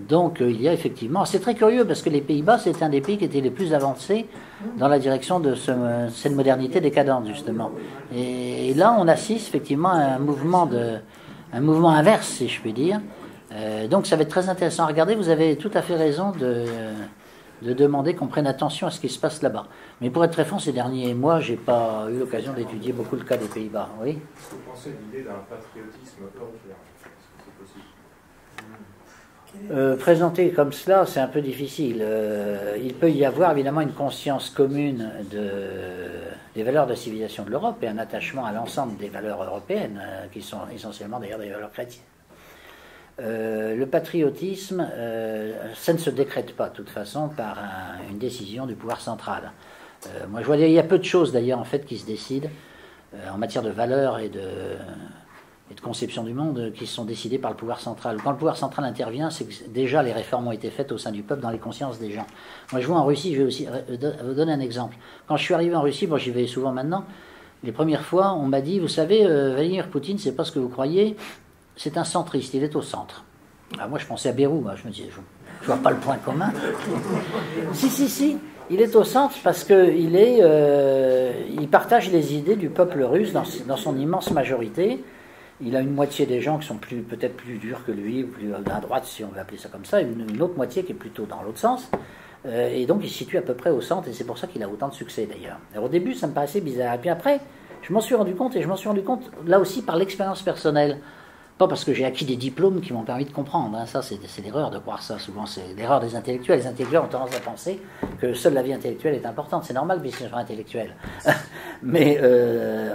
A: Donc il y a effectivement... C'est très curieux, parce que les Pays-Bas, c'est un des pays qui était les plus avancés dans la direction de cette modernité décadente, justement. Et là, on assiste effectivement à un mouvement inverse, si je puis dire. Donc ça va être très intéressant à regarder. Vous avez tout à fait raison de demander qu'on prenne attention à ce qui se passe là-bas. Mais pour être très franc, ces derniers mois, j'ai pas eu l'occasion d'étudier beaucoup le cas des Pays-Bas. Oui.
E: Est-ce que vous pensez de l'idée d'un patriotisme européen? Est-ce que c'est possible?
A: Présenter comme cela, c'est un peu difficile. Il peut y avoir évidemment une conscience commune des valeurs de civilisation de l'Europe et un attachement à l'ensemble des valeurs européennes, qui sont essentiellement d'ailleurs des valeurs chrétiennes. Le patriotisme, ça ne se décrète pas de toute façon par une décision du pouvoir central. Moi je vois il y a peu de choses d'ailleurs en fait qui se décident en matière de valeurs et de conception du monde qui sont décidées par le pouvoir central. Quand le pouvoir central intervient, c'est que déjà les réformes ont été faites au sein du peuple dans les consciences des gens. Moi je vois en Russie, je vais aussi vous donner un exemple. Quand je suis arrivé en Russie, bon j'y vais souvent maintenant, les premières fois on m'a dit, vous savez, Vladimir Poutine, c'est pas ce que vous croyez, c'est un centriste, il est au centre. Alors moi je pensais à Bérou, je me disais, je vois pas le point commun. Si, il est au centre parce qu'il il partage les idées du peuple russe dans son immense majorité. Il a une moitié des gens qui sont peut-être plus durs que lui, ou plus à droite si on veut appeler ça comme ça, une autre moitié qui est plutôt dans l'autre sens. Et donc il se situe à peu près au centre, et c'est pour ça qu'il a autant de succès d'ailleurs. Alors, au début ça me paraissait bizarre, et puis après je m'en suis rendu compte, là aussi par l'expérience personnelle. Pas parce que j'ai acquis des diplômes qui m'ont permis de comprendre. Ça, c'est l'erreur de croire ça. Souvent, c'est l'erreur des intellectuels. Les intellectuels ont tendance à penser que seule la vie intellectuelle est importante. C'est normal puisqu'ils sont intellectuels. Mais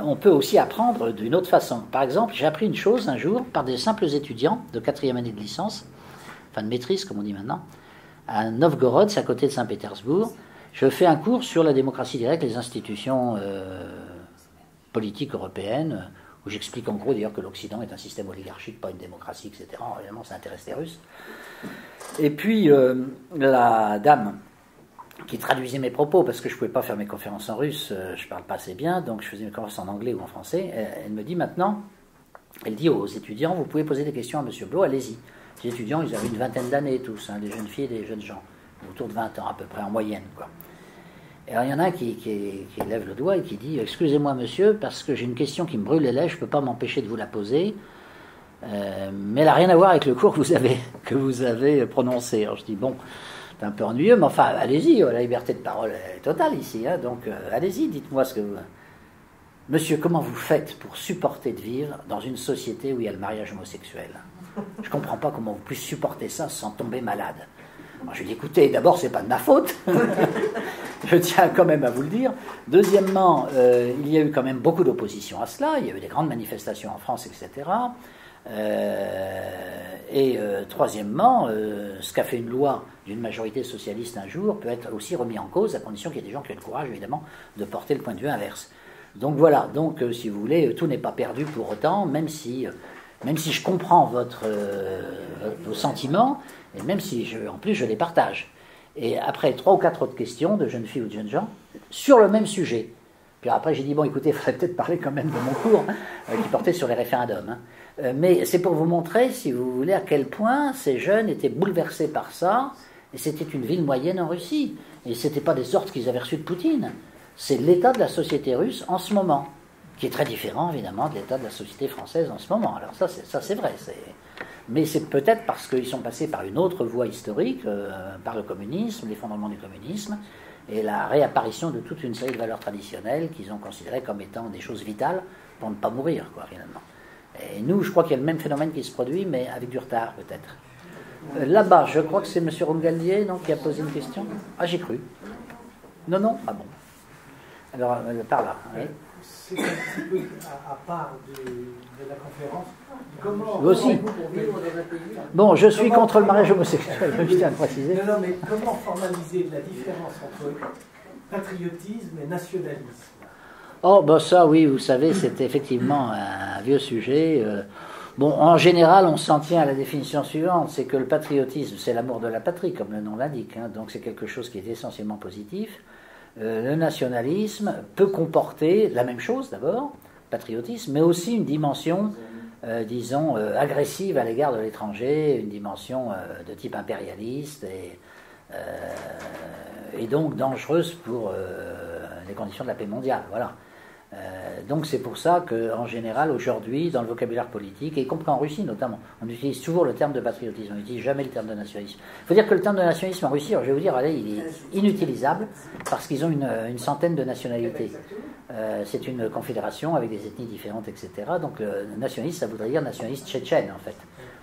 A: on peut aussi apprendre d'une autre façon. Par exemple, j'ai appris une chose un jour par des simples étudiants de 4e année de licence, enfin de maîtrise, comme on dit maintenant, à Novgorod, c'est à côté de Saint-Pétersbourg. Je fais un cours sur la démocratie directe, les institutions politiques européennes, où j'explique en gros d'ailleurs que l'Occident est un système oligarchique, pas une démocratie, etc. Évidemment, ça intéresse les Russes. Et puis, la dame qui traduisait mes propos, parce que je ne pouvais pas faire mes conférences en russe, je ne parle pas assez bien, donc je faisais mes conférences en anglais ou en français, elle me dit maintenant, elle dit aux étudiants, vous pouvez poser des questions à M. Blot, allez-y. Les étudiants, ils avaient une vingtaine d'années tous, des jeunes filles et des jeunes gens, autour de 20 ans à peu près, en moyenne, quoi. Et alors il y en a un qui lève le doigt et qui dit « Excusez-moi monsieur, parce que j'ai une question qui me brûle les lèvres, je ne peux pas m'empêcher de vous la poser, mais elle n'a rien à voir avec le cours que vous avez prononcé. » Alors je dis « Bon, c'est un peu ennuyeux, mais enfin, allez-y, la liberté de parole est totale ici, donc allez-y, dites-moi ce que vous... Monsieur, comment vous faites pour supporter de vivre dans une société où il y a le mariage homosexuel? Je ne comprends pas comment vous pouvez supporter ça sans tomber malade. » Alors je lui dis, écoutez, d'abord, c'est pas de ma faute. Je tiens quand même à vous le dire. Deuxièmement, il y a eu quand même beaucoup d'opposition à cela. Il y a eu des grandes manifestations en France, etc. Troisièmement, ce qu'a fait une loi d'une majorité socialiste un jour peut être aussi remis en cause, à condition qu'il y ait des gens qui aient le courage, évidemment, de porter le point de vue inverse. Donc voilà, donc si vous voulez, tout n'est pas perdu pour autant, même si je comprends vos sentiments, et même si en plus je les partage. Et après 3 ou 4 autres questions de jeunes filles ou de jeunes gens, sur le même sujet. Puis après j'ai dit, bon écoutez, il faudrait peut-être parler quand même de mon cours, qui portait sur les référendums. Mais c'est pour vous montrer, si vous voulez, à quel point ces jeunes étaient bouleversés par ça, et c'était une ville moyenne en Russie. Et ce n'était pas des ordres qu'ils avaient reçus de Poutine. C'est l'état de la société russe en ce moment, qui est très différent évidemment de l'état de la société française en ce moment. Alors ça c'est vrai, mais c'est peut-être parce qu'ils sont passés par une autre voie historique, par le communisme, l'effondrement du communisme, et la réapparition de toute une série de valeurs traditionnelles qu'ils ont considérées comme étant des choses vitales pour ne pas mourir, quoi, finalement. Et nous, je crois qu'il y a le même phénomène qui se produit, mais avec du retard peut-être. Là-bas, je crois que c'est M. Rongaldier qui a posé une question. Ah, j'ai cru. Non, ah bon. Alors, par là. Oui.
H: C'est un petit peu à part de la conférence. Comment,
A: vous aussi. Bon, je suis contre le mariage homosexuel, je tiens à le préciser.
H: Non, mais comment formaliser la différence entre patriotisme et nationalisme?
A: Oh, ben ça, oui, vous savez, c'est effectivement un vieux sujet. Bon, en général, on s'en tient à la définition suivante, c'est que le patriotisme, c'est l'amour de la patrie, comme le nom l'indique, donc c'est quelque chose qui est essentiellement positif. Le nationalisme peut comporter la même chose d'abord, patriotisme, mais aussi une dimension, disons, agressive à l'égard de l'étranger, une dimension de type impérialiste et donc dangereuse pour les conditions de la paix mondiale. Voilà. Donc c'est pour ça qu'en général, aujourd'hui, dans le vocabulaire politique, et y compris en Russie notamment, on utilise toujours le terme de patriotisme, on n'utilise jamais le terme de nationalisme. Il faut dire que le terme de nationalisme en Russie, alors je vais vous dire, allez, il est inutilisable, parce qu'ils ont une centaine de nationalités. C'est une confédération avec des ethnies différentes, etc. Donc le nationaliste, ça voudrait dire nationaliste tchétchène, en fait.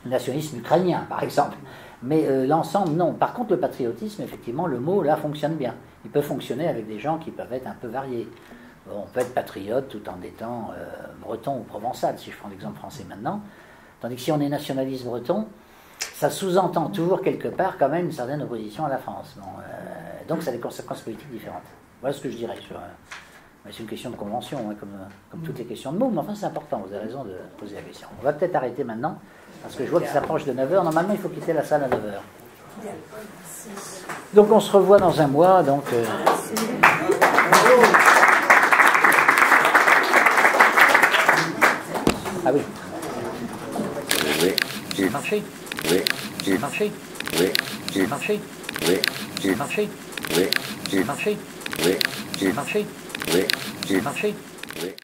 A: Nationaliste ukrainien, par exemple. Mais l'ensemble, non. Par contre, le patriotisme, effectivement, le mot, là, fonctionne bien. Il peut fonctionner avec des gens qui peuvent être un peu variés. Bon, on peut être patriote tout en étant breton ou provençal, si je prends l'exemple français maintenant. Tandis que si on est nationaliste breton, ça sous-entend toujours quelque part quand même une certaine opposition à la France. Bon, donc ça a des conséquences politiques différentes. Voilà ce que je dirais. C'est une question de convention, hein, comme toutes les questions de mots, mais enfin c'est important, vous avez raison de poser la question. On va peut-être arrêter maintenant, parce que je vois qu'il s'approche de 9h. Normalement, il faut quitter la salle à 9h. Donc on se revoit dans un mois. Donc, Ah oui.
I: Oui.
A: J'ai marché.
I: Oui.
A: J'ai marché.
I: Oui.
A: J'ai marché.
I: Oui.
A: J'ai marché.
I: Oui.
A: J'ai marché.
I: Oui.
A: J'ai marché.
I: Oui.
A: J'ai marché.
I: Oui.